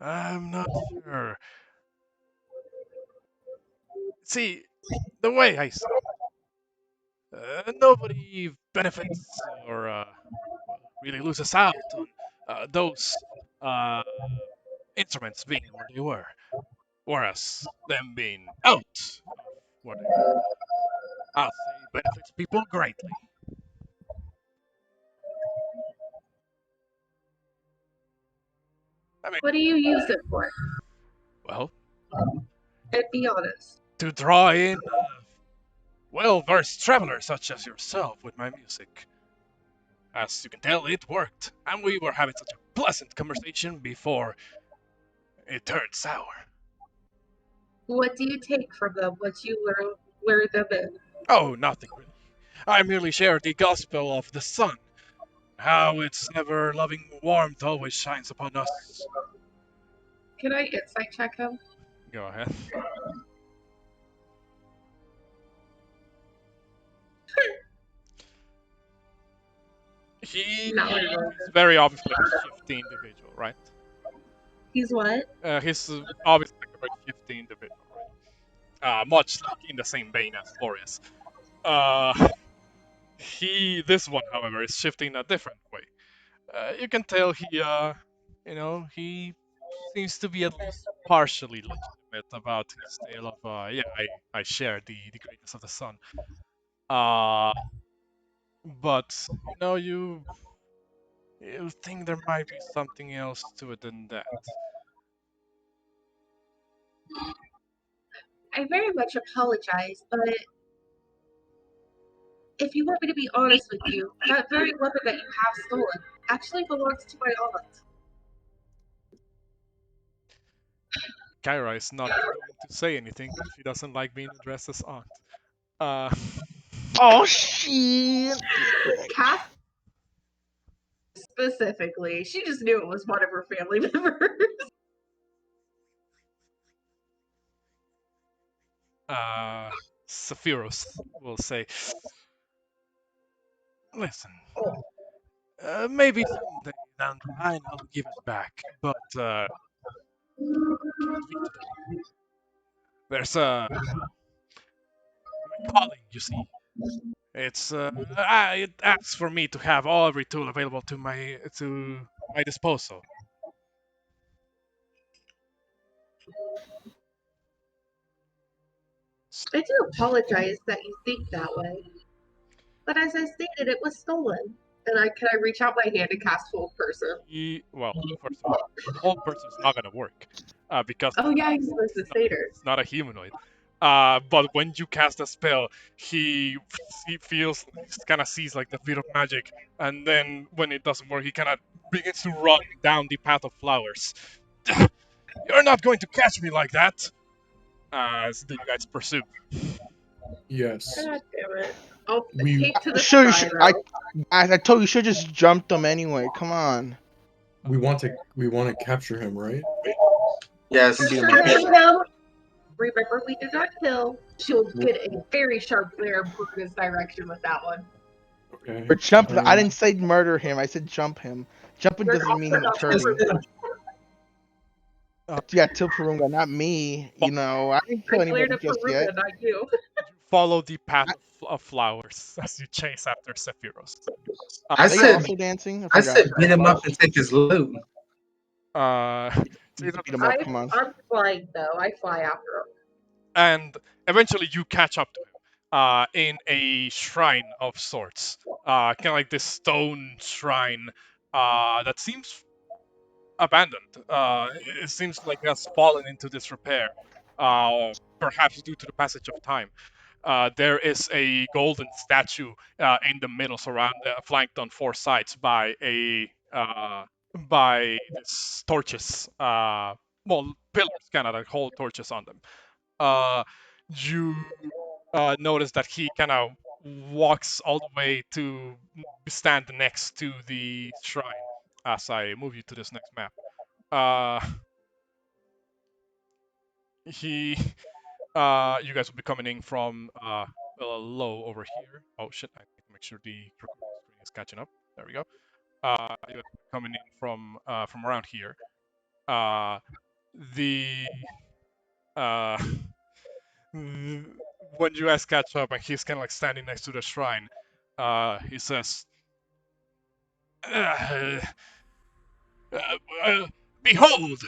I'm not sure. See, the way I see it, nobody benefits or well, really loses out on those uh, instruments being where they were, whereas them being out of where they were, I'll say benefits people greatly. I mean, What do you use it for? well, And be honest. to draw in well-versed travelers such as yourself with my music. As you can tell, it worked, and we were having such a pleasant conversation before it turned sour. What do you take from them once you lure them in? Oh, nothing really. I merely share the gospel of the sun, how its ever-loving warmth always shines upon us. Can I insight check him? Go ahead. He No, I is don't. very obviously a shifty individual, right? He's what? He's obviously a very shifty individual, right? Much like in the same vein as Florius. This one, however, is shifting a different way. You can tell he seems to be at least partially legitimate about his tale of, yeah, I share the greatness of the sun. Uh, but, you think there might be something else to it than that. I very much apologize, but if you want me to be honest with you, that very weapon that you have stolen actually belongs to my aunt. Kyra is not going to say anything because she doesn't like being addressed as aunt. Uh, Oh shit! Cass specifically, she just knew it was one of her family members. Sephiros will say, listen, maybe someday down the line I'll give it back, but can't be today. There's my calling, you see. It asks for me to have every tool available to my disposal. I do apologize that you think that way. But as I stated, it was stolen. And can I reach out my hand and cast Hold Person? Well, first of all, whole person's not gonna work, because Oh yeah, he's supposed to Satyr. it's not a humanoid. But when you cast a spell, he kind of sees like the bit of magic, and then when it doesn't work, he kind of begins to run down the path of flowers. You're not going to catch me like that! As the guys pursue. Yes. God damn it. I'll We- take to the Sure, side, I told you, you should just jump them anyway. Come on. We want to capture him, right? Yes. Beat 'em up. No. Remember, we did not kill. She'll get a very sharp glare in Puruga's direction with that one. Okay. Or jump. I didn't say murder him. I said jump him. Jumping You're doesn't mean also not hurting. Puruga. Yeah, to Porunga, not me. I didn't kill I glared anybody at just Puruga, yet. not you. Follow the path of flowers as you chase after Sephiros. I Are they said- also dancing? I forgot. said beat him up and take his loot. So You you beat 'em up, come on. I'm flying though. I fly after him. and eventually you catch up to him in a shrine of sorts, kind of like this stone shrine that seems abandoned. It seems like it has fallen into disrepair, perhaps due to the passage of time. There is a golden statue in the middle, flanked on four sides by by these torches. Well, pillars kind of that hold torches on them. you notice that he kind of walks all the way to stand next to the shrine as I move you to this next map. He you guys will be coming in from low over here. Oh shit, I need to make sure the recording screen is catching up. There we go. You guys will be coming in from around here. The uh when you guys catch up and he's kind of like standing next to the shrine, he says, uh, "Behold,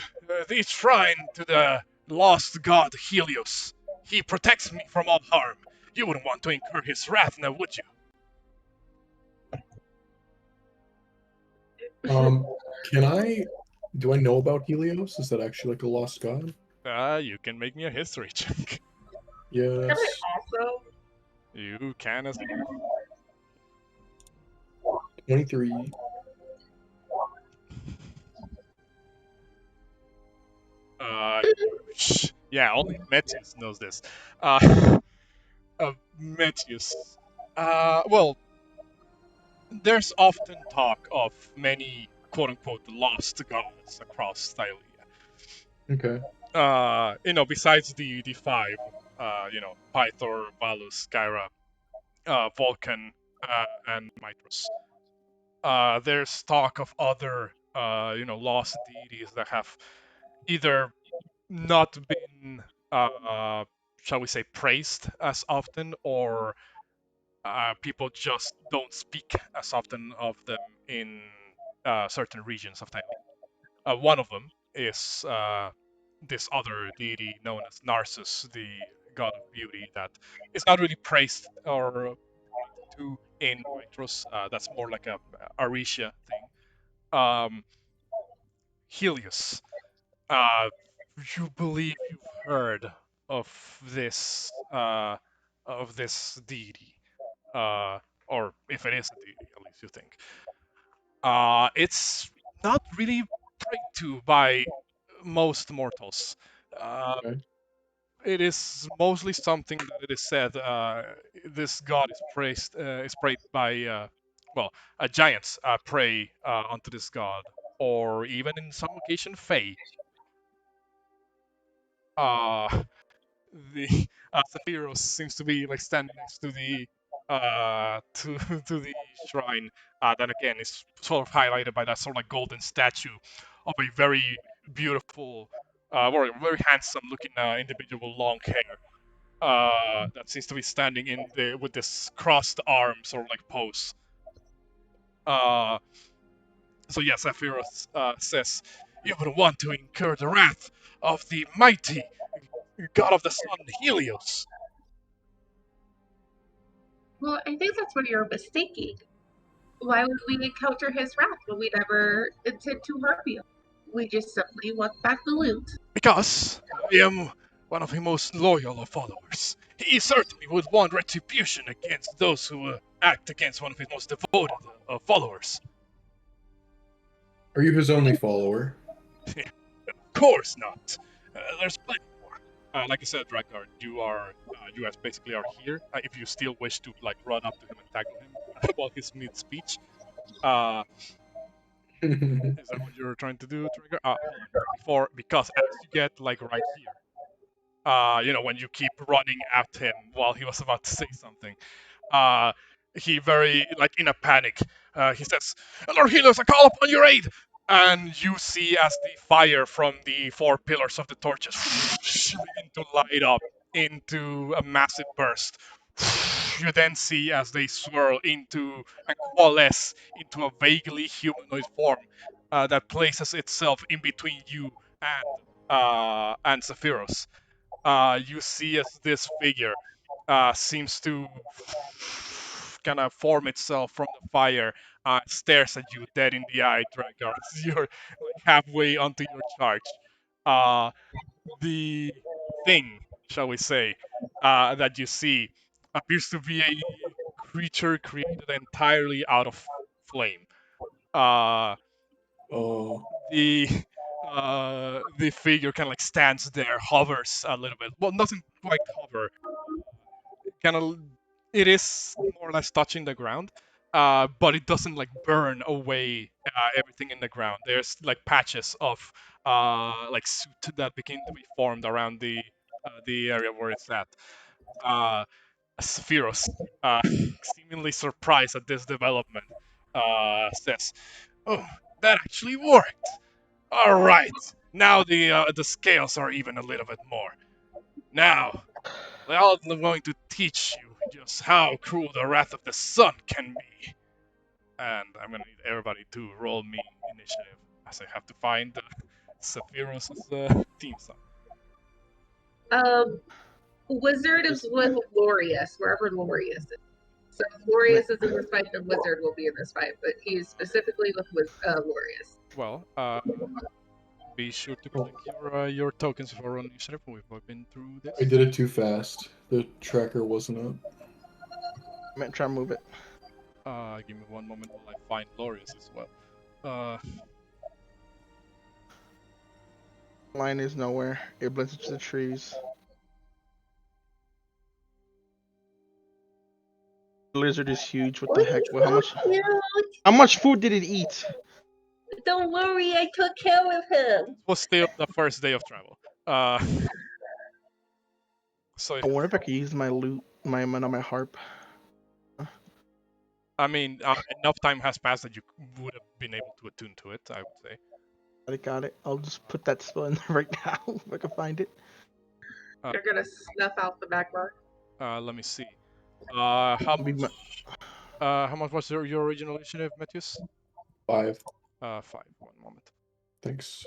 the shrine to the lost god Helios. He protects me from all harm. You wouldn't want to incur his wrath, now would you?" Do I know about Helios? Is that actually like a lost god? You can make me a history check. Yes. Can I also? You can as 23. uh, yeah, only Metius knows this. Metius. Well, there's often talk of many quote-unquote lost gods across Thylia. Okay. Besides the five, Pythor, Valus, Skyra, Vulcan, and Mytros. There's talk of other, lost deities that have either not been, shall we say, praised as often, or people just don't speak as often of them in certain regions of Thailand. One of them is this other deity known as Narcissus, the god of beauty, that is not really praised or to in Mytros. That's more like a Arisha thing. Helios. Uh, you believe you've heard of this deity, or if it is a deity, at least you think. It's not really prayed to by most mortals. Uh, Okay. it is mostly something that it is said this god is prayed by giants pray unto this god, or even in some occasion fae. Uh, the Sephiroth seems to be like standing next to the to to the shrine. That again is sort of highlighted by that sort of like golden statue of a very beautiful, very handsome looking individual, long hair. That seems to be standing with this crossed arms or like pose. Uh, so yes, Sephiroth says, "You would want to incur the wrath of the mighty god of the sun, Helios." Well, I think that's where you're mistaken. Why would we encounter his wrath when we never intend to harm you? We just simply want back the loot. Because I am one of his most loyal of followers. He certainly would want retribution against those who act against one of his most devoted followers. Are you his only follower? Of course not. There's plenty more. Like I said, Drakgar, you guys basically are here. If you still wish to like run up to him and tackle him while he's mid-speech, is that what you're trying to do, Drakgar? Hold on. Because as you get like right here, when you keep running at him while he was about to say something, he very, like in a panic, he says, "Lord Helios, I call upon your aid!" And you see as the fire from the four pillars of the torches begin to light up into a massive burst. You then see as they swirl into and coalesce into a vaguely humanoid form that places itself in between you and Sephiroth. You see as this figure seems to kind of form itself from the fire, stares at you dead in the eye, Drakgar, as you're like halfway onto your charge. The thing, shall we say, that you see appears to be a creature created entirely out of flame. Uh, Oh. the The figure kind of like stands there, hovers a little bit. Well, doesn't quite hover. Kind of, it is more or less touching the ground, but it doesn't like burn away everything in the ground. There's like patches of like soot that begin to be formed around the area where it's at. Sephiroth, seemingly surprised at this development, says, "Oh, that actually worked. All right, now the scales are even a little bit more. Now, I'm going to teach you just how cruel the wrath of the sun can be." And I'm gonna need everybody to roll me initiative, as I have to find Sephiroth's team song. Wizard is with Glorious, wherever Glorious is. So if Glorious is in this fight, the Wizard will be in this fight, but he's specifically with Glorious. Well, be sure to click your tokens before rolling initiative. We've been through this. I did it too fast. The tracker wasn't up. I'm gonna try to move it. Give me one moment while I find Glorious as well. Line is nowhere. It blends into the trees. The lizard is huge. What the heck? Well, how much food did it eat? Don't worry, I took care of him. It was still the first day of travel. So I wonder if I could use my loot, my harp. I mean, enough time has passed that you would have been able to attune to it, I would say. I got it. I'll just put that spell in there right now if I can find it. You're gonna snuff out the back bar. Let me see. How much was your original initiative, Metius? 5. 5. One moment. Thanks.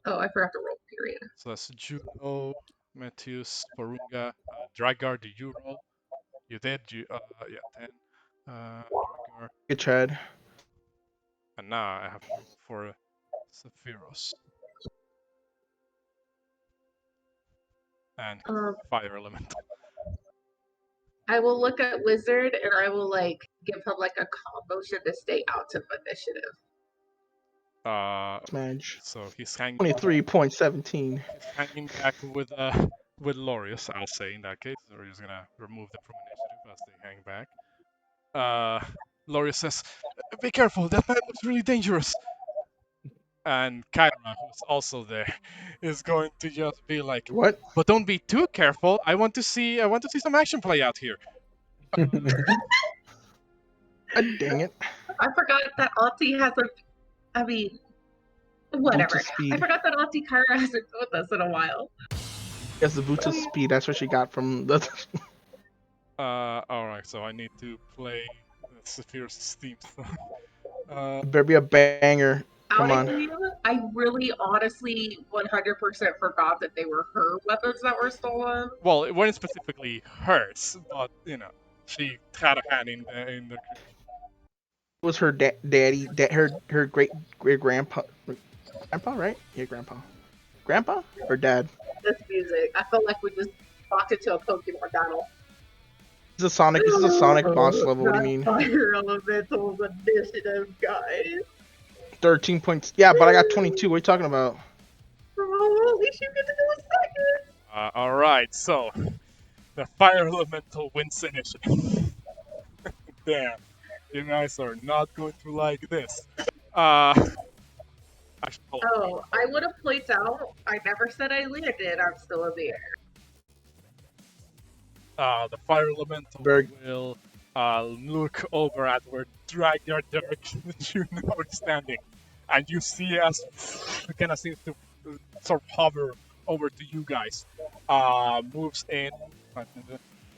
Oh, I forgot to roll, period. So that's Juno, Metius, Porunga, Drakgar. Did you roll? You did. Yeah, 10. Drakgar. Good tried. And now I have to roll for Sephiroth. And Fire Elemental. I will look at Wizard and I will give him a calm motion to stay out of initiative. Smash. So he's hanging. 23.17. He's hanging back with Lorius, I'll say in that case. So we're just gonna remove them from initiative as they hang back. Lorius says, "Be careful, that man looks really dangerous." And Kyra, who's also there, is going to just be like, What? "But don't be too careful. I want to see some action play out here." God dang it. I forgot that Auntie has whatever. Boots of speed. I forgot that Auntie Kyra hasn't been with us in a while. Yes, the boots of speed. That's what she got from the. Alright, so I need to play Saphir's theme song. Better be a banger. Come on. I really, honestly, 100% forgot that they were her weapons that were stolen. Well, it wasn't specifically hers, but she had a hand in the. It was her daddy, her great grandpa, right? Yeah, grandpa or dad. This music, I felt like we just walked into a Pokemon battle. This is a Sonic boss level. What do you mean? Fire Elemental initiative, guys. 13 points. Yeah, but I got 22. What are you talking about? Oh, at least you get to do a second. Alright, so the Fire Elemental wins initiative. Damn, you guys are not going to like this. Oh, I would have pointed out, I never said I landed, I'm still in the air. The Fire Elemental will look over at where Drakgar, Derek, Juno are standing, and you see as it kind of seems to sort of hover over to you guys. Moves in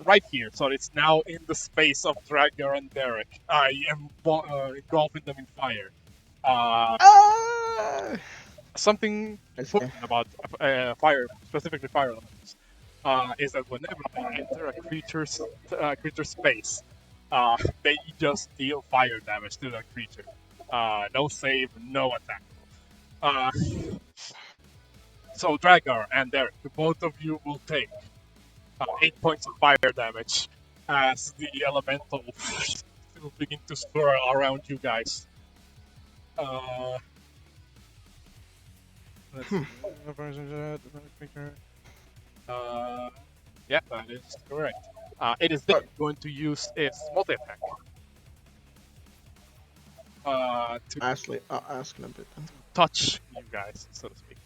right here, so it's now in the space of Drakgar and Derek. I am engulfing them in fire. Something important about specifically fire elements, is that whenever they enter a creature's space, they just deal fire damage to that creature. No save, no attack. So Drakgar and Derek, both of you will take 8 points of fire damage as the elemental will begin to swirl around you guys. Let's see. Yeah, that is correct. It is then going to use its multi-attack. To I'll ask in a bit then. touch you guys, so to speak.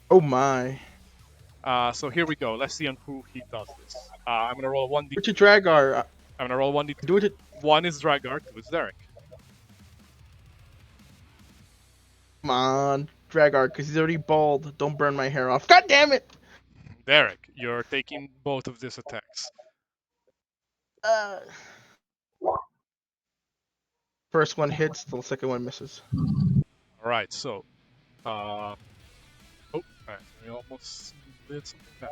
Oh my. So here we go. Let's see on who he does this. I'm gonna roll 1d. What's your Drakgar? I'm gonna roll 1d. Do it. One is Drakgar, two is Derek. Come on, Drakgar, because he's already bald. Don't burn my hair off. God damn it! Derek, you're taking both of these attacks. First one hits, the second one misses. Alright, so. Oh, alright, we almost did something bad.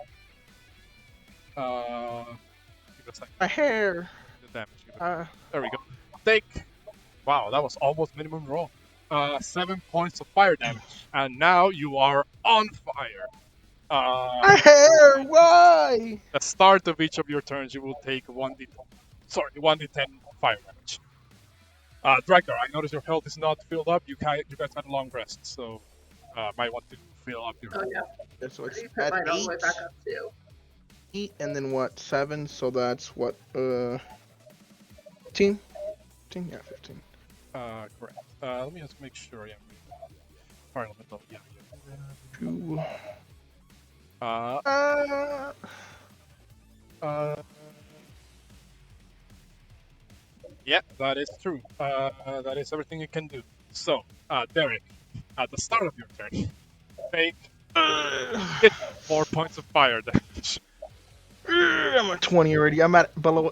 Give us like My hair. the damage. There we go. Take. Wow, that was almost minimum roll. 7 points of fire damage, and now you are on fire. My hair. Why? At the start of each of your turns, you will take 1d10 fire damage. Drakgar, I notice your health is not filled up. You guys had a long rest, so might want to fill up your health. Oh yeah. Yeah, so it's You put at mine all the way 8. back up too. 8 and then what? 7. So that's what? 15. 15. Yeah, 15. Correct. Let me just make sure. Yeah. Fire elemental. Yeah. 2. Yeah, that is true. That is everything you can do. So, Derek, at the start of your turn, take 4 points of fire damage. I'm at 20 already. I'm below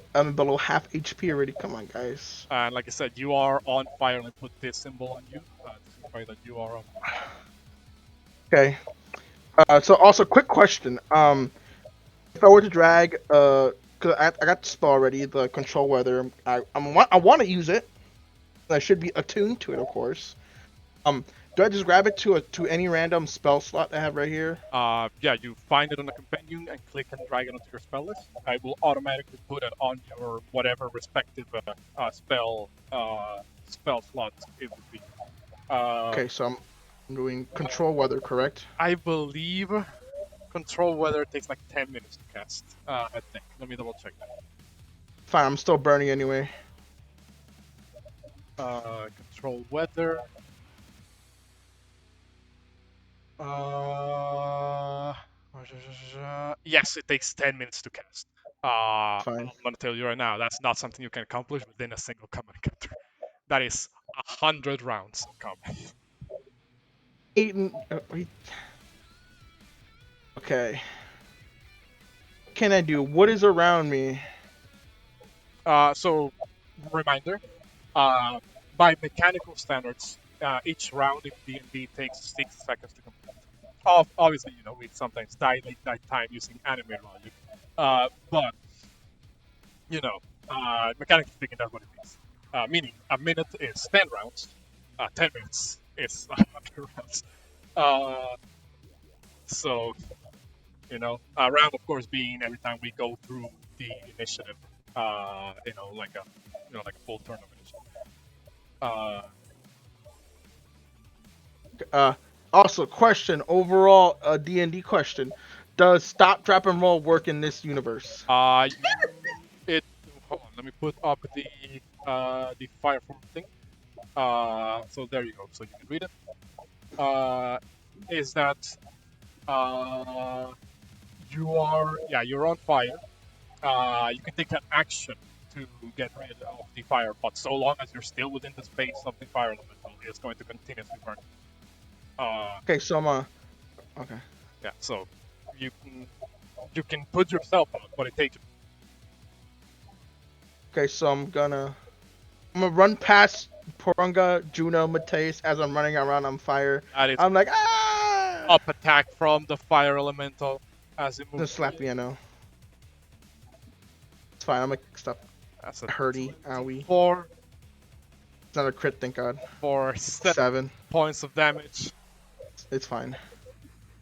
half HP already. Come on, guys. And like I said, you are on fire. Let me put this symbol on you to signify that you are on fire. Okay. So also, quick question. If I were to drag, cause I got the spell already, the control weather. I want to use it. I should be attuned to it, of course. Do I just grab it to any random spell slot I have right here? Yeah, you find it on the companion and click and drag it onto your spell list. I will automatically put it on your whatever respective spell slot it would be. Okay, so I'm doing control weather, correct? I believe control weather takes like 10 minutes to cast. I think. Let me double check that. Fine, I'm still burning anyway. Control weather. Yes, it takes 10 minutes to cast. Fine. I'm gonna tell you right now, that's not something you can accomplish within a single combat encounter. That is 100 rounds of combat. Okay. What can I do? What is around me? So, reminder, by mechanical standards, each round in D&D takes 6 seconds to complete. Obviously, we sometimes dilate that time using anime logic. But, mechanically speaking, that's what it means. Meaning, a minute is 10 rounds, 10 minutes is 100 rounds. So, a round, of course, being every time we go through the initiative, like a full turn of initiative. Also, question, overall, a D&D question. Does stop, drop, and roll work in this universe? Hold on, let me put up the fire form thing. So there you go, so you can read it. Is that you're on fire. You can take an action to get rid of the fire, but so long as you're still within the space of the fire elemental, it's going to continuously burn. Okay, so okay. Yeah, so you can put yourself out, but it takes. Okay, so I'm gonna run past Porunga, Juno, Metius as I'm running around on fire. I'm like, ah! Up attack from the fire elemental as it moves. Just slap me, I know. It's fine. I'm gonna stop. That's a hurty, owie. 4. It's not a crit, thank God. For 7 points of damage. It's fine.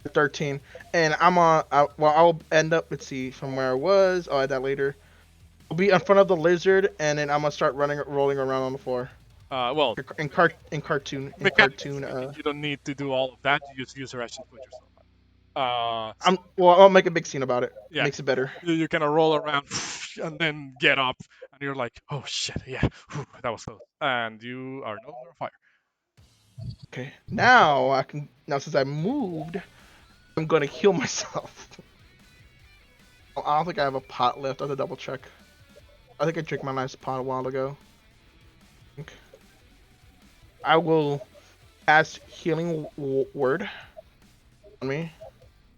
13, and I'll end up. Let's see from where I was. I'll add that later. I'll be in front of the lizard, and then I'm gonna start rolling around on the floor. Well, in cartoon mechanically speaking, you don't need to do all of that. You just use your action to put yourself out. I'll make a big scene about it. Yeah. Makes it better. You kind of roll around and then get up, and you're like, oh shit, yeah, that was close. And you are no longer on fire. Okay. Now since I moved, I'm gonna heal myself. I don't think I have a pot left. I have to double check. I think I drank my last pot a while ago. I will cast healing word on me.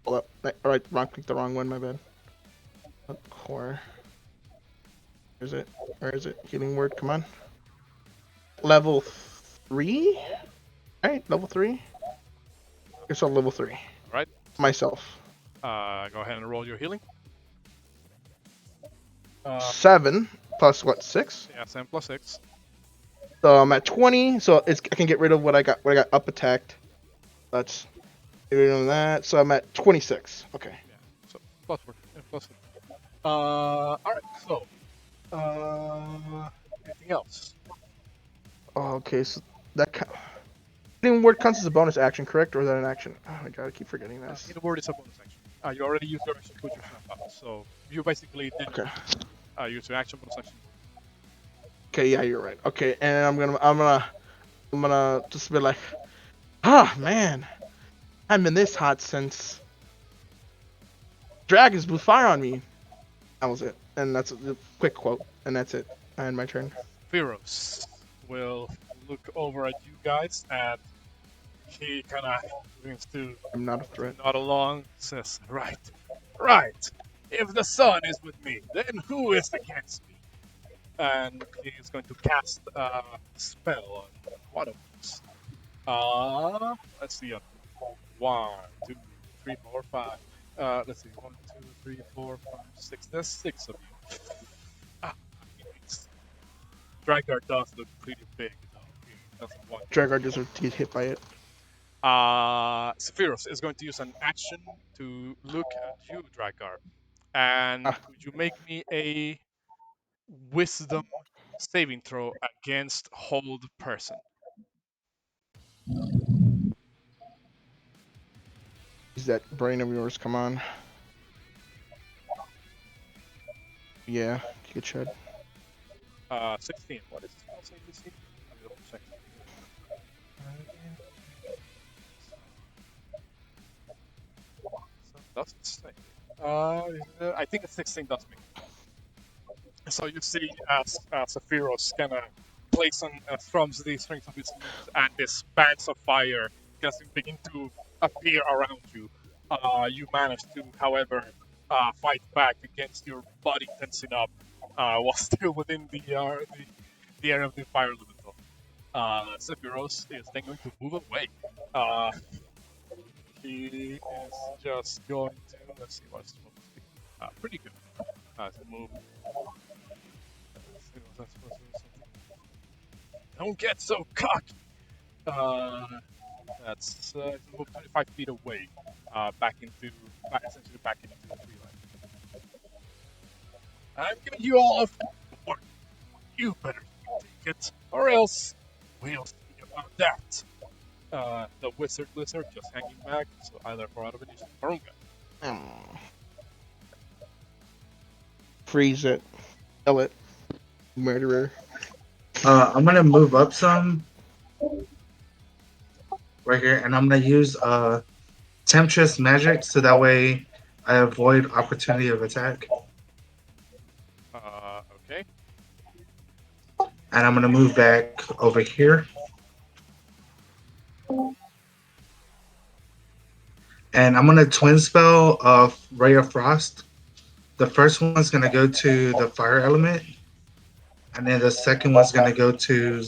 Hold up. Alright, clicked the wrong one, my bad. Core. Where is it? Healing word, come on. Level 3? Alright, level 3. It's on level 3. Alright. Myself. Go ahead and roll your healing. 7 plus what, 6? Yeah, 7 plus 6. So I'm at 20, so I can get rid of what I got up attacked. Let's get rid of that. So I'm at 26. Okay. Yeah. So plus 4. Plus 4. Alright, so anything else? Okay, so that healing word counts as a bonus action, correct? Or is that an action? Oh my god, I keep forgetting this. Healing word is a bonus action. You already used your action to put yourself out, so you basically didn't use your action bonus action. Okay, yeah, you're right. Okay, and I'm gonna just be like, man, I haven't been this hot since dragons blew fire on me. That was it, and that's a quick quote, and that's it. I end my turn. Firos will look over at you guys, and he kind of begins to I'm not a threat. nod along. Says, "Right. If the sun is with me, then who is against me?" And he is going to cast a spell on one of us. Let's see. 1, 2, 3, 4, 5. Let's see. 1, 2, 3, 4, 5, 6. There's 6 of you. Drakgar does look pretty big, though. He doesn't want. Drakgar deserves to get hit by it. Sephiroth is going to use an action to look at you, Drakgar. And could you make me a wisdom saving throw against hold person? Is that brain of yours? Come on. Yeah, good shot. 16. What is the spell save DC? Let me double check. Doesn't say. I think a 16 does make it. So you see as Sephiroth kind of plays on thrums the strings of his knees, and these bands of fire just begin to appear around you. You manage to, however, fight back against your body tensing up while still within the area of the fire elemental. Sephiroth is then going to move away. He is just going to, let's see what's supposed to be. Pretty good. To move. Don't get so cocky. That's move 25 feet away, essentially back into the tree line. I'm giving you all a warning. You better take it, or else we'll see about that. The wizard lizard just hanging back, so either for out of initiative, Porunga. Freeze it. Kill it. Murderer. I'm gonna move up some right here, and I'm gonna use Temptress magic so that way I avoid opportunity of attack. Okay. And I'm gonna move back over here. And I'm gonna twin spell of Ray of Frost. The first one's gonna go to the fire element, and then the second one's gonna go to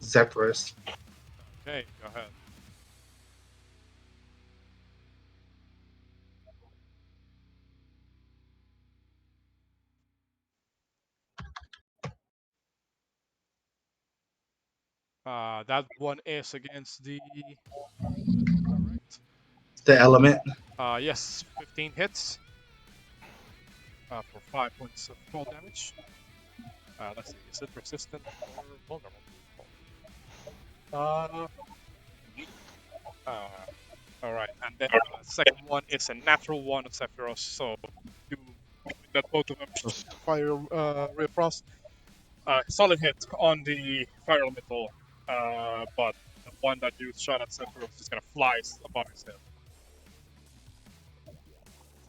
Zephyrus. Okay, go ahead. That one is against the. Correct. The element. Yes, 15 hits. For 5 points of cold damage. Let's see, is it resistant or vulnerable? Uh, all right, and then second one is a natural one of Sephiroth, so you between that both of them fire Ray of Frost. Solid hit on the fire elemental, but the one that you shot at Sephiroth is gonna fly above his head.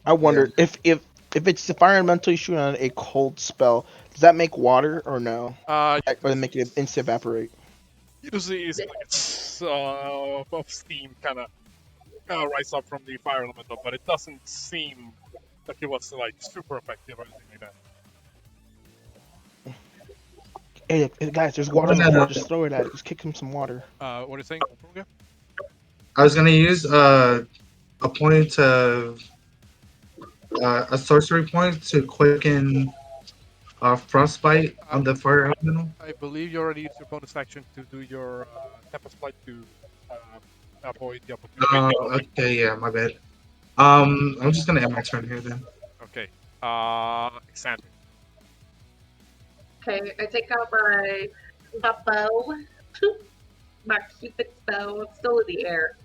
I wondered if it's the fire elemental you shoot on a cold spell, does that make water or no? Or does it make it instant evaporate? You see, it's like of steam kind of rise up from the fire elemental, but it doesn't seem like it was like super effective or anything like that. Hey, guys, there's water on the floor. Just throw it at it. Just kick him some water. What are you saying, Porunga? I was gonna use a point to a sorcery point to quicken frostbite on the fire elemental. I believe you already used your bonus action to do your Tempest Flight to avoid the opportunity. Okay, yeah, my bad. I'm just gonna end my turn here then. Okay. Xander. Okay, I take out my bow, my Cupid's bow. It's still in the air.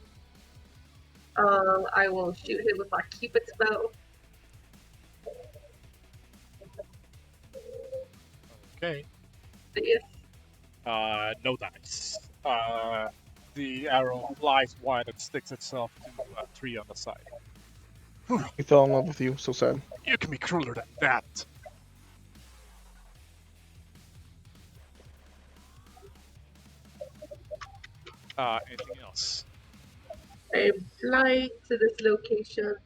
I will shoot him with my Cupid's bow. Okay. Yes. No dice. The arrow flies wide and sticks itself to a tree on the side. He fell in love with you. So sad. You can be crueler than that. Anything else? I'm flying to this location.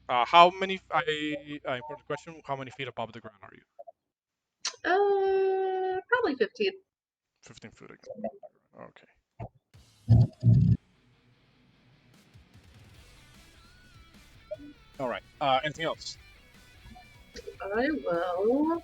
How many? Important question. How many feet above the ground are you? Probably 15. 15 feet. Okay. All right. Anything else? I will.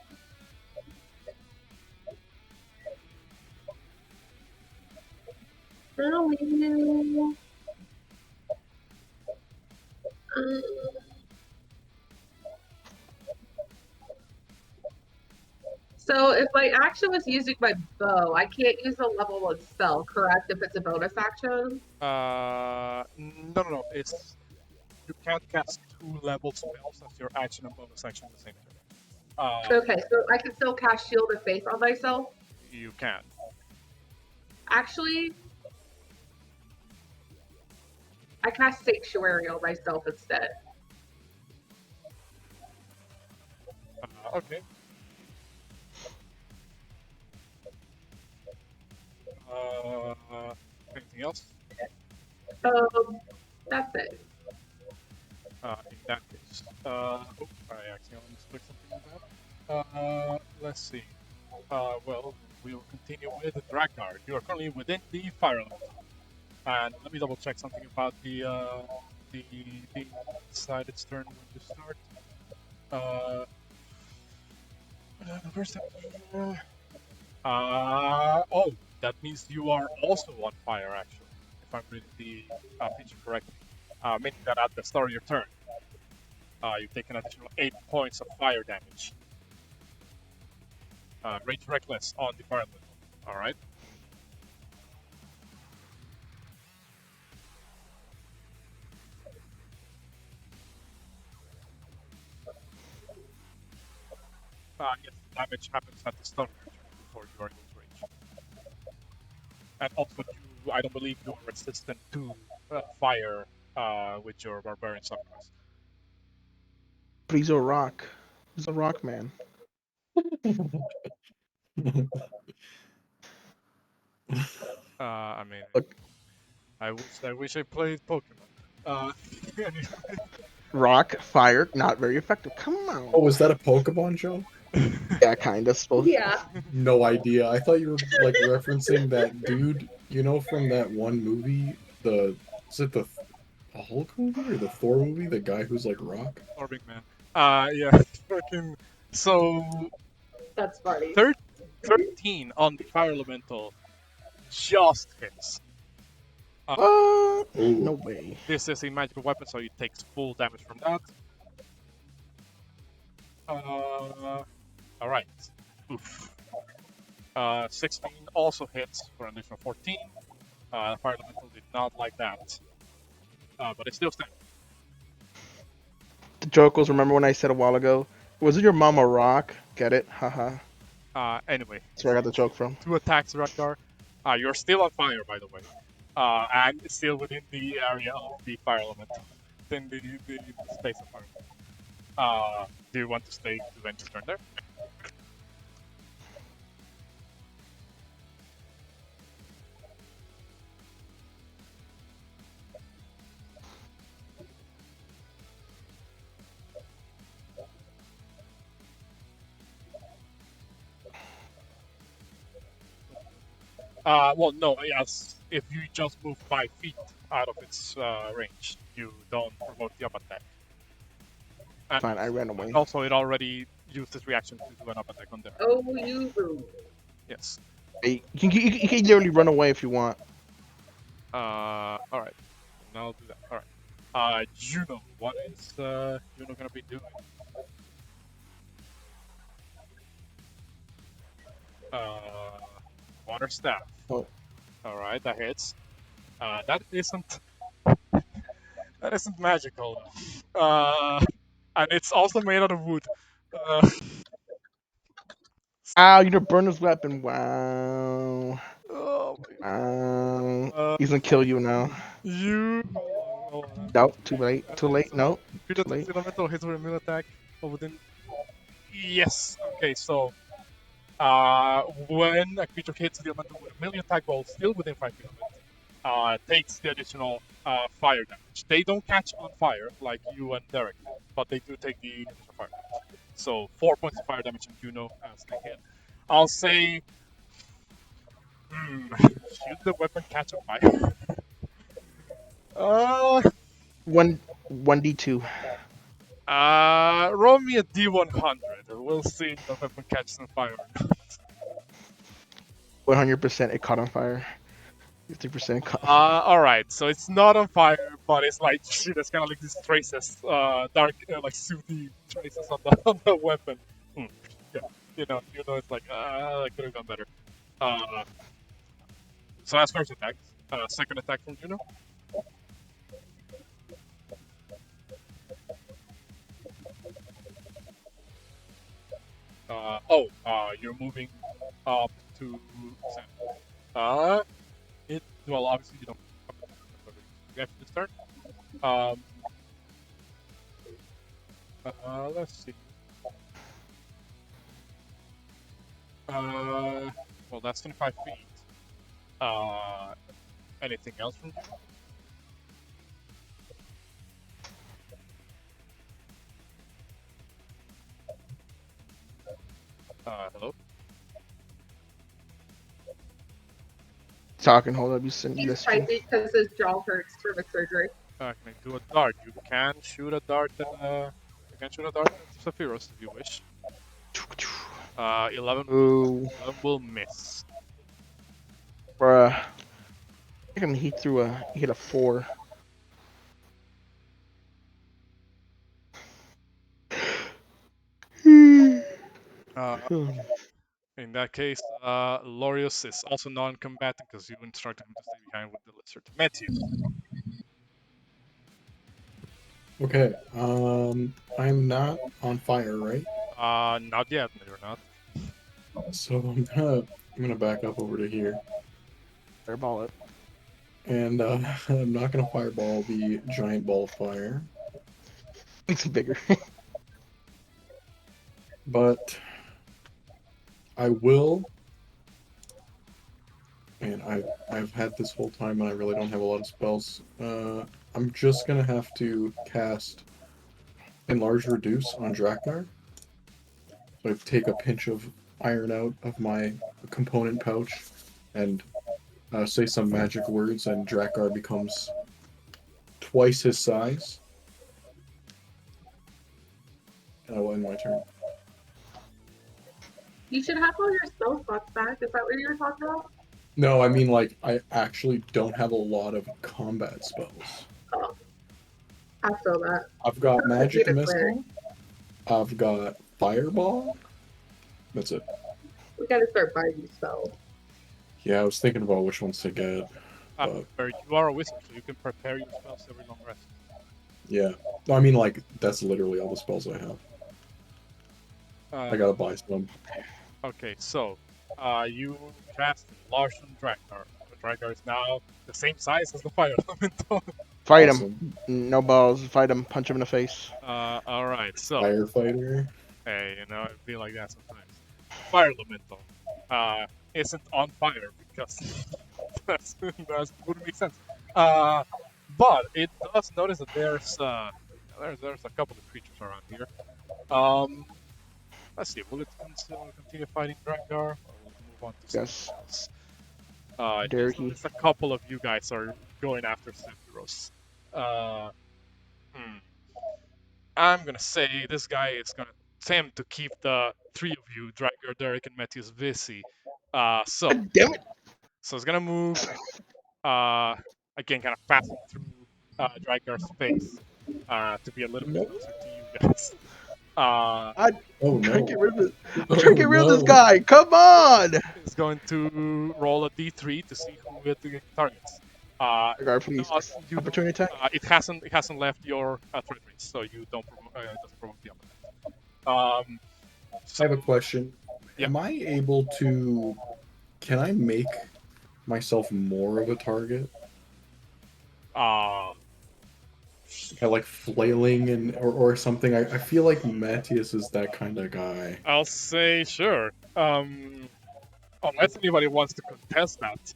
So if my action was using my bow, I can't use a level 1 spell, correct? If it's a bonus action? No. It's you can't cast 2 level spells as your action and bonus action at the same time. Okay, so I can still cast Shield of Faith on myself? You can. Actually, I cast Sanctuary on myself instead. Okay. Anything else? That's it. In that case, I accidentally misclicked something like that. Let's see. Well, we'll continue with the Drakgar. You are currently within the fire elemental. And let me double check something about the side its turn when you start. Where's that? Oh, that means you are also on fire, actually, if I'm reading the feature correctly. Meaning that at the start of your turn, you take an additional 8 points of fire damage. Rage Reckless on the fire elemental. Alright. Yes, damage happens at the start of your turn before you are able to rage. And also, I don't believe you are resistant to fire with your Barbarian subclass. But he's a rock. He's a rock man. I mean, Look. I wish I played Pokemon. Anyway. Rock, fire, not very effective. Come on. Oh, was that a Pokemon joke? Yeah, kind of. Supposed. Yeah. No idea. I thought you were like referencing that dude, you know, from that one movie. Is it the Hulk movie or the Thor movie? The guy who's like rock. Or Big Man. Yeah. Fucking. So. That's funny. 13 on the fire elemental just hits. No way. This is a magical weapon, so it takes full damage from that. Alright. Oof. 16 also hits for an additional 14. Fire Elemental did not like that. But it's still standing. The joke was, remember when I said a while ago, was it your mama rock? Get it? Haha. Anyway. That's where I got the joke from. 2 attacks, Drakgar. You're still on fire, by the way. And still within the area of the fire element. Within the space of fire element. Do you want to stay to end your turn there? Well, no, yes. If you just move 5 feet out of its range, you don't provoke the up attack. And Fine, I ran away. also, it already used its reaction to do an up attack on there. Oh, you rude. Yes. Hey, you can literally run away if you want. Alright. I'll do that. Alright. Juno, what is Juno gonna be doing? Water staff. Oh. Alright, that hits. That isn't magical. And it's also made out of wood. Ow, you done burned his weapon. Wow. Oh my Wow. He's gonna kill you now. You. Hold on. Nope, too late. Too late. Nope. Creature Too late. takes elemental hits with a melee attack within. Yes. Okay, so when a creature hits the elemental with a melee attack while still within 5 feet of it, takes the additional fire damage. They don't catch on fire like you and Derek did, but they do take the additional fire damage. So 4 points of fire damage on Juno as they hit. I'll say, should the weapon catch on fire? 1d2. Roll me a D100. We'll see if the weapon catches on fire or not. 100% it caught on fire. 50% caught. Alright, so it's not on fire, but it's like, shit, there's kind of like these traces, dark, like sooty traces on the weapon. Yeah, you know, it's like, I could have done better. So that's first attack. Second attack from Juno. You're moving up to Sam. Well, obviously you don't. You have to start. Let's see. Well, that's 25 feet. Anything else from you? Hello? Talking, hold up, you send He's this. typing because his jaw hurts from the surgery. Can I do a dart? You can shoot a dart. You can shoot a dart at Sephiroth if you wish. 11. Ooh. 11 will miss. Bruh. I think he hit a 4. In that case, Lorius is also non-combatant because you instructed him to stay behind with the lizard. Metius. Okay, I'm not on fire, right? Not yet. No, you're not. So I'm gonna back up over to here, Fireball it. and I'm not gonna fireball the giant ball of fire, Makes it bigger. but I will. And I've had this whole time, and I really don't have a lot of spells. I'm just gonna have to cast Enlarge Reduce on Drakgar. So I take a pinch of iron out of my component pouch and say some magic words, and Drakgar becomes twice his size. And I will end my turn. You should have all your spell slots back. Is that what you were talking about? No, I mean, like, I actually don't have a lot of combat spells. Oh. I feel that. I've got Magic Cleric. Missile. I've got Fireball. That's it. We gotta start buying these spells. Yeah, I was thinking about which ones to get. But You are a wizard, so you can prepare your spells every long rest. yeah, I mean, like that's literally all the spells I have. I gotta buy some. Okay, so you cast Larson Drakgar. The Drakgar is now the same size as the Fire Elemental. Fight Awesome. him. No balls. Fight him. Punch him in the face. All right, so Firefighter. hey, I feel like that sometimes. Fire Elemental isn't on fire because that wouldn't make sense. But it does notice that there's a couple of creatures around here. Let's see. Will it continue fighting Drakgar, or will it move on to something Yes. else? Derky. Just a couple of you guys are going after Sephiroth. I'm gonna say this guy is gonna attempt to keep the three of you, Drakgar, Derek, and Metius, busy. So Damn it. it's gonna move. Again, kind of passing through Drakgar's face to be a little bit closer to you guys. I'm Oh trying to no. get rid of this. I'm Oh, trying to get rid of this no. guy. Come on. Is going to roll a d3 to see who it targets. Guard, please. You, Opportunity attack. it hasn't left your threat range, so you don't it doesn't provoke the opponent. I have a question. Yeah. Am I able to? Can I make myself more of a target? By like flailing and or something. I feel like Matthias is that kind of guy. I'll say sure. Unless anybody wants to contest that.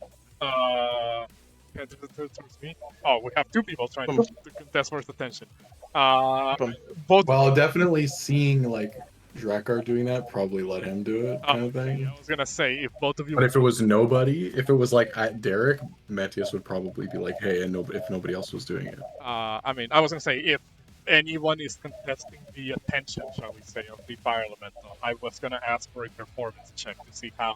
Towards me. Oh, we have two people trying to contest first attention. Both. Well, definitely seeing like Drakgar doing that probably let him do it, kind of thing. I was gonna say if both of you. But if it was nobody, if it was like at Derek, Matthias would probably be like, "Hey," and if nobody else was doing it. I mean, I was gonna say if anyone is contesting the attention, shall we say, of the Fire Elemental, I was gonna ask for a performance check to see how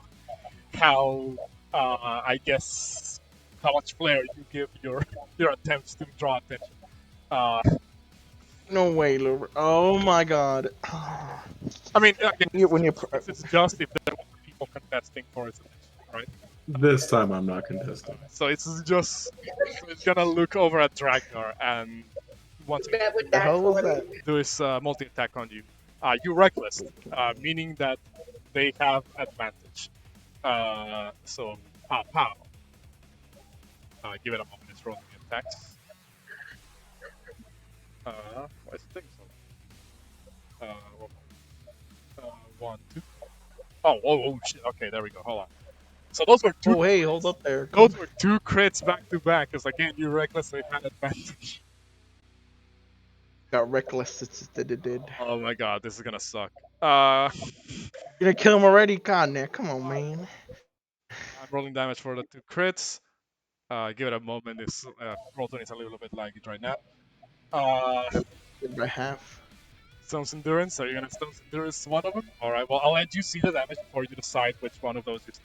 I guess how much flair you give your attempts to draw attention. No way, Lou. Oh my god. I mean, again, When you're it's just if there were people contesting for its attention, right? This time I'm not contesting. So it's just it's gonna look over at Drakgar and once again What the hell was that? do his multi attack on you. You reckless, meaning that they have advantage. So pow. Give it a moment. It's rolling the attacks. Why is it taking so long? 1, 2. Oh, shit. Okay, there we go. Hold on. So those were two. Oh, hey, hold up there. Those were two crits back to back. Because again, you reckless, so it had advantage. Got reckless. It did. Oh my god, this is gonna suck. You're gonna kill him already? God, Nick. Come on, man. I'm rolling damage for the two crits. Give it a moment. This roll20 is a little bit laggy right now. By half. Stone's Endurance. Are you gonna Stone's Endurance one of them? Alright, well, I'll let you see the damage before you decide which one of those is.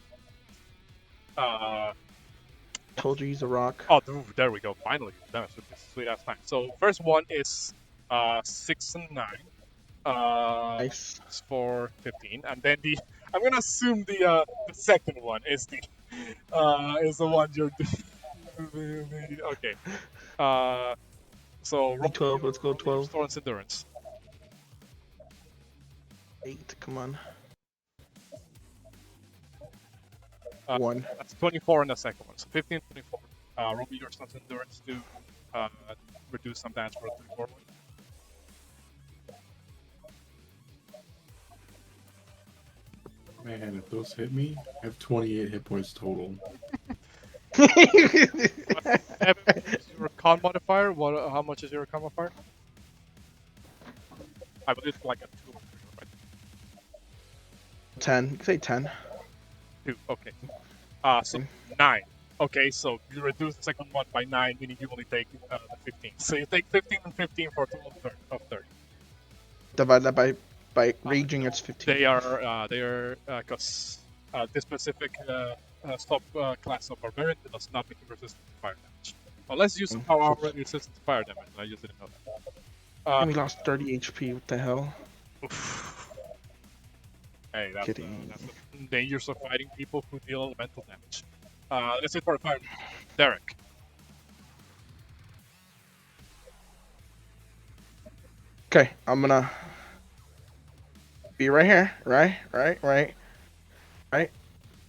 Told you he's a rock. Oh, there we go. Finally, damage with this sweet ass time. So, first one is 6 and 9. Nice. It's for 15. And then I'm gonna assume the second one is the one you're doing. Okay. So, roll 12, let's go 12. Stone's Endurance. 8, come on. Uh, 1. That's 24 in the second one. So 15, 24. Roll me your Stone's Endurance to reduce some damage for the 24 one. Man, if those hit me, I have 28 hit points total. Your con modifier? How much is your con modifier? I believe it's like a 2 or 3, right? 10. You can say 10. 2, okay. So 9. Okay, so you reduce the second one by 9, meaning you only take the 15. So you take 15 and 15 for a total of 30. Divide that by raging, it's 15. They are because this specific sub class of Barbarian does not make you resistant to fire damage. Unless you somehow are already resistant to fire damage, and I just didn't know that. And we lost 30 HP, what the hell? Hey, that's Kidding. the dangers of fighting people who deal elemental damage. That's it for a fire. Derek. Okay, I'm gonna be right here. Right.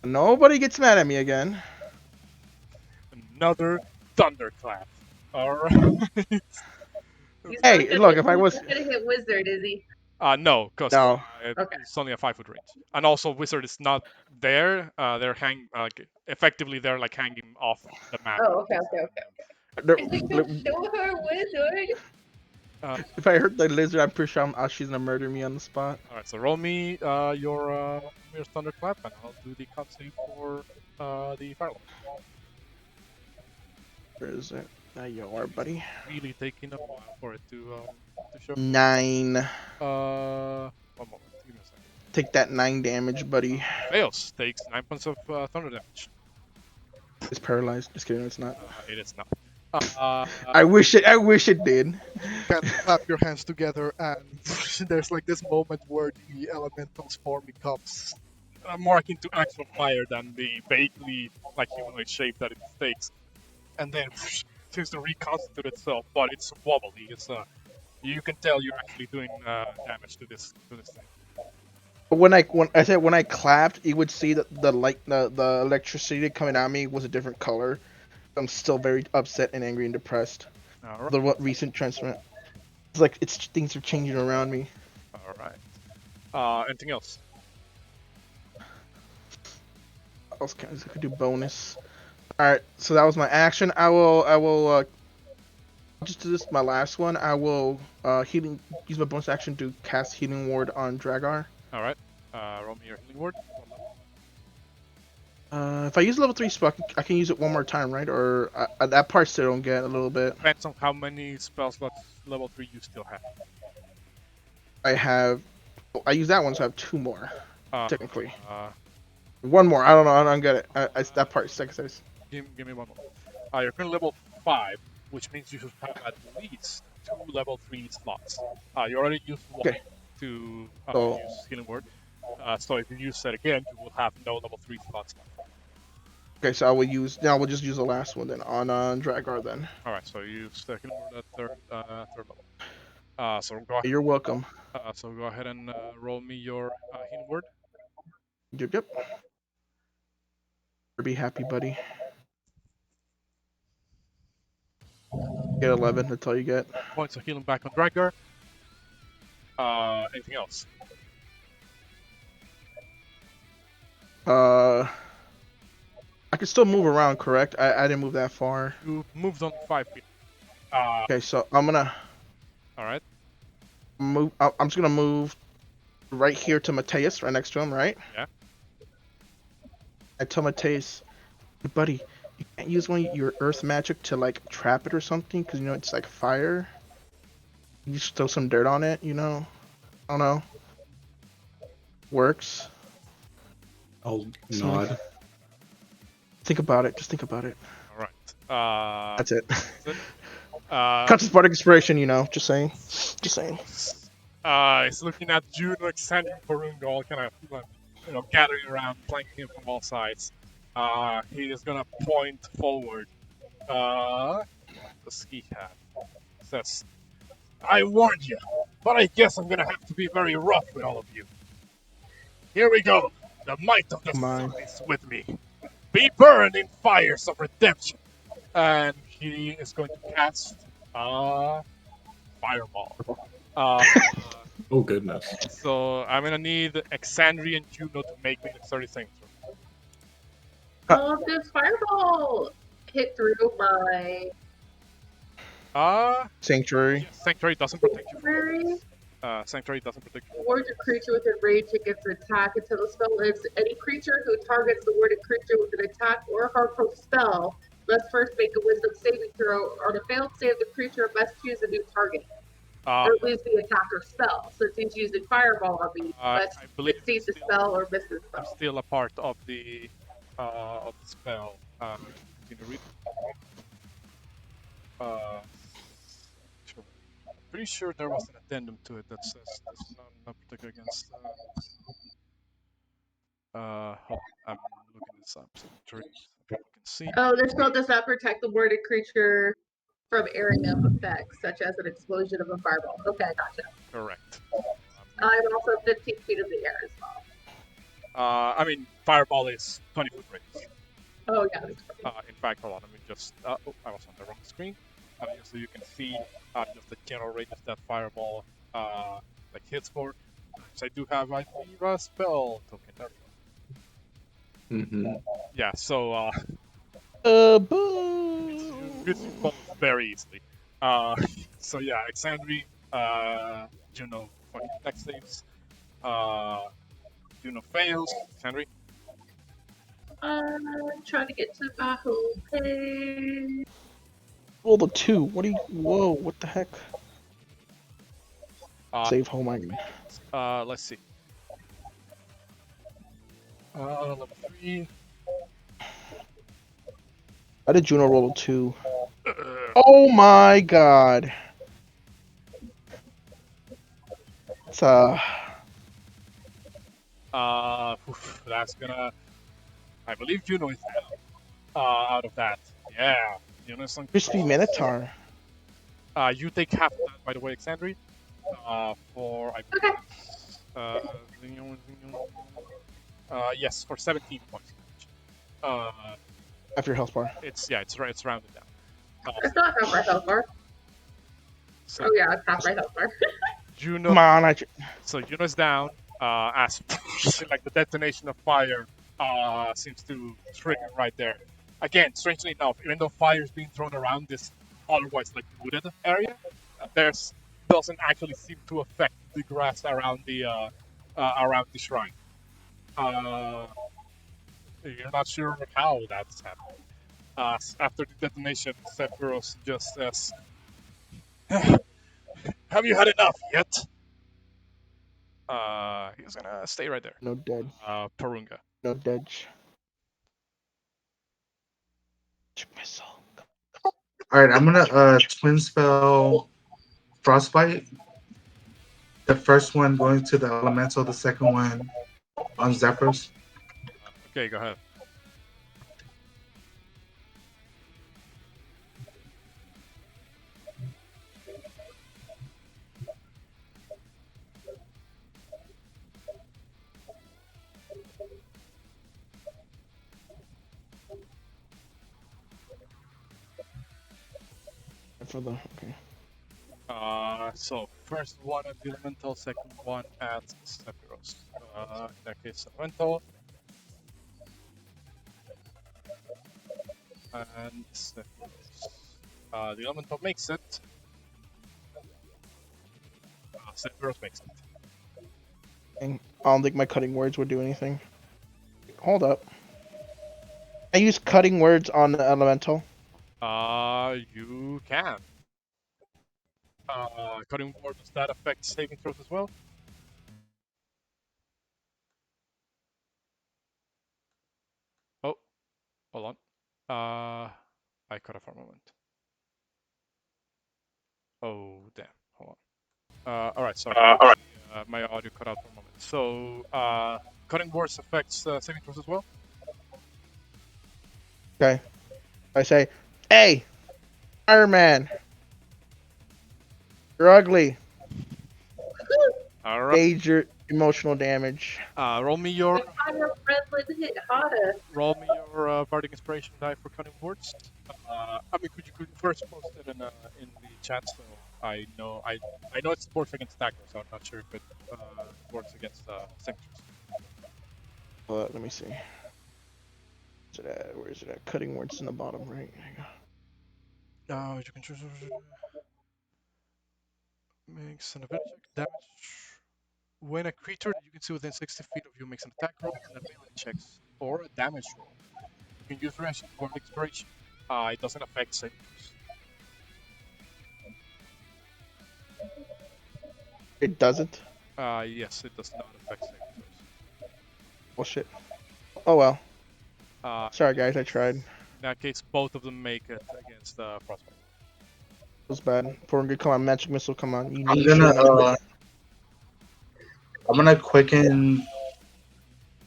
Nobody gets mad at me again. Another thunderclap. Alright. Hey, look, if I he's was not gonna hit wizard, is he? No, because no, Okay. it's only a 5-foot range. And also, Wizard is not there. They're effectively they're like hanging off the map. Oh, okay. there- I think don't show her wizard. if I hurt the lizard, I'm pretty sure she's gonna murder me on the spot. Alright, so roll me your thunderclap, and I'll do the con save for the fire alarm. Where is it? There you are, buddy. Really taking a while for it to show. 9. One moment. Give me a second. Take that 9 damage, buddy. Fails. Takes 9 points of thunder damage. It's paralyzed. Just kidding, it's not. It is not. I wish it did. Can clap your hands together, and there's like this moment where the elemental's form becomes more akin to actual fire than the vaguely like humanoid shape that it takes, and then seems to reconstitute itself, but it's wobbly. It's you can tell you're actually doing damage to this thing. When I clapped, you would see that the light, the electricity coming at me was a different color. I'm still very upset and angry and depressed. All right. The recent transfer. It's like things are changing around me. All right. Anything else? What else I could do bonus. All right, so that was my action. I will just do this. My last one. I will use my bonus action to cast healing ward on Drakgar. All right. Roll me your healing ward. If I use level 3 spell, I can use it one more time, right? Or that part still don't get a little bit. Depends on how many spell slots level 3 you still have. I use that one, so I have 2 more technically. 1 more. I don't know. I don't get it. That part says. Give me 1 more. You're currently level 5, which means you should have at least 2 level 3 slots. You already used 1 to use healing word. So if you use that again, you will have no level 3 slots left. Okay, so I will just use the last one then on Drakgar then. All right, so you use the healing word at third level. So go ahead. You're welcome. So go ahead and roll me your healing word. Yep. Be happy, buddy. Get 11. That's all you get. Points of healing back on Drakgar. Anything else? I can still move around, correct? I didn't move that far. You moved on 5 feet. Okay, so I'm gonna. All right. Move. I'm just gonna move right here to Metius, right next to him, right? Yeah. I tell Metius, hey, buddy, you can't use one of your earth magic to like trap it or something, because it's like fire. You just throw some dirt on it, I don't know. Works. I'll nod. Think about it. Just think about it. All right. That's it. That's part of inspiration, Just saying. It's looking at Juno, Alexander, and Porunga all kind of, gathering around, flanking him from all sides. He is gonna point forward. The ski hat says, "I warned you, but I guess I'm gonna have to be very rough with all of you. Here we go. The might of the sun is with me. Be burned in fires of redemption." And he is going to cast Fireball. Oh goodness. So I'm gonna need Exandria and Juno to make me the 30 seconds. Does Fireball hit through my Sanctuary? Sanctuary doesn't protect you. sanctuary? Sanctuary doesn't protect you. Wards a creature within range against an attack until the spell ends. Any creature who targets the warded creature with an attack or harmful spell must first make a wisdom saving throw. On a failed save, the creature must choose a new target. Or lose the attacker spell. Since he's using Fireball on me, must succeed the spell or miss the spell. I'm still a part of the spell. Continue reading. Pretty sure there was an addendum to it that says this not protect against. Hold on, I'm looking this up so people can see. Oh, this spell does not protect the warded creature from area effects, such as an explosion of a fireball. Okay, gotcha. Correct. I'm also 15 feet in the air as well. I mean, fireball is 20-foot radius. Oh, yeah. That's In fact, hold on, let me just. Oh, I was on the wrong screen. Just so you can see just the general radius that fireball like hits for. So I do have, I believe, a spell token. There we go. Mm-hmm. Yeah. So Boo! hits you both very easily. So yeah, Exandri, Juno fucking next saves. Juno fails. Exandri. trying to get to my home page. Roll the 2. What do you? Whoa! What the heck? Save home. I mean. Let's see. Level 3. How did Juno roll a 2? Oh my god! It's That's gonna. I believe Juno is down. Out of that, yeah, Juno is crispy Minotaur. You take half of that, by the way, Exandri. For I believe. Yes, for 17 points. After your health bar. It's rounded down. It's not half my health bar. So Oh, yeah, it's half my health bar. Juno. Come on, So Juno's down. As like the detonation of fire seems to trigger right there. Again, strangely enough, even though fire is being thrown around this otherwise like wooded area, there's doesn't actually seem to affect the grass around the shrine. You're not sure how that's happening. After the detonation, Sephiroth just says, "Have you had enough yet?" He's gonna stay right there. No dead. Porunga. No dead. Missile. All right, I'm gonna twin spell frostbite. The first one going to the elemental, the second one on Zephyros. Okay, go ahead. For the okay. So first one at the elemental, second one at Sephiroth. In that case, elemental. And Sephiroth. The elemental makes it. Sephiroth makes it. And I don't think my cutting words would do anything. Hold up. I use cutting words on the elemental. You can. Cutting ward, does that affect saving throws as well? Oh, hold on. I cut off for a moment. Oh, damn. Hold on. Alright, sorry. My audio cut out for a moment. So, cutting words affects saving throws as well? Okay. I say, hey, Iron Man. You're ugly. Alright. Major emotional damage. Roll me your Fire friendly hit harder. roll me your bardic inspiration die for cutting words. I mean, could you first post it in the chat so I know it's works against attackers, so I'm not sure if it works against signatures. Let me see. Where is it at? Cutting words in the bottom right. No, you can choose. Makes an ability check. Damage. When a creature that you can see within 60 feet of you makes an attack roll, an ability checks, or a damage roll, you can use reaction for inspiration. It doesn't affect saving throws. It doesn't? Yes, it does not affect saving throws. Well, shit. Oh well. Sorry, guys, I tried. In that case, both of them make it against frostbite. It was bad. Porunga, come on, magic missile, come on. I'm gonna quicken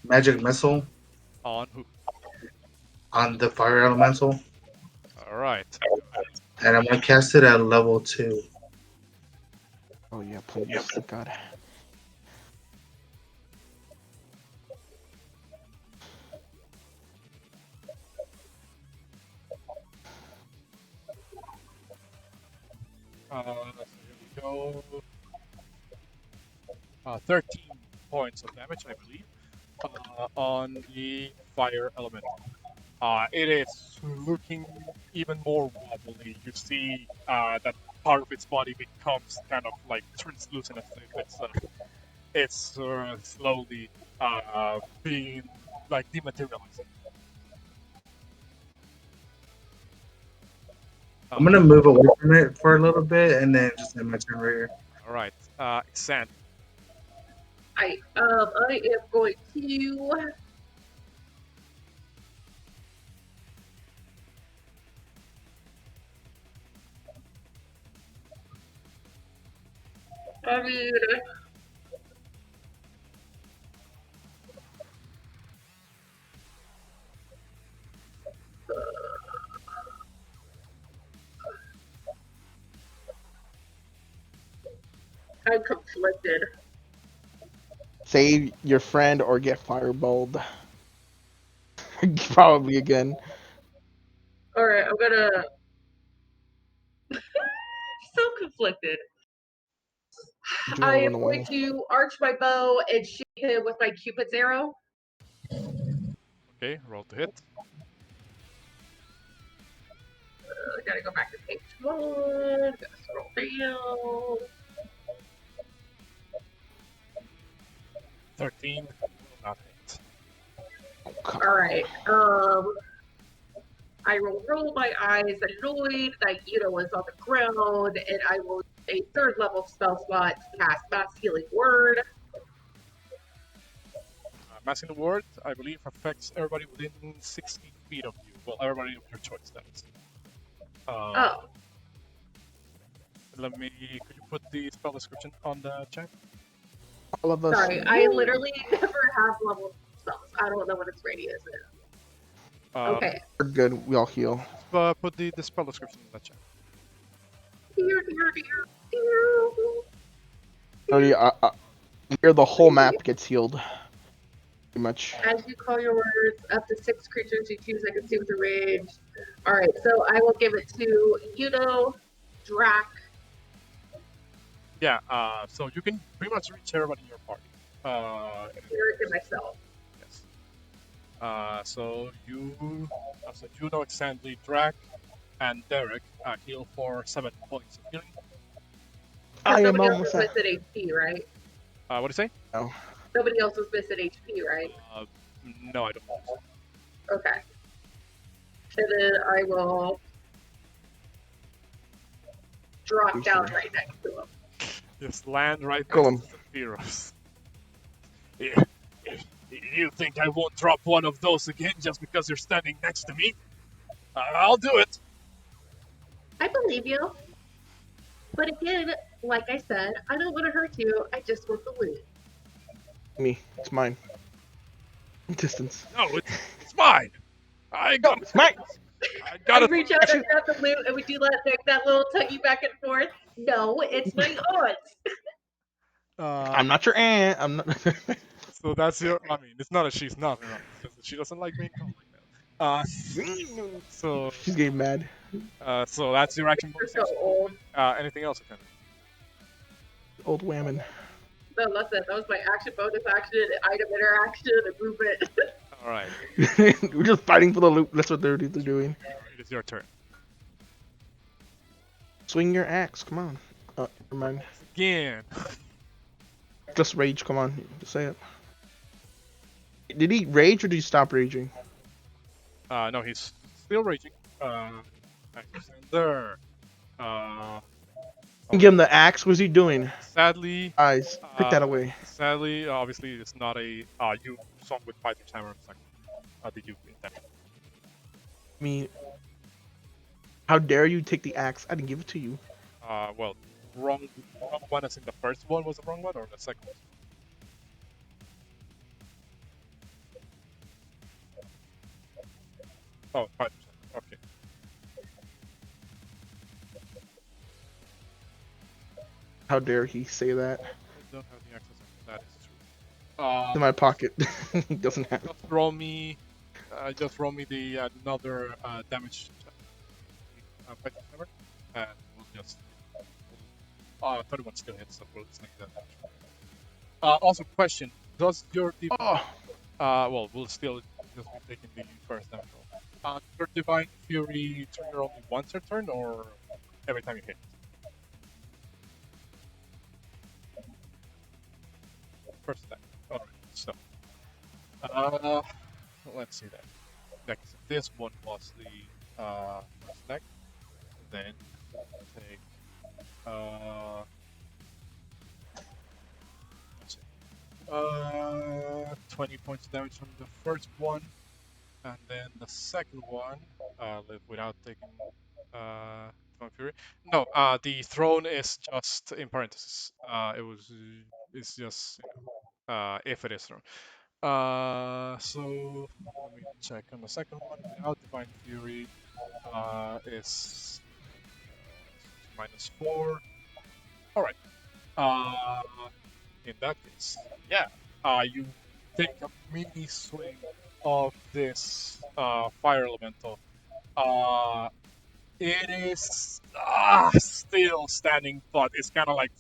magic missile On who? on the fire elemental, All right. and I'm gonna cast it at level 2. Oh yeah, please, thank God. So here we go. 13 points of damage, I believe, on the fire elemental. It is looking even more wobbly. You see that part of its body becomes kind of like translucent as if it's slowly being like dematerializing. I'm gonna move away from it for a little bit, and then just end my turn right here. All right, Xan. I am going to. I mean, I'm conflicted. Save your friend or get fireballed. Probably again. All right, I'm gonna. So conflicted. Juno I am run going away. to arch my bow and shoot him with my Cupid's arrow. Okay, roll to hit. I gotta go back to page 1. Gotta scroll down. 13 will not hit. Oh, come All right. I will roll my eyes annoyed that Juno is on the ground, and I will use a third level spell slot to cast Mass Healing Word. Massing the word, I believe, affects everybody within 60 feet of you. Well, everybody of your choice, that is. Oh, Let me. Could you put the spell description on the chat? all of us. sorry. I literally never have level spells. I don't know what its radius is. Okay. We're good. We all heal. Put the spell description in the chat. Dear, dear, dear, dear. Oh yeah, here the whole map gets healed. Pretty much. As you call your words, up to 6 creatures you choose I can see with a range. Alright, so I will give it to Juno, Drak. Yeah, so you can pretty much reach everybody in your party. Cleric, and myself. Yes. So Juno, Xandli, Drak, and Derek heal for 7 points of healing. I am Nobody else almost was at. missing HP, right? What do you say? No. Nobody else was missing HP, right? No, I don't know. Okay. And then I will drop down right next to him. Just land right Kill next to Mytros. Yeah. You think I won't drop one of those again just because you're standing next to me? I'll do it. I believe you. But again, like I said, I don't want to hurt you. I just want the loot. Me. It's mine. Distance. No, it's mine. I got It's mine. I got I it. reach out and grab the loot, and we do that little tuggy back and forth. No, it's my aunt's. I'm not your aunt. I'm not. So that's your. I mean, it's not that she's not her aunt. It's just that she doesn't like being called like that. So She's getting mad. so that's your action bonus. You're so old. Anything else, Lieutenant? Old whammon. No, listen, that was my action, bonus action, item interaction, and movement. All right. We're just fighting for the loot. That's what they're doing. It is your turn. Swing your axe. Come on. Never mind. Again. Just rage. Come on. Just say it. Did he rage or did he stop raging? No, he's still raging. Alexander. Give him the axe. What's he doing? Sadly, Eyes. Pick that away. Sadly, obviously, it's not a you song with Python's hammer. Did you intend? I mean, how dare you take the axe? I didn't give it to you. Well, wrong one. As in the first one was the wrong one, or the second one? Oh, 5%. Okay. How dare he say that? I don't have the access. That is true. In my pocket. He doesn't have. Just roll me the another damage fighting hammer, and we'll just 31 still hits, so we'll just make that damage. Also, question: does your well, we'll still just be taking the first damage roll. Your divine fury trigger only once a turn, or every time you hit? First time. Alright, so let's see that. This one was the first attack. Then take let's see, 20 points of damage from the first one, and then the second one without taking Divine Fury. No, the throne is just in parentheses. It's just if it is thrown. So let me check on the second one. Without Divine Fury, is -4. All right. In that case, yeah. You take a mini swing of this fire elemental. It is still standing, but it's kind of like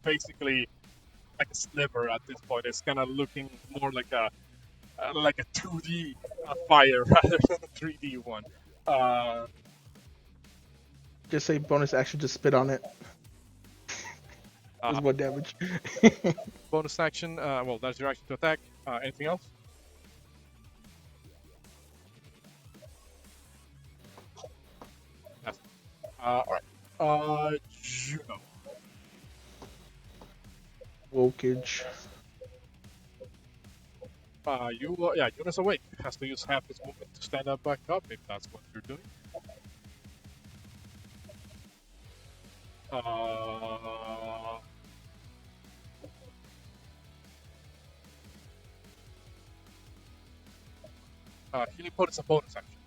basically like a sliver at this point. It's kind of looking more like a 2D fire rather than a 3D one. Just say bonus action to spit on it. There's more damage. Bonus action. Well, that's your action to attack. Anything else? Yes. All right. Juno. Wokage. Juno's awake. Has to use half his movement to stand up back up if that's what you're doing. Healing pot is a bonus action.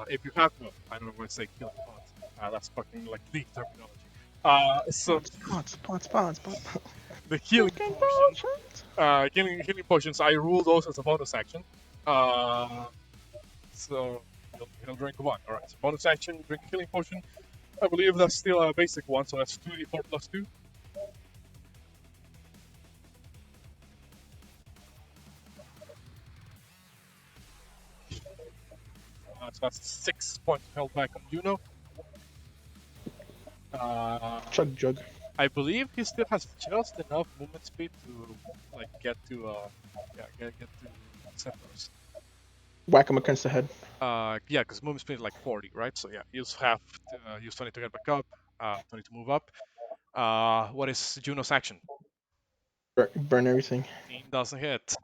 If you have no, I don't want to say healing pot. That's fucking like league terminology. So Spawns. the healing potions, healing potions, I rule those as a bonus action. So he'll drink one. All right, so bonus action, drink a healing potion. I believe that's still a basic one, so that's 2d4 plus 2. So that's 6 points held back on Juno. Jug. I believe he still has just enough movement speed to like get to Sephiroth. Whack him against the head. Yeah, because movement speed is like 40, right? So yeah, use half, use 20 to get back up, 20 to move up. What is Juno's action? Burn everything. 18 doesn't hit.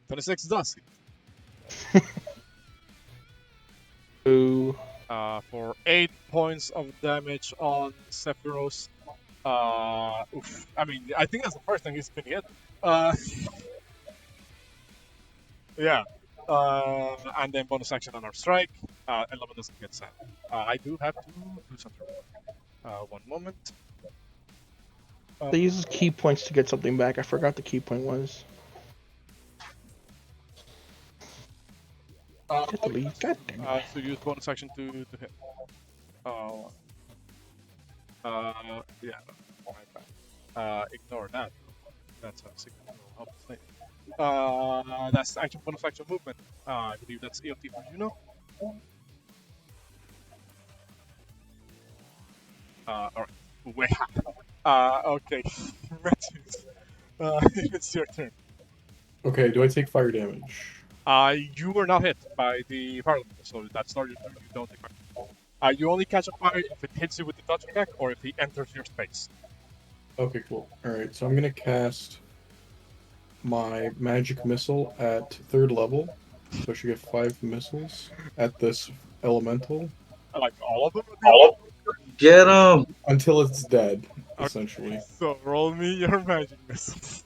26 does hit. Ooh. For 8 points of damage on Sephiroth. Oof. I mean, I think that's the first thing he's been hit. Yeah. And then bonus action on our strike. 11 doesn't get sent. I do have to do something. One moment. They use key points to get something back. I forgot the key point was. Get to leave. God damn it. So use bonus action to hit. Yeah, my bad. Ignore that. That's a signal. Help us later. That's action bonus action movement. I believe that's EOT for Juno. Alright. Wait. Okay. Metius. It's your turn. Okay, do I take fire damage? You were not hit by the fire elemental, so that's not your turn. You don't take fire. You only catch a fire if it hits you with the touch attack or if he enters your space. Okay, cool. Alright, so I'm gonna cast my magic missile at 3rd level. So I should get 5 missiles at this elemental. Like all of them? Get him! Until it's dead, essentially. So roll me your magic missiles.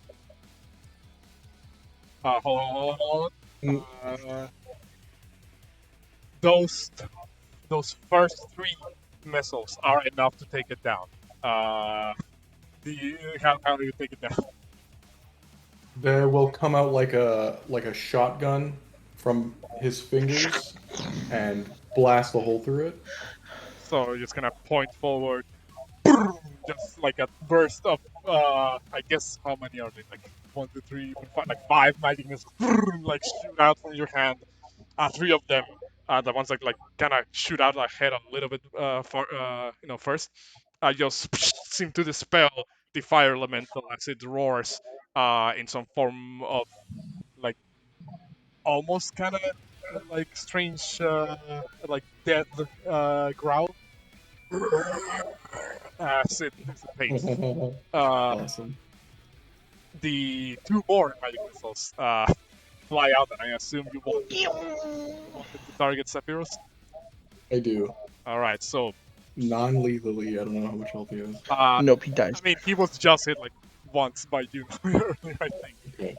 Hold on. Uh, those first 3 missiles are enough to take it down. How do you take it down? There will come out like a shotgun from his fingers and blast a hole through it. So you're just gonna point forward, just like a burst of I guess how many are they? Like 1, 2, 3, 4, 5, like 5 magic missiles, like shoot out from your hand. 3 of them, the ones that like kind of shoot out ahead a little bit first, just seem to dispel the fire elemental as it roars in some form of like almost kind of like strange like death growl as it dissipates. Awesome. The 2 more magic missiles fly out, and I assume you wanted to target Sephiroth. I do. All right, so Non-lethally, I don't know how much health he has. Nope, he dies. I mean, he was just hit like once by Juno earlier, I think. Okay.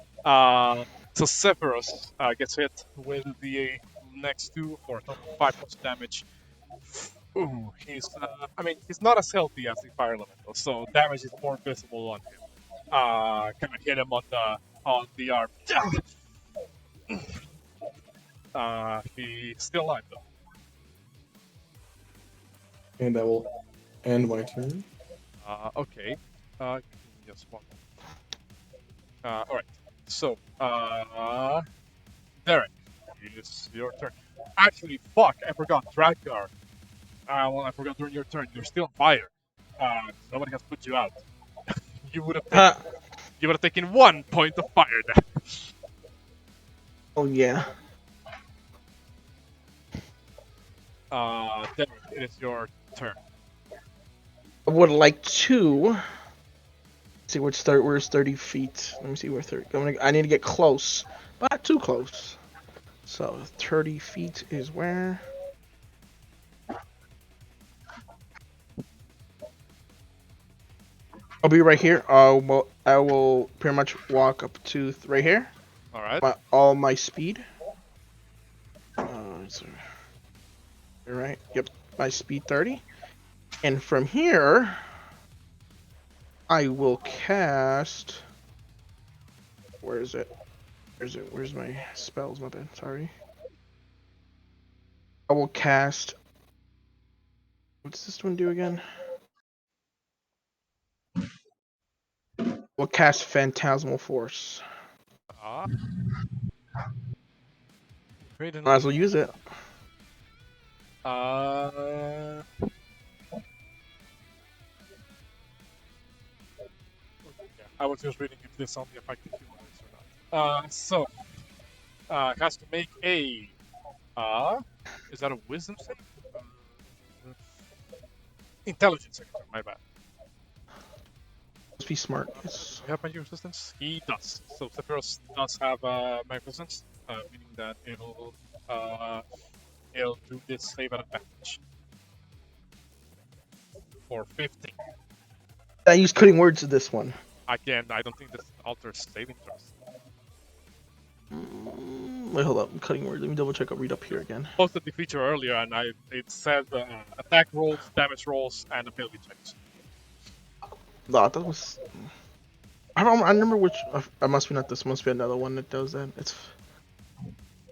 So Sephiroth gets hit with the next 2 for a total of 5 points of damage. Ooh, I mean, he's not as healthy as the fire elemental, so damage is more visible on him. Kind of hit him on the arm. He's still alive though. And that will end my turn. Okay. Just one more. All right. So, Derek, it's your turn. Actually, fuck, I forgot. Drakgar. Well, I forgot during your turn. You're still on fire. Somebody has put you out. You would have taken 1 point of fire damage. Oh yeah. Derek, it is your turn. I would like to see where's 30 feet. Let me see where 30. I need to get close, but not too close. So 30 feet is where? I'll be right here. I will pretty much walk up to right here. All right. All my speed. Right. Yep. My speed 30. And from here, I will cast. Where is it? Where's my spells? My bad. Sorry. I will cast. What's this one do again? We'll cast Phantasmal Force. Great enough. Might as well use it. I was just reading if this only affected humanoids or not. So, has to make a. Is that a wisdom save? Intelligence save. My bad. Let's be smart. Yes. You have magic resistance? He does. So Sephiroth does have magic resistance, meaning that it'll do this save at advantage. For 15. I use cutting words to this one. I don't think this alters saving throws. Wait, hold up. I'm cutting words. Let me double check. I'll read up here again. Posted the feature earlier, and it said attack rolls, damage rolls, and ability checks. No, that was. I remember which. I must be not this. Must be another one that does that. It's.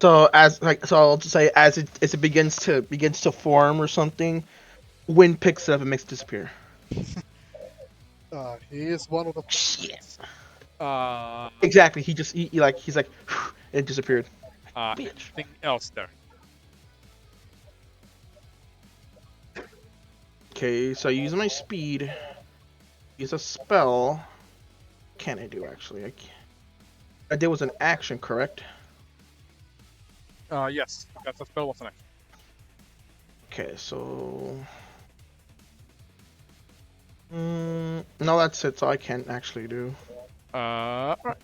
So I'll just say as it begins to form or something, wind picks it up and makes it disappear. He is one of the. Shit. Uh, Exactly. He's like, it disappeared. Anything else there? Okay, so I use my speed. Use a spell. What can I do actually? I did was an action, correct? Yes, that's a spell was an action. Okay, so. No, that's it. So I can't actually do. Alright.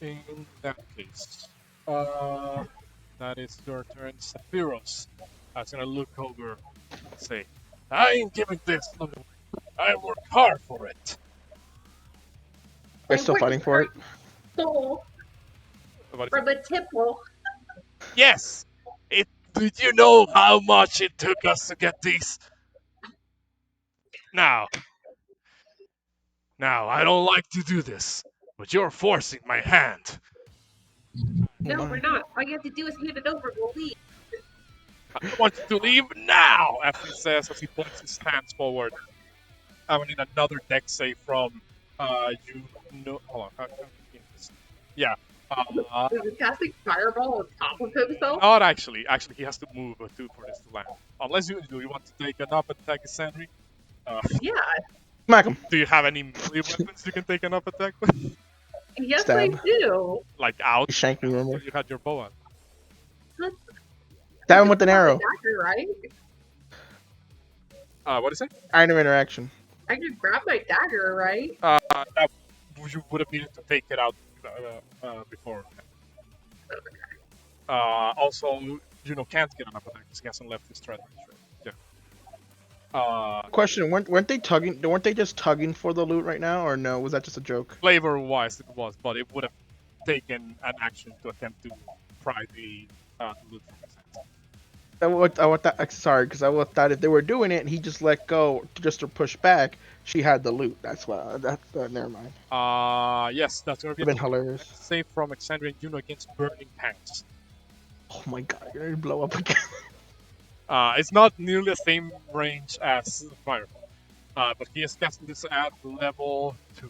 In that case, that is your turn, Sephiroth. I was gonna look over and say, I ain't giving this away. I worked hard for it. Are you still fighting for it? Soul What is from a temple. Yes. Did you know how much it took us to get these? Now, I don't like to do this, but you're forcing my hand. No, we're not. All you have to do is hand it over. We'll leave. I want you to leave now, as he says as he points his hands forward. I will need another deck save from you. No, hold on. How can I this? Yeah. Is he casting fireball on top of himself? Not actually. Actually, he has to move for this to land. Unless you want to take an up attack, Sandry. Yeah. Smack him. Do you have any melee weapons you can take an up attack with? Yes, Stab. I do. Like out? Shank me, So remember? you had your bow on. Stab him with an arrow. Dagger, right? What is it? Iron interaction. I can grab my dagger, right? That you would have needed to take it out before. Also, Juno can't get an up attack because he hasn't left his threat range. Right? Yeah. Question: weren't they tugging? Weren't they just tugging for the loot right now, or no? Was that just a joke? Flavor-wise, it was, but it would have taken an action to attempt to pry the loot from his hands. Sorry, because I thought if they were doing it and he just let go just to push back, she had the loot. That's what. Never mind. Yes, that's gonna be Been hilarious. save from Alexandria and Juno against Burning Pangs. Oh my god, you're gonna blow up again. It's not nearly the same range as Fireball, but he is casting this at level 2.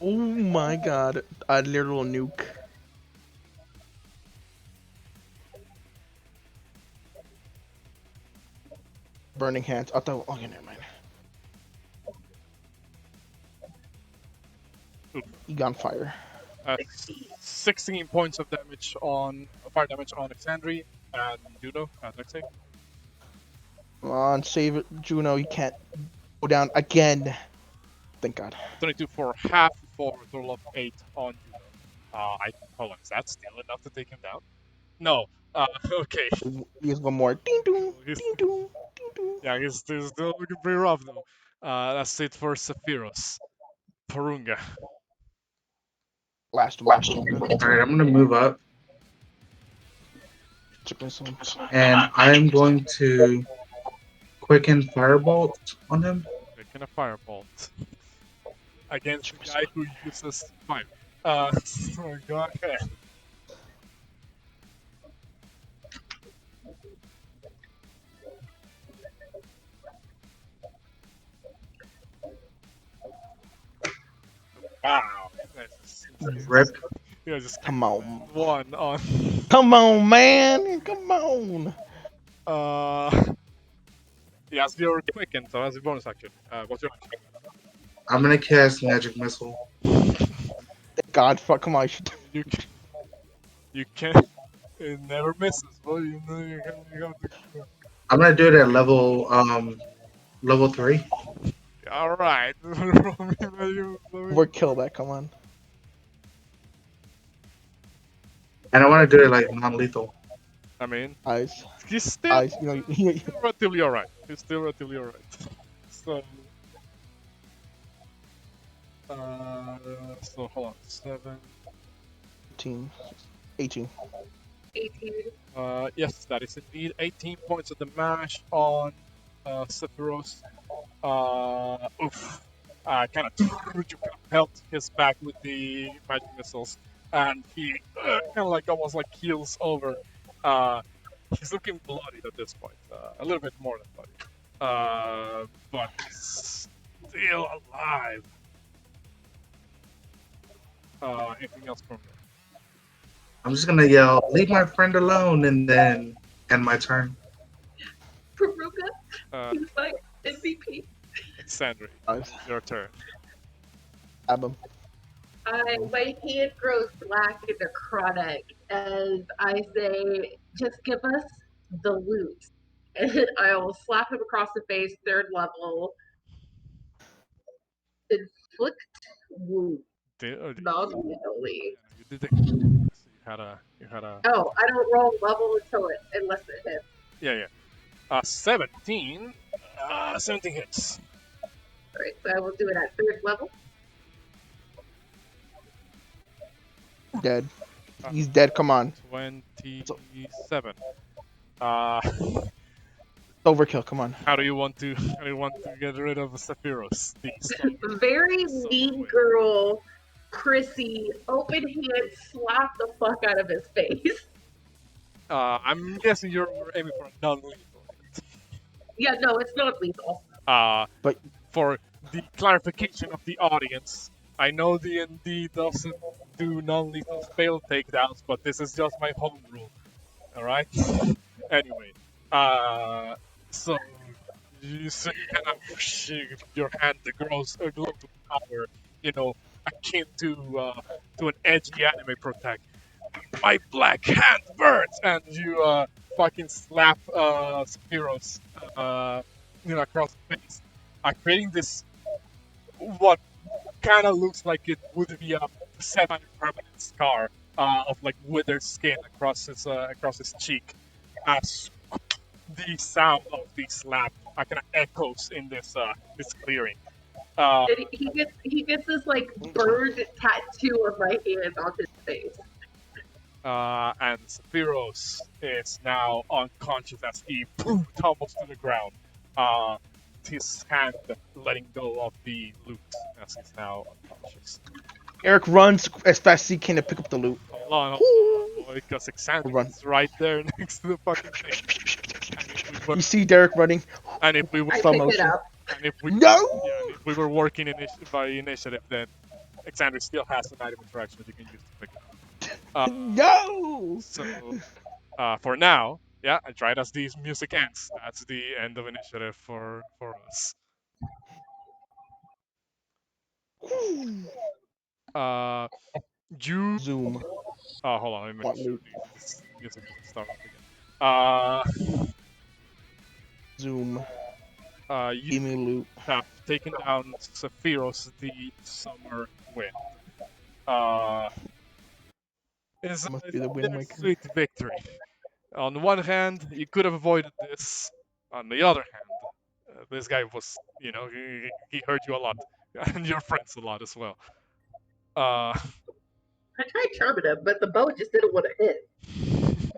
Oh my god, a literal nuke. Burning hands. I thought. Oh, yeah, never mind. He on fire. 16 points of damage on fire damage on Alexandria and Juno. Let's say. Come on, save it, Juno. You can't go down again. Thank God. 22 for half for a total of 8 on Juno. Hold on, is that still enough to take him down? No. Okay. He has one more. Ding dong. He's- Ding dong. Ding dong. Yeah, he's still looking pretty rough though. That's it for Sephiroth. Porunga. Last one. Alright, I'm gonna move up Check this one. and I'm going to quicken firebolt on him. Making a firebolt. Against the guy who uses fire. So go ahead. Wow. Rip. Yeah, just Come on. one on. Come on, man. Come on. Yes, you're quicken, so that's a bonus action. What's your action? I'm gonna cast magic missile. Thank God, fuck. Come on. You can. It never misses. Well, you know you have to. I'm gonna do it at level 3. All right. Overkill that. Come on. And I want to do it like non-lethal. I mean, Eyes. he's still, Eyes. You know. still relatively alright. He's still relatively alright. So, hold on. 7. 18. 18. Yes, that is indeed 18 points of damage on Sephiroth. Oof. Kind of pelted his back with the magic missiles, and he kind of like almost like keels over. He's looking bloodied at this point, a little bit more than bloody, but he's still alive. Anything else from you? I'm just gonna yell, "Leave my friend alone," and then end my turn. Puruga, he's my MVP. Sandry, Eyes. your turn. Stab him. My hand grows black and necrotic as I say, just give us the loot. And I will slap him across the face, 3rd level. Inflict wound. Non-lethally. You did it. You had a. Oh, I don't roll level unless it hits. Yeah. 17. 17 hits. Alright, so I will do it at 3rd level. Dead. He's dead. Come on. 27. Overkill. Come on. How do you want to get rid of Sephiroth? The Very Summer mean Wind. girl, Chrissy, open hand slap the fuck out of his face. I'm guessing you're aiming for a non-lethal. Yeah, no, it's not lethal. But- For the clarification of the audience, I know D&D doesn't do non-lethal fail takedowns, but this is just my home rule. All right. Anyway, so you kind of shake your hand grows a glow of power, akin to an edgy anime protect. My black hand burns, and you fucking slap Sephiroth, across the face, creating this what kind of looks like it would be a semi-permanent scar of like withered skin across his cheek, as the sound of the slap kind of echoes in this clearing. And he gets this like bird tattoo of my hand on his face. And Sephiroth is now unconscious as he tumbles to the ground. His hand letting go of the loot as he's now unconscious. Eric runs as fast as he can to pick up the loot. Hold on, because Exandria is right there next to the fucking thing. You see Derek running. And if we were, I Slow pick it motion. up. and if we, No! yeah, and if we were working by initiative, then Exandria still has an item interaction that you can use to pick it up. No! So, for now, yeah, right as this music ends, that's the end of initiative for us. You. Zoom. Hold on, let me Want make sure loot. this music doesn't start up again. Zoom. You Give me loot. have taken down Sephiroth, the Summer Wind. It's Must a be the wind maker. sweet victory. On the one hand, you could have avoided this. On the other hand, this guy was, he hurt you a lot, and your friends a lot as well. I tried charming him, but the bow just didn't want to hit.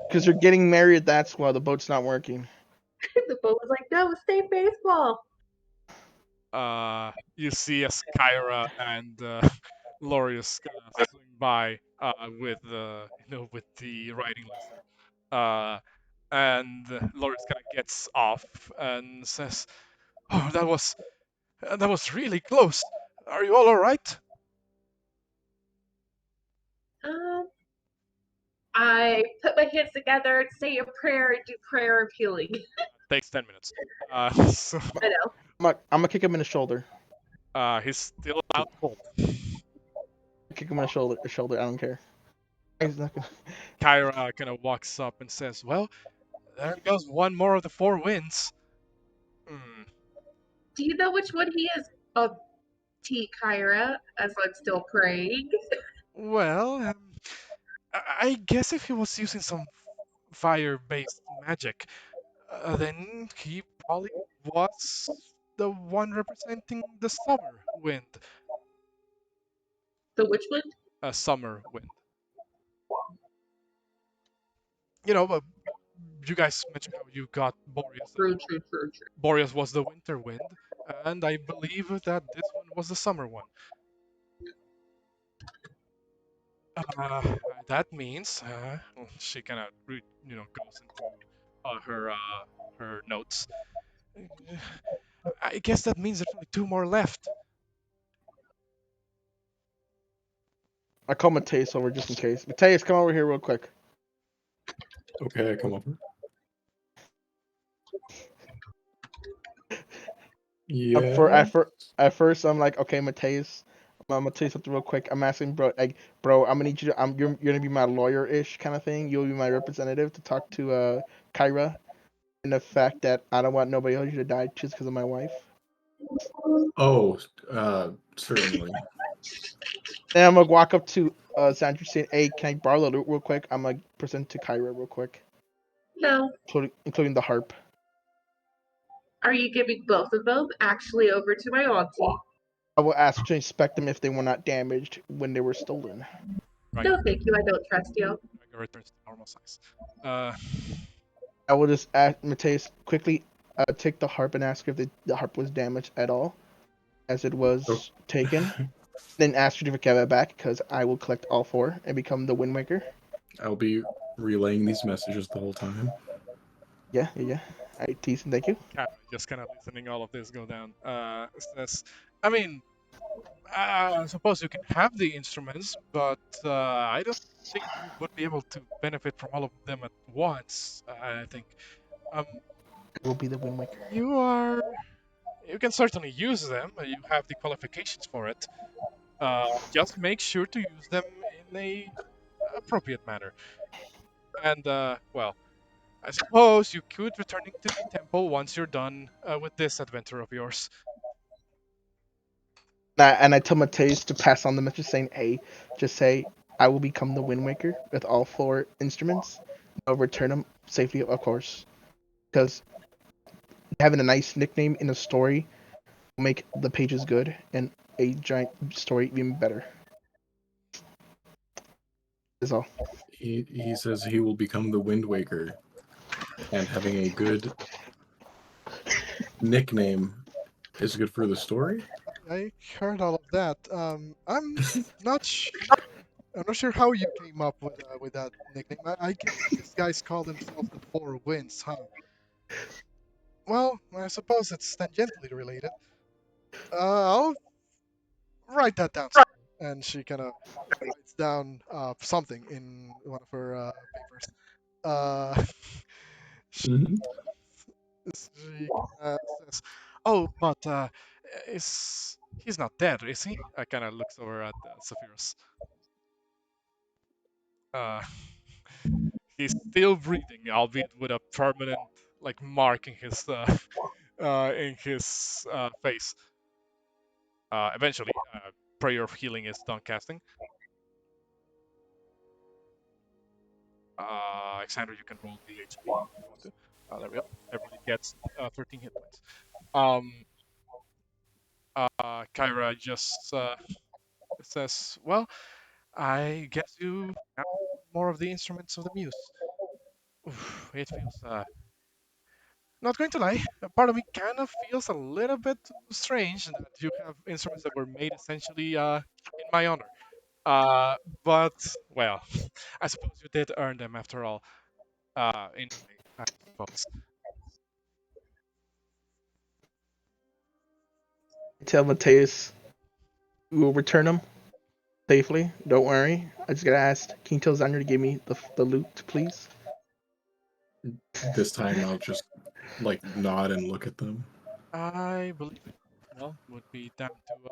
Because you're getting married, that's why the boat's not working. The bow was like, no, stay baseball. You see as Kyra and Lorius swing by with with the riding lesson. And Lorius kind of gets off and says, "Oh, that was really close. Are you all alright?" I put my hands together and say a prayer and do prayer of healing. Takes 10 minutes. So I know. I'm gonna kick him in the shoulder. he's still out cold. Kick him in the shoulder. I don't care. He's not gonna... Kyra kind of walks up and says, "Well, there goes one more of the 4 wins." Do you know which one he is? Oh, T. Kyra, as I'm still praying. Well, I guess if he was using some fire-based magic, then he probably was the one representing the summer wind. The which one? Summer wind. But you guys mentioned how you got Boreas. True. Boreas was the winter wind, and I believe that this one was the summer one. That means she kind of goes into her notes. I guess that means there's only 2 more left. I call Metius over just in case. Metius, come over here real quick. Okay, I come over. Yeah. At first, I'm like, okay, Metius, I'm gonna tell you something real quick. I'm asking, bro, I'm gonna need you to, you're gonna be my lawyer-ish kind of thing. You'll be my representative to talk to Kyra, and the fact that I don't want nobody else to die just because of my wife. Oh, certainly. Then I'm gonna walk up to Sandra saying, "Hey, can I borrow the loot real quick?" I'm gonna present to Kyra real quick, No. including the harp. Are you giving both of them actually over to my auntie? I will ask to inspect them if they were not damaged when they were stolen. Right. No, thank you. I don't trust you. Drakgar returns to normal size. Uh, I will just ask Metius quickly take the harp and ask if the harp was damaged at all, as it was taken. Then ask you to give it back, because I will collect all 4 and become the Wind Waker. I'll be relaying these messages the whole time. Yeah. Alright, Tease, thank you. just kind of listening all of this go down. Says, I mean, I suppose you can have the instruments, but I don't think you would be able to benefit from all of them at once. I think um, I will be the Wind Waker. you can certainly use them. You have the qualifications for it. Just make sure to use them in a appropriate manner. And well, I suppose you could return to the temple once you're done with this adventure of yours. And I tell Mateus to pass on the message saying, hey, just say, I will become the Wind Waker with all 4 instruments. I'll return them safely, of course. Because having a nice nickname in a story will make the pages good and a giant story even better. That's all. He says he will become the Wind Waker, and having a good nickname is good for the story. I heard all of that. Not I'm not sure how you came up with that nickname. I guess these guys call themselves the Four Winds, huh? Well, I suppose it's tangentially related. I'll write that down. And she kind of writes down something in one of her papers. Uh, she, Mhm. she says, "Oh, but is he's not dead, is he?" I kind of looks over at Zephyrus. Uh, he's still breathing, albeit with a permanent like mark in his face. Eventually, prayer of healing is done casting. Alexander, you can roll the HP if you want to. There we go. Everybody gets 13 hit points. Kyra just says, "Well, I guess you have more of the instruments of the muse." Oof, it feels not going to lie, a part of me kind of feels a little bit strange that you have instruments that were made essentially in my honor. Uh, but well, I suppose you did earn them after all. In a way, I suppose. I tell Mateus we will return them safely. Don't worry. I just gotta ask King Tilzander to give me the loot, please. This time I'll just like nod and look at them. I believe it. Well, would be down to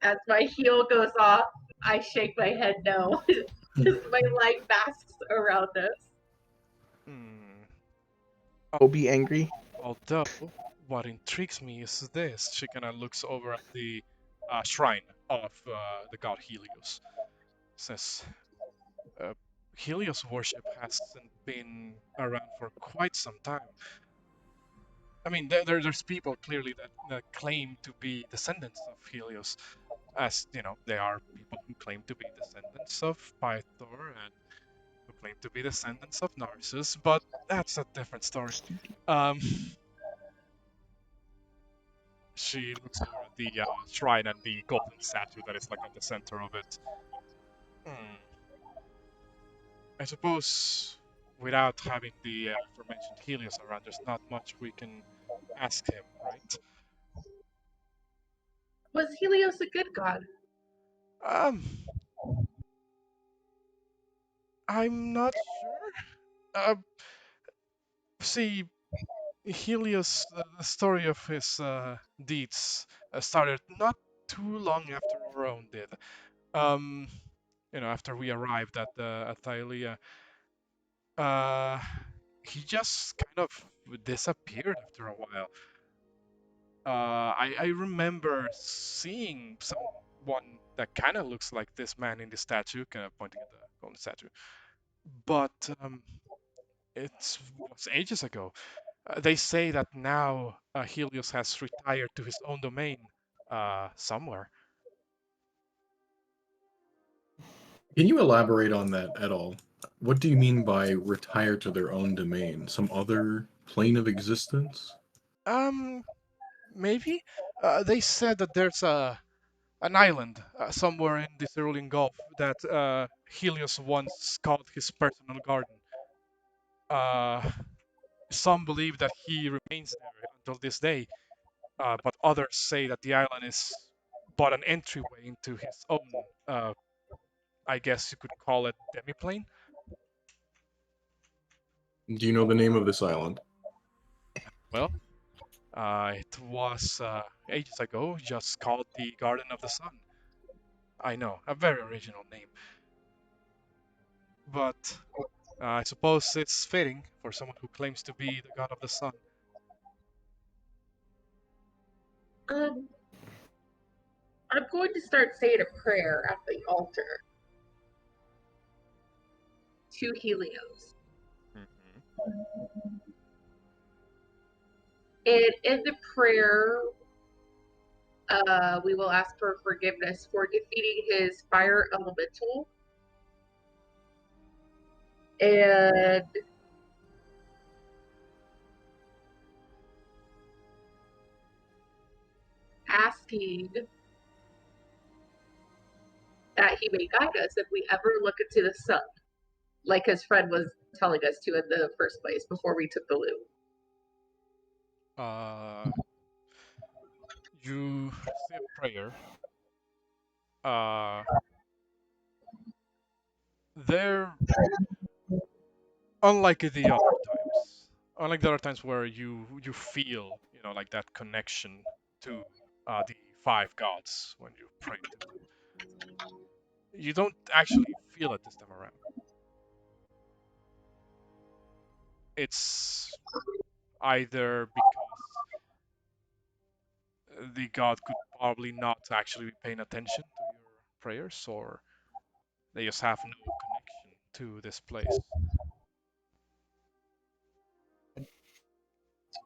As my heel goes off, I shake my head no. Because my light masks around us. hmm. I'll be angry. Although, what intrigues me is this. She kind of looks over at the shrine of the god Helios. Says, uh, Helios worship hasn't been around for quite some time. I mean, there's people clearly that claim to be descendants of Helios, as you know, there are people who claim to be descendants of Pythor and who claim to be descendants of Narcissus, but that's a different story. Um, she looks over at the shrine and the golden statue that is like at the center of it. Hmm. I suppose without having the aforementioned Helios around, there's not much we can ask him, right? Was Helios a good god? Um, I'm not sure. Uh, see, Helios, the story of his deeds started not too long after our own did. Um, after we arrived at Thylia, uh, he just kind of disappeared after a while. I remember seeing someone that kind of looks like this man in the statue, kind of pointing at the golden statue, but it was ages ago. They say that now Helios has retired to his own domain somewhere. Can you elaborate on that at all? What do you mean by retire to their own domain? Some other plane of existence? Maybe. They said that there's an island somewhere in the Cerulean Gulf that Helios once called his personal garden. Uh, some believe that he remains there until this day, but others say that the island is but an entryway into his own, I guess you could call it demiplane. Do you know the name of this island? Well, it was ages ago, just called the Garden of the Sun. I know, a very original name. But I suppose it's fitting for someone who claims to be the god of the sun. Um, I'm going to start saying a prayer at the altar to Helios. And in the prayer, we will ask for forgiveness for defeating his fire elemental and asking that he may guide us if we ever look into the sun, like his friend was telling us to in the first place before we took the loot. You say a prayer. They're unlike the other times. Unlike the other times where you feel, like that connection to the five gods when you pray to them. You don't actually feel it this time around. It's either because the god could probably not actually be paying attention to your prayers, or they just have no connection to this place.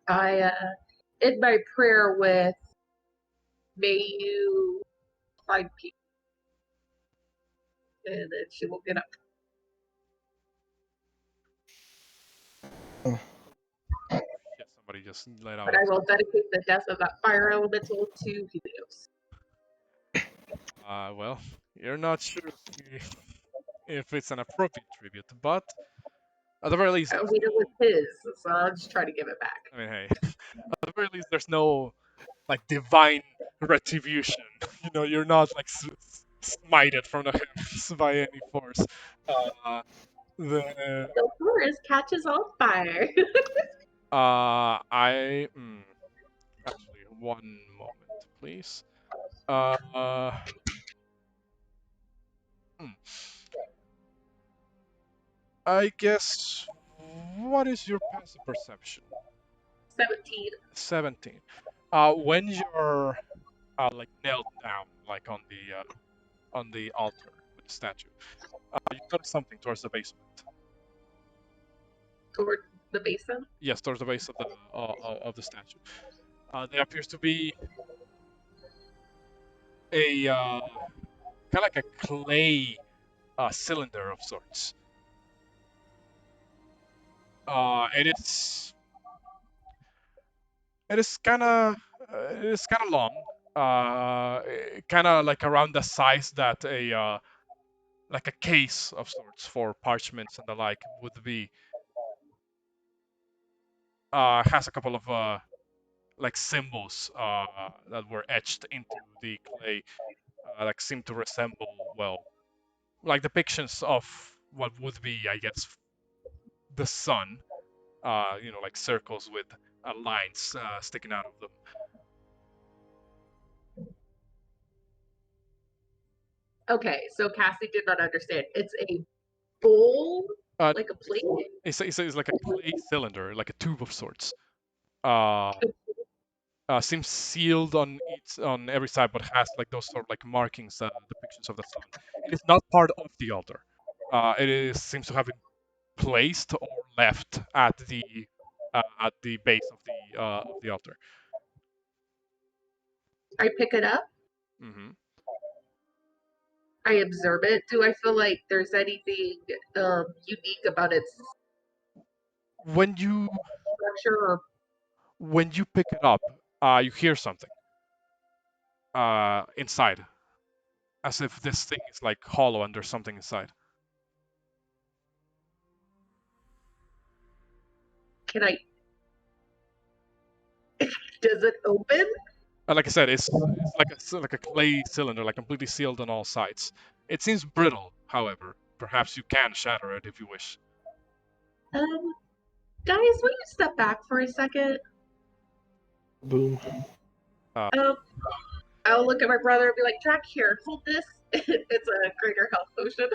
I end my prayer with, may you find peace. And then she will get up. Shit, somebody just let out. But I will dedicate the death of that fire elemental to Helios. Well, you're not sure if it's an appropriate tribute, but at the very least, I mean, it was his, so I'll just try to give it back. I mean, hey, at the very least, there's no like divine retribution. You're not like smited from the heavens by any force. The The forest catches on fire. actually, one moment, please. Hmm. I guess, what is your passive perception? 17. 17. When you're like knelt down, like on the altar with the statue, you notice something towards the base of it. Toward the basin? Yes, towards the base of the statue. There appears to be a kind of like a clay cylinder of sorts. It is kind of long, kind of like around the size that a like a case of sorts for parchments and the like would be. Has a couple of like symbols that were etched into the clay, like seem to resemble, well, like depictions of what would be, I guess, the sun. Like circles with lines sticking out of them. Okay, so Cassie did not understand. It's a bowl, like a plate? It's like a clay cylinder, like a tube of sorts. Seems sealed on every side, but has like those sort of like markings, depictions of the sun. It is not part of the altar. Seems to have been placed or left at the base of the altar. I pick it up. Mm-hmm. I observe it. Do I feel like there's anything unique about its When you structure? Or pick it up, you hear something inside, as if this thing is like hollow and there's something inside. can I? Does it open? Like I said, it's like a clay cylinder, like completely sealed on all sides. It seems brittle, however. Perhaps you can shatter it if you wish. Guys, will you step back for a second? Boom. I'll look at my brother and be like, Drac, here, hold this. It's a greater health potion.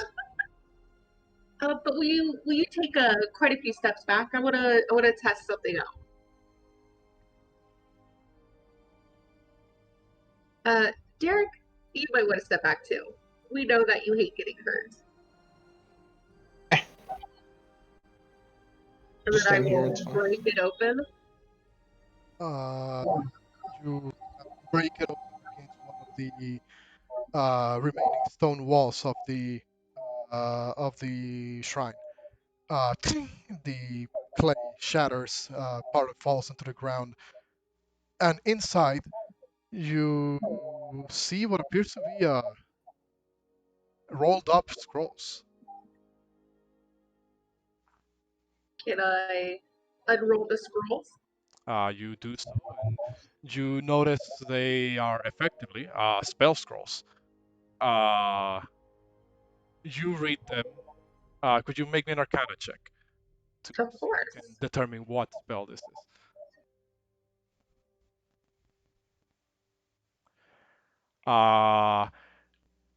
But will you take quite a few steps back? I wanna test something out. Derek, you might want to step back too. We know that you hate getting hurt. And then I will break it open. You break it open against one of the remaining stone walls of the shrine. The clay shatters, part of falls into the ground, and inside you see what appears to be rolled up scrolls. Can I unroll the scrolls? You do so, and you notice they are effectively spell scrolls. You read them. Could you make me an Arcana check to Of course. determine what spell this is?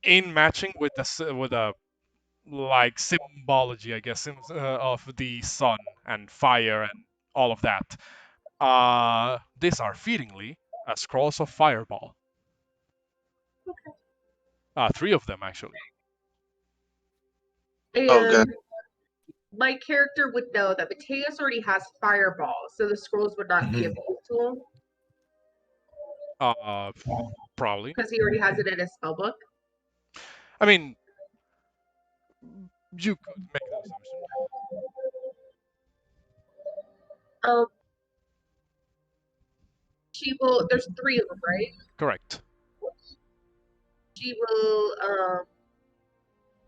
In matching with the like symbology, I guess, of the sun and fire and all of that. These are fittingly scrolls of fireball. Okay. 3 of them actually. And my character would know that Metius already has fireball, so the scrolls would not be of use to him. Probably. Because he already has it in his spellbook. I mean, you could make that assumption. She will. There's 3 of them, right? Correct. She will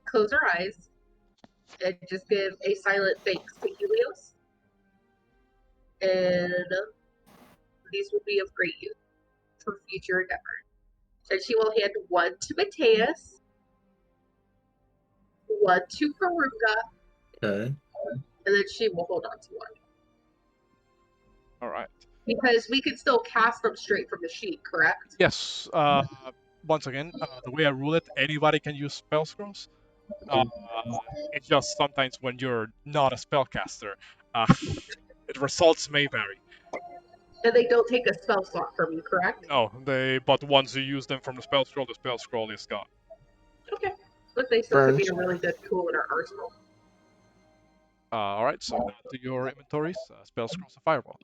close her eyes and just give a silent thanks to Helios. And these will be of great use for future endeavor. And she will hand 1 to Metius, 1 to Porunga, Okay. and then she will hold on to 1. All right. Because we can still cast them straight from the sheet, correct? Yes. Once again, the way I rule it, anybody can use spell scrolls. It's just sometimes when you're not a spellcaster, the results may vary. And they don't take a spell slot from you, correct? No, but once you use them from the spell scroll is gone. Okay. But they still could be a really good tool in our arsenal. All right, so add to your inventories, spell scrolls of fireball.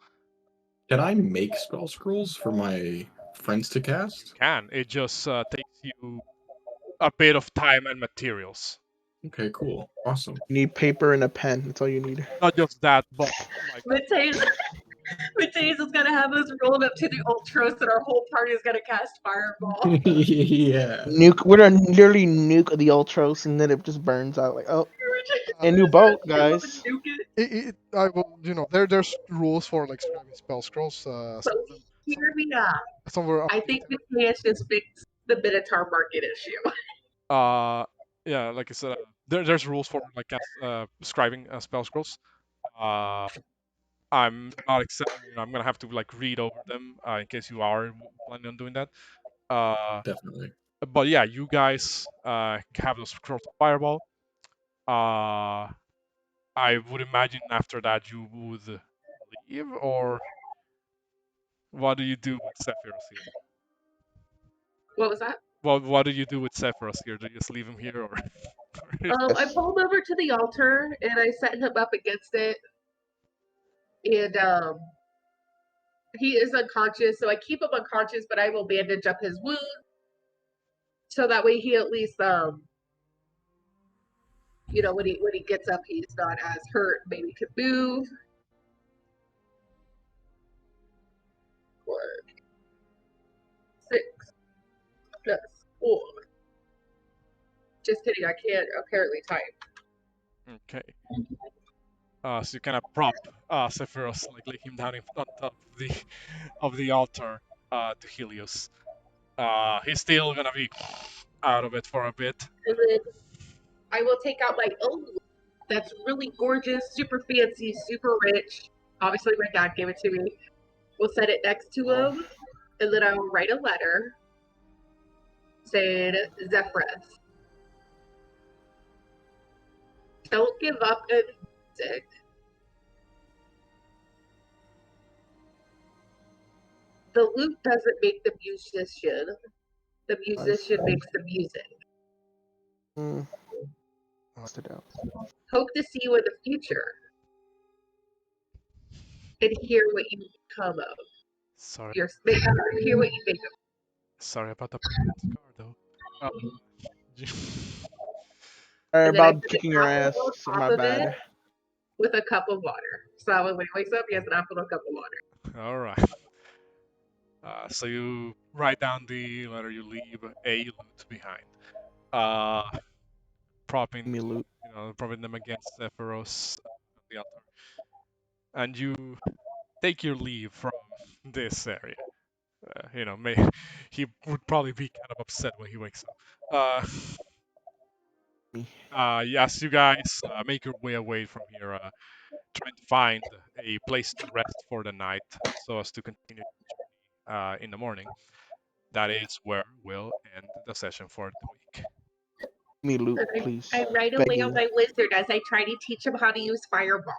Can I make spell scrolls for my friends to cast? It just takes you a bit of time and materials. Okay, cool. Awesome. You need paper and a pen. That's all you need. Not just that, but like Metius is gonna have us rolled up to the Ultros, and our whole party is gonna cast fireball. Yeah. We're gonna literally nuke the Ultros, and then it just burns out. Like, oh, a new boat, guys. I will, there's rules for like scribing spell scrolls. So hear me out. I think Metius just fixed the Minotaur market issue. Yeah, like I said, there's rules for like scribing spell scrolls. I'm not exactly. I'm gonna have to like read over them in case you are planning on doing that. Definitely. But yeah, you guys have those scrolls of fireball. I would imagine after that you would leave, or what do you do with Sephiroth here? What was that? Well, what do you do with Sephiroth here? Do you just leave him here, or? I pulled over to the altar and I set him up against it, and he is unconscious, so I keep him unconscious, but I will bandage up his wound, so that way he at least you know, when he gets up, he's not as hurt. Maybe could move. Or 6 plus 4. Just kidding. I can't apparently type. Okay. So you kind of prop Sephiroth, like lay him down on top of the altar to Helios. He's still gonna be out of it for a bit. And then I will take out my own. That's really gorgeous, super fancy, super rich. Obviously, my dad gave it to me. We'll set it next to him, and then I will write a letter saying, Zephrith, don't give up on music. The lute doesn't make the musician. The musician makes the music. Hope to see you in the future and hear what you become of. Sorry. Hear what you make of. Sorry about the scar, though. Sorry And then I about put kicking an your apple ass. on top My of bad. it with a cup of water. So when he wakes up, he has an apple and a cup of water. All right. So you write down the letter, you leave a loot behind. Propping, propping them against Sephiroth on the altar. And you take your leave from this area. He would probably be kind of upset when he wakes up. Yes, you guys make your way away from here, trying to find a place to rest for the night so as to continue in the morning. That is where we'll end the session for the week. Me loot, please. I write away on my wizard as I try to teach him how to use fireball.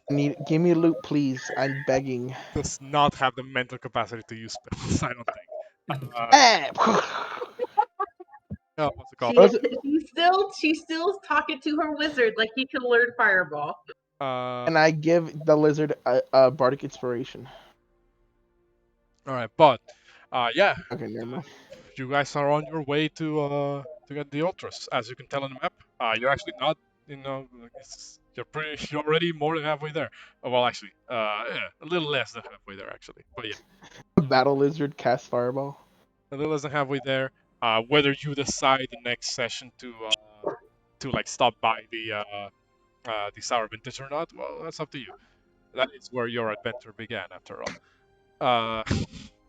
Give me loot, please. I'm begging. Does not have the mental capacity to use spells, I don't think. What's it called? She's still talking to her wizard like he can learn fireball. And I give the lizard a bardic inspiration. All right, but yeah. Okay, never mind. You guys are on your way to get the Ultros. As you can tell on the map, you're actually not. You're already more than halfway there. Well, actually, yeah, a little less than halfway there, actually. But yeah. Battle lizard cast fireball. A little less than halfway there. Whether you decide the next session to like stop by the Sour Vintage or not, well, that's up to you. That is where your adventure began, after all.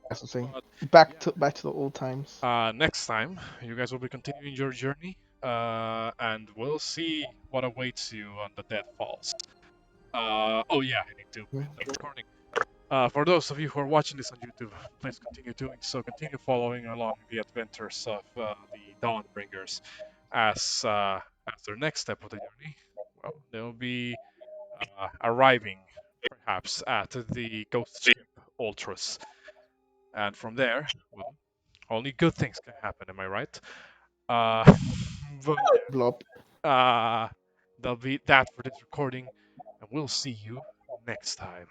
That's what I'm saying. Back to the old times. Next time, you guys will be continuing your journey, and we'll see what awaits you on the Dead Falls. Oh yeah, I need to end the recording. For those of you who are watching this on YouTube, please continue doing so. Continue following along the adventures of the Dawnbringers as their next step of the journey. Well, they'll be arriving, perhaps, at the ghost ship Ultros. And from there, well, only good things can happen, am I right? But that'll be that for this recording, and we'll see you next time.